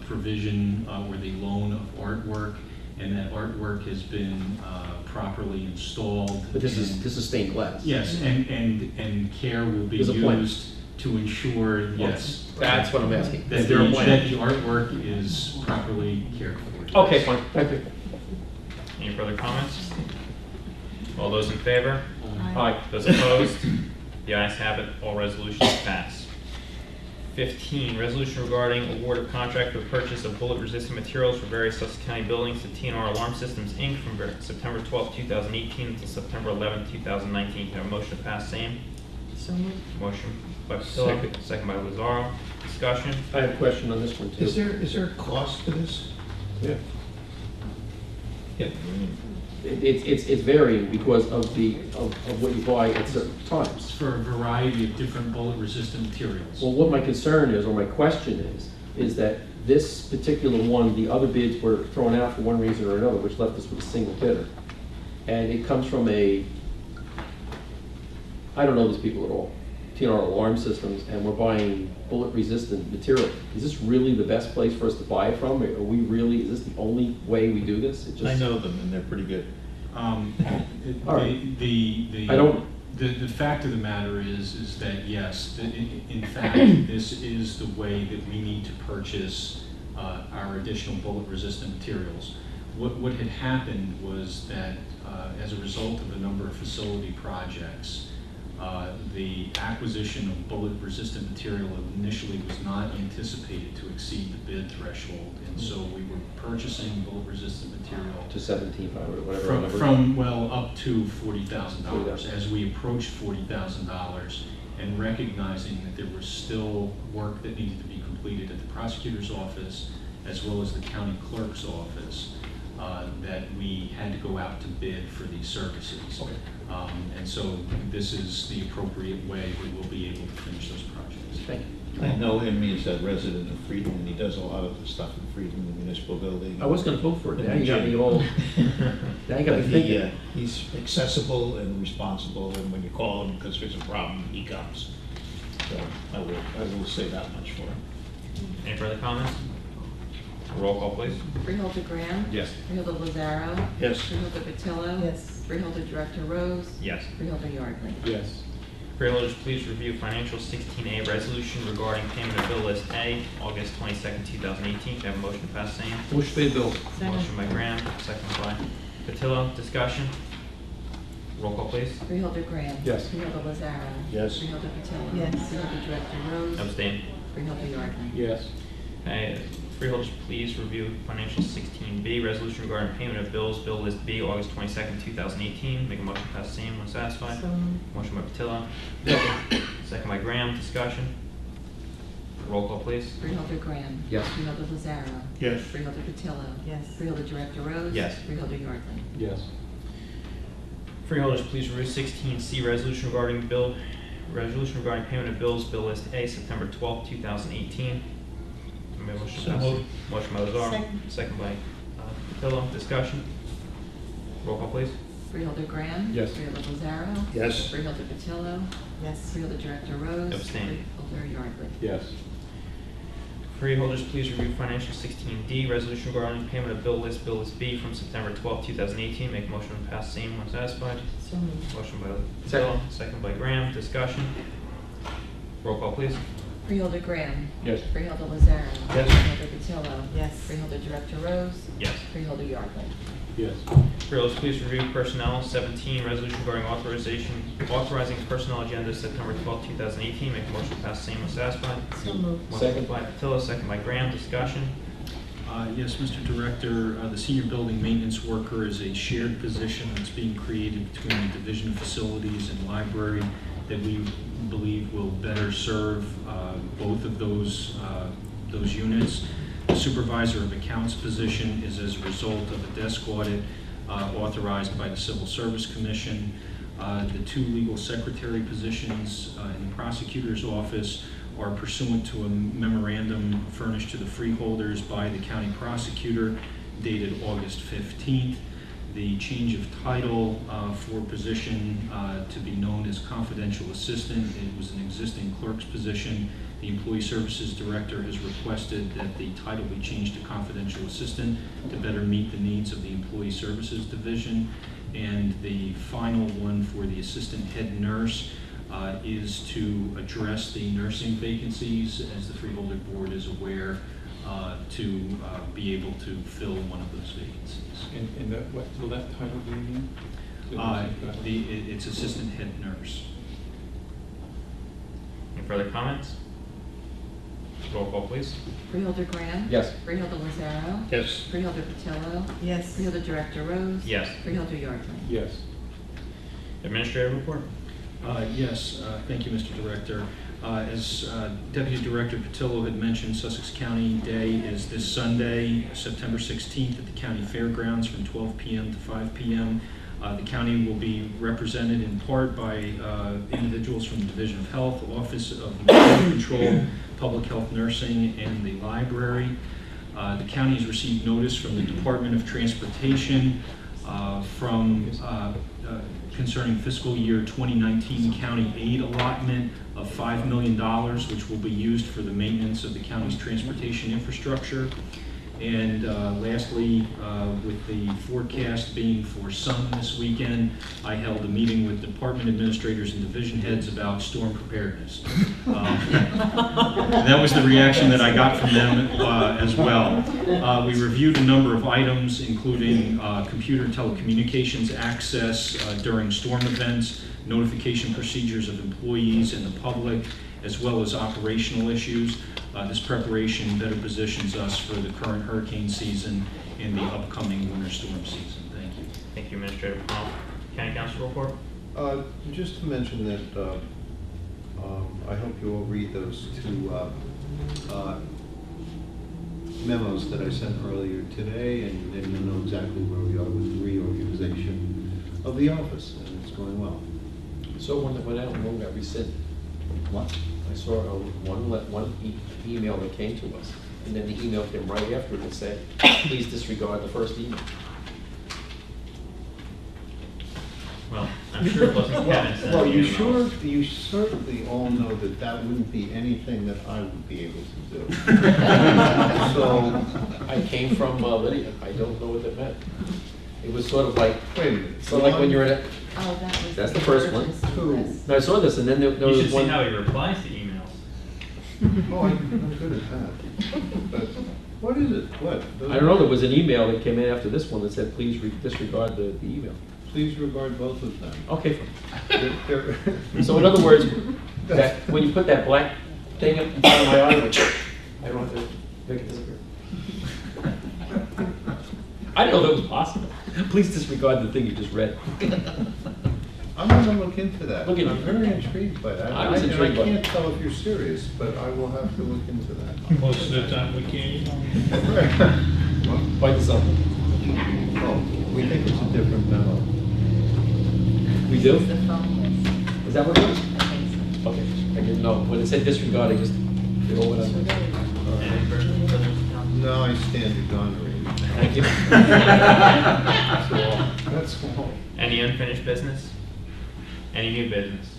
Speaker 17: provision or the loan of artwork, and that artwork has been properly installed.
Speaker 12: But this
Speaker 17: and-
Speaker 12: is stained glass.
Speaker 17: Yes, and care will be
Speaker 12: There's a plan.
Speaker 17: used to ensure, yes.
Speaker 12: That's what I'm asking.
Speaker 17: That
Speaker 12: Is there a plan?
Speaker 17: that the artwork is properly cared for.
Speaker 12: Okay, fine, thank you.
Speaker 2: Any further comments? All those in favor?
Speaker 12: Aye.
Speaker 2: Those opposed? The ayes have it, all resolutions pass. 15, resolution regarding award of contract for the purchase of bullet-resistant materials for various Sussex County buildings to TNR Alarm Systems, Inc. from September 12, 2018 until September 11, 2019. Can I have a motion to pass same?
Speaker 7: So moved.
Speaker 2: Motion by Patillo, second by Lazaro. Discussion?
Speaker 12: I have a question on this one too.
Speaker 1: Is there a cost to this?
Speaker 12: Yeah.
Speaker 1: Yeah.
Speaker 12: It's varying because of what you buy at certain times.
Speaker 17: For a variety of different bullet-resistant materials.
Speaker 12: Well, what my concern is, or my question is that this particular one, the other bids were thrown out for one reason or another, which left us with a single bidder. And it comes from I don't know these people at all, TNR Alarm Systems, and we're buying bullet-resistant material. Is this really the best place for us to buy it from? Are we really, is this the only way we do this? It just-
Speaker 1: I know them, and they're pretty good.
Speaker 12: All right.
Speaker 17: The
Speaker 12: I don't-
Speaker 17: the fact of the matter is that yes, in fact, this is the way that we need to purchase our additional bullet-resistant materials. What had happened was that as a result of a number of facility projects, the acquisition of bullet-resistant material initially was not anticipated to exceed the bid threshold, and so we were purchasing bullet-resistant material
Speaker 12: To 17,500 or whatever.
Speaker 17: from well, up to $40,000. As we approached $40,000 and recognizing that there was still work that needed to be completed at the prosecutor's office as well as the county clerk's office, that we had to go out to bid for these services.
Speaker 12: Okay.
Speaker 17: And so this is the appropriate way that we'll be able to finish those projects.
Speaker 12: Thank you.
Speaker 1: I know him, he's a resident of Freedom, and he does a lot of the stuff in Freedom, the municipal building.
Speaker 12: I was gonna vote for it. Now you got me all, now you got me
Speaker 1: But
Speaker 12: thinking.
Speaker 1: he's accessible and responsible, and when you call him because there's a problem, he comes. So I will say that much for him.
Speaker 2: Any further comments? Roll call, please.
Speaker 3: Freeholder Graham.
Speaker 2: Yes.
Speaker 3: Freeholder Lazaro.
Speaker 1: Yes.
Speaker 3: Freeholder Patillo.
Speaker 7: Yes.
Speaker 3: Freeholder Director Rose.
Speaker 2: Yes.
Speaker 3: Freeholder Yardley.
Speaker 12: Yes.
Speaker 2: Freeholders, please review financial 16A resolution regarding payment of bill list A, August 22nd, 2018. Can I have a motion to pass same?
Speaker 12: Motion to pay the bills.
Speaker 2: Motion by Graham, second by Patillo. Discussion? Roll call, please.
Speaker 3: Freeholder Graham.
Speaker 12: Yes.
Speaker 3: Freeholder Lazaro.
Speaker 1: Yes.
Speaker 3: Freeholder Patillo.
Speaker 7: Yes.
Speaker 3: Freeholder Director Rose.
Speaker 2: Abstain.
Speaker 3: Freeholder Yardley.
Speaker 12: Yes.
Speaker 2: Okay, freeholders, please review financial 16B, resolution regarding payment of bills, bill list B, August 22nd, 2018. Make a motion to pass same when satisfied.
Speaker 7: So moved.
Speaker 2: Motion by Patillo. Second by Graham. Discussion? Roll call, please.
Speaker 3: Freeholder Graham.
Speaker 12: Yes.
Speaker 3: Freeholder Lazaro.
Speaker 1: Yes.
Speaker 3: Freeholder Patillo.
Speaker 7: Yes.
Speaker 3: Freeholder Director Rose.
Speaker 2: Yes.
Speaker 3: Freeholder Yardley.
Speaker 12: Yes.
Speaker 2: Freeholders, please review 16C, resolution regarding payment of bills, bill list A, September 12th, 2018. May I motion to
Speaker 1: So
Speaker 2: pass?
Speaker 1: moved.
Speaker 2: Motion by Lazaro.
Speaker 7: Second.
Speaker 2: Second by Patillo. Discussion? Roll call, please.
Speaker 3: Freeholder Graham.
Speaker 12: Yes.
Speaker 3: Freeholder Lazaro.
Speaker 1: Yes.
Speaker 3: Freeholder Patillo.
Speaker 7: Yes.
Speaker 3: Freeholder Director Rose.
Speaker 2: Abstain.
Speaker 3: Freeholder Yardley.
Speaker 12: Yes.
Speaker 2: Freeholders, please review financial 16D, resolution regarding payment of bill list B from September 12th, 2018. Make a motion to pass same when satisfied.
Speaker 7: So moved.
Speaker 2: Motion by Patillo, second by Graham. Discussion? Roll call, please.
Speaker 3: Freeholder Graham.
Speaker 12: Yes.
Speaker 3: Freeholder Lazaro.
Speaker 1: Yes.
Speaker 3: Freeholder Patillo.
Speaker 7: Yes.
Speaker 3: Freeholder Director Rose.
Speaker 2: Yes.
Speaker 3: Freeholder Yardley.
Speaker 12: Yes.
Speaker 2: Freeholders, please review personnel 17, resolution regarding authorizing personnel agenda September 12th, 2018. Make a motion to pass same when satisfied.
Speaker 7: So moved.
Speaker 2: Motion
Speaker 12: Second.
Speaker 2: by Patillo, second by Graham. Discussion?
Speaker 17: Yes, Mr. Director, the senior building maintenance worker is a shared position that's being created between the Division of Facilities and Library that we believe will better serve both of those units. The supervisor of accounts position is as a result of a desk audit authorized by the Civil Service Commission. The two legal secretary positions in the prosecutor's office are pursuant to a memorandum furnished to the freeholders by the county prosecutor dated August 15th. The change of title for position to be known as confidential assistant. It was an existing clerk's position. The Employee Services Director has requested that the title be changed to confidential assistant to better meet the needs of the Employee Services Division. And the final one for the assistant head nurse is to address the nursing vacancies, as the Freeholder Board is aware, to be able to fill one of those vacancies.
Speaker 10: And what will that title be again?
Speaker 17: It's assistant head nurse.
Speaker 2: Any further comments? Roll call, please.
Speaker 3: Freeholder Graham?
Speaker 4: Yes.
Speaker 3: Freeholder Lazaro?
Speaker 16: Yes.
Speaker 3: Freeholder Patillo?
Speaker 9: Yes.
Speaker 3: Freeholder Director Rose?
Speaker 2: Yes.
Speaker 3: Freeholder Yardley?
Speaker 10: Yes.
Speaker 2: Administrative report.
Speaker 17: Yes, thank you, Mr. Director. As Deputy Director Patillo had mentioned, Sussex County Day is this Sunday, September 16th at the County Fairgrounds from 12 p.m. to 5 p.m. The county will be represented in part by individuals from the Division of Health, Office of Medical Control, Public Health Nursing, and the library. The county has received notice from the Department of Transportation concerning fiscal year 2019 county aid allotment of $5 million, which will be used for the maintenance of the county's transportation infrastructure. And lastly, with the forecast being for sun this weekend, I held a meeting with department administrators and division heads about storm preparedness. That was the reaction that I got from them as well. We reviewed a number of items, including computer and telecommunications access during storm events, notification procedures of employees and the public, as well as operational issues. This preparation better positions us for the current hurricane season and the upcoming winter storm season. Thank you.
Speaker 2: Thank you, Administrator Paul. County Council report.
Speaker 18: Just to mention that I hope you all read those two memos that I sent earlier today, and then you'll know exactly where we are with the reorganization of the office, and it's going well.
Speaker 4: So one that went out and one got rescinded.
Speaker 18: What?
Speaker 4: I saw one email that came to us, and then the email came right after it and said, please disregard the first email.
Speaker 2: Well, I'm sure it wasn't Kevin sending
Speaker 18: Well, you
Speaker 2: emails.
Speaker 18: certainly all know that that wouldn't be anything that I would be able to do. So
Speaker 4: I came from Lydia. I don't know what that meant. It was sort of like,
Speaker 18: wait a minute.
Speaker 4: sort of like when you're in a,
Speaker 3: Oh, that was.
Speaker 4: that's the first one.
Speaker 3: emergency list.
Speaker 4: No, I saw this, and then there
Speaker 2: You
Speaker 4: was
Speaker 2: should see
Speaker 4: one.
Speaker 2: how he replies to emails.
Speaker 18: Oh, I'm good at that. But what is it? What?
Speaker 4: I don't know, there was an email that came in after this one that said, please disregard the email.
Speaker 18: Please regard both of them.
Speaker 4: Okay.
Speaker 18: They're-
Speaker 4: So in other words, that when you put that black thing up in front of my eye, which I don't have to make it disappear. I didn't know that was possible. Please disregard the thing you just read.
Speaker 18: I'm going to look into that.
Speaker 4: Look into
Speaker 18: I'm
Speaker 4: it.
Speaker 18: very intrigued by that.
Speaker 4: I was
Speaker 18: And
Speaker 4: intrigued by
Speaker 18: I can't
Speaker 4: it.
Speaker 18: tell if you're serious, but I will have to look into that.
Speaker 16: Most of the time we can't.
Speaker 4: By design.
Speaker 18: Oh, we think it's a different memo.
Speaker 4: We do?
Speaker 3: It's the phone list.
Speaker 4: Is that what it is?
Speaker 3: I think so.
Speaker 4: Okay, I didn't know. When it said disregard, I just, it all went on.
Speaker 2: Any further council?
Speaker 18: No, I stand exonerated.
Speaker 4: Thank you.
Speaker 18: That's all. That's all.
Speaker 2: Any unfinished business? Any new business?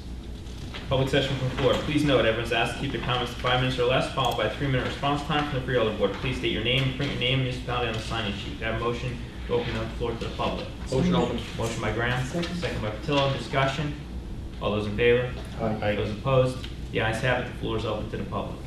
Speaker 2: Public session from floor. Please note, everyone's asked to keep their comments to 5 minutes or less, followed by a 3-minute response time from the Freeholder Board. Please state your name, print your name, and municipality on the sign-in sheet. Do I have a motion to open the floor to the public?
Speaker 4: Motion open.
Speaker 2: Motion by Graham, second by Patillo. Discussion. All those in favor?
Speaker 4: Aye.
Speaker 2: Those opposed? The ayes have it. The floor is open to the public.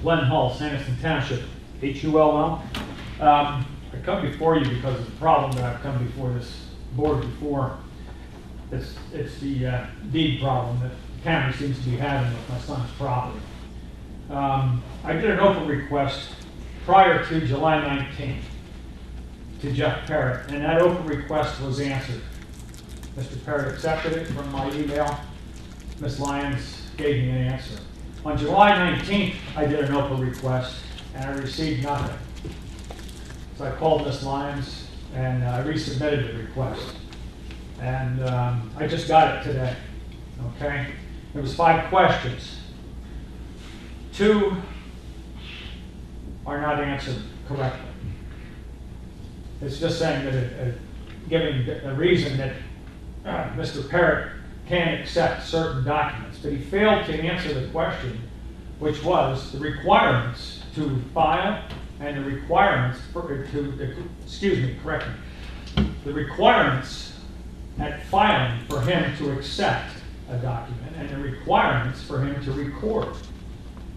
Speaker 19: Glenn Hull, Sanderson Township, HULL. I come before you because of the problem that I've come before this board before. It's the deed problem that the county seems to be having with my son's property. I did an open request prior to July 19th to Jeff Parrott, and that open request was answered. Mr. Parrott accepted it from my email. Ms. Lyons gave me an answer. On July 19th, I did an open request, and I received nothing. So I called Ms. Lyons, and I resubmitted the request. And I just got it today, okay? There was 5 questions. 2 are not answered correctly. It's just saying that giving a reason that Mr. Parrott can't accept certain documents, but he failed to answer the question, which was the requirements to file and the requirements the requirements at filing for him to accept a document and the requirements for him to record.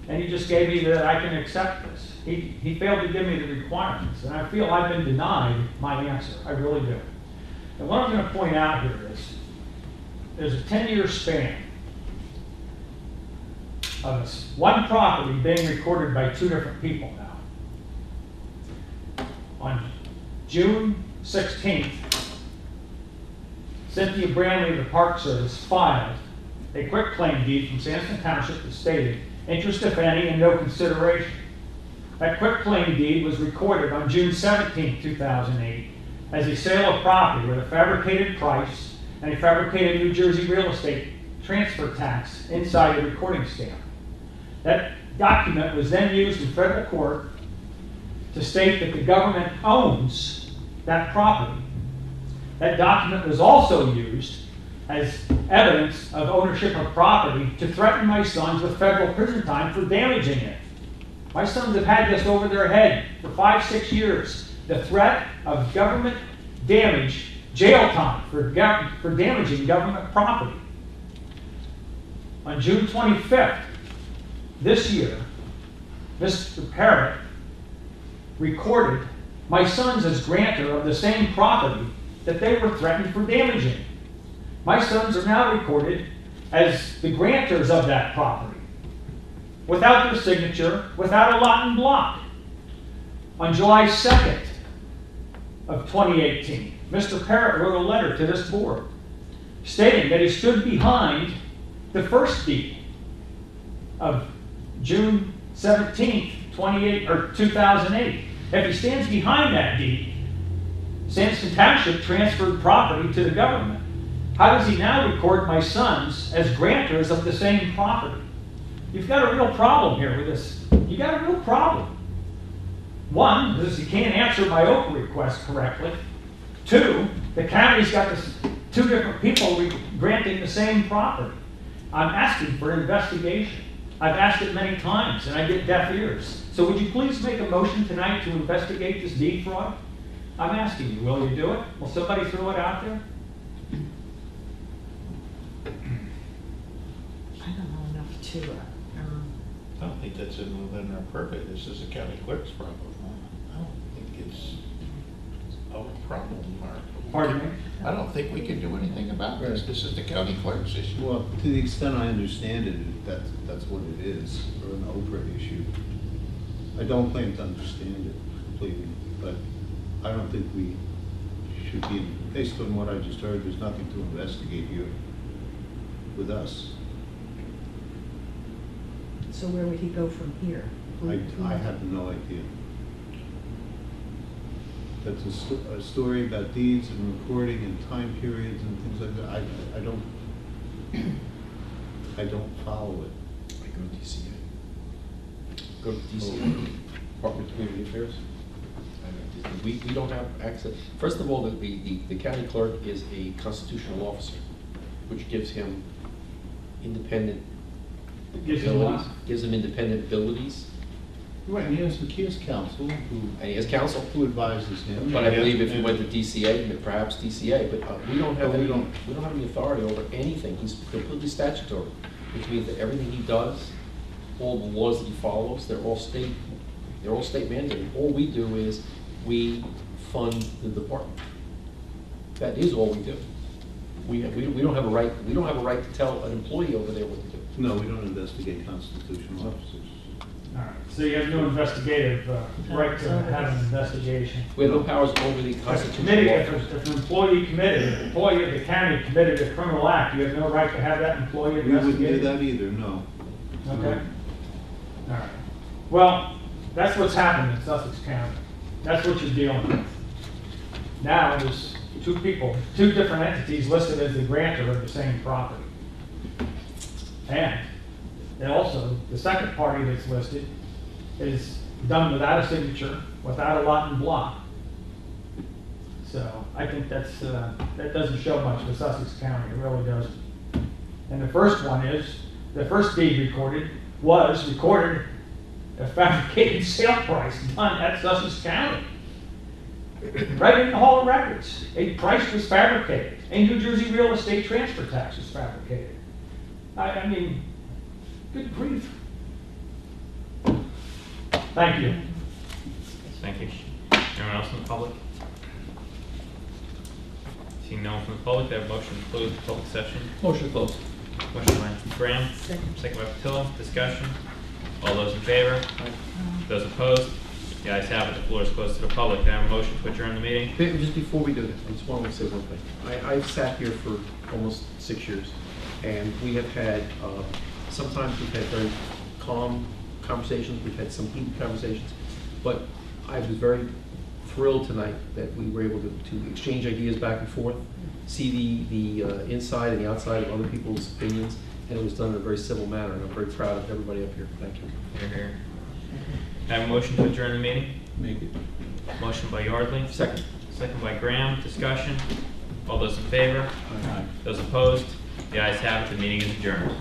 Speaker 19: And he just gave me that I can accept this. He failed to give me the requirements, and I feel I've been denied my answer. I really do. And what I'm going to point out here is there's a 10-year span of one property being recorded by 2 different people now. On June 16th, Cynthia Branley of the Park Service filed a quitclaim deed from Sanderson Township that stated interest, if any, and no consideration. That quitclaim deed was recorded on June 17, 2008 as a sale of property with a fabricated price and a fabricated New Jersey real estate transfer tax inside the recording stamp. That document was then used in federal court to state that the government owns that property. That document was also used as evidence of ownership of property to threaten my sons with federal prison time for damaging it. My sons have had this over their head for 5-6 years. The threat of government damage, jail time for damaging government property. On June 25th this year, Mr. Parrott recorded my sons as grantor of the same property that they were threatened for damaging. My sons are now recorded as the grantors of that property, without their signature, without a lot and block. On July 2nd of 2018, Mr. Parrott wrote a letter to this board stating that he stood behind the first deed of June 17th, 2008. If he stands behind that deed, Sanderson Township transferred property to the government. How does he now record my sons as grantors of the same property? You've got a real problem here with this. You've got a real problem. 1 is he can't answer my open request correctly. 2, the county's got 2 different people granting the same property. I'm asking for an investigation. I've asked it many times, and I get deaf ears. So would you please make a motion tonight to investigate this deed fraud? I'm asking you, will you do it? Will somebody throw it out there?
Speaker 7: I don't know enough to,
Speaker 1: I don't think that's within our purview. This is the county clerk's problem. I don't think it's our problem.
Speaker 19: Pardon me?
Speaker 1: I don't think we can do anything about this. This is the county clerk's issue.
Speaker 18: Well, to the extent I understand it, that's what it is, or an Oprah issue. I don't claim to understand it completely, but I don't think we should be, based on what I just heard, there's nothing to investigate here with us.
Speaker 7: so where would he go from here?
Speaker 18: I have no idea. That's a story about deeds and recording and time periods and things like that. I don't follow it.
Speaker 4: I go to DCA. Go to DCA, Department of Community Affairs. We don't have access. First of all, the county clerk is a constitutional officer, which gives him independent abilities. Gives him independent abilities.
Speaker 18: Right, and he has counsel
Speaker 4: who
Speaker 18: advises him.
Speaker 4: But I believe if he went to DCA, perhaps DCA, but we don't have any authority over anything. He's completely statutory, which means that everything he does
Speaker 12: all the laws that he follows. They're all state mandated. All we do is we fund the department. That is all we do. We don't have a right. We don't have a right to tell an employee over there what to do.
Speaker 18: No, we don't investigate constitutional officers.
Speaker 19: All right, so you have no investigative right to have an investigation.
Speaker 12: We have no powers over the
Speaker 19: If
Speaker 12: constitutional
Speaker 19: an employee of the county committed a criminal act, you have no right to have that employee
Speaker 18: We wouldn't do
Speaker 19: investigated?
Speaker 18: that either, no.
Speaker 19: Okay. All right. Well, that's what's happened in Sussex County. That's what you're dealing with. Now, there's two different entities listed as the grantor of the same property. And also, the second party that's listed is done without a signature, without a lot and block. So I think that doesn't show much for Sussex County, it really doesn't. And the first one is, the first deed was recorded a fabricated sale price done at Sussex County. Right in the Hall of Records, a price was fabricated. A New Jersey real estate transfer tax was fabricated. I mean, good grief. Thank you.
Speaker 2: Thank you. Anyone else in the public? Seeing no one from the public, I have a motion to close the public session.
Speaker 12: Motion to close.
Speaker 2: Motion by Graham, second by Patillo. Discussion. All those in favor? Those opposed? The ayes have it. The floor is closed to the public. Can I have a motion to adjourn the meeting?
Speaker 12: Just before we do that, I just want to say one thing. I've sat here for almost 6 years, and we have had, sometimes we've had very calm conversations, we've had some heated conversations, but I was very thrilled tonight that we were able to exchange ideas back and forth, see the inside and the outside of other people's opinions, and it was done in a very civil manner, and I'm very proud of everybody up here. Thank you.
Speaker 2: Here, here. Can I have a motion to adjourn the meeting?
Speaker 18: Make it.
Speaker 2: Motion by Yardley.
Speaker 12: Second.
Speaker 2: Second by Graham. Discussion. All those in favor?
Speaker 18: Aye.
Speaker 2: Those opposed? The ayes have it. The meeting is adjourned.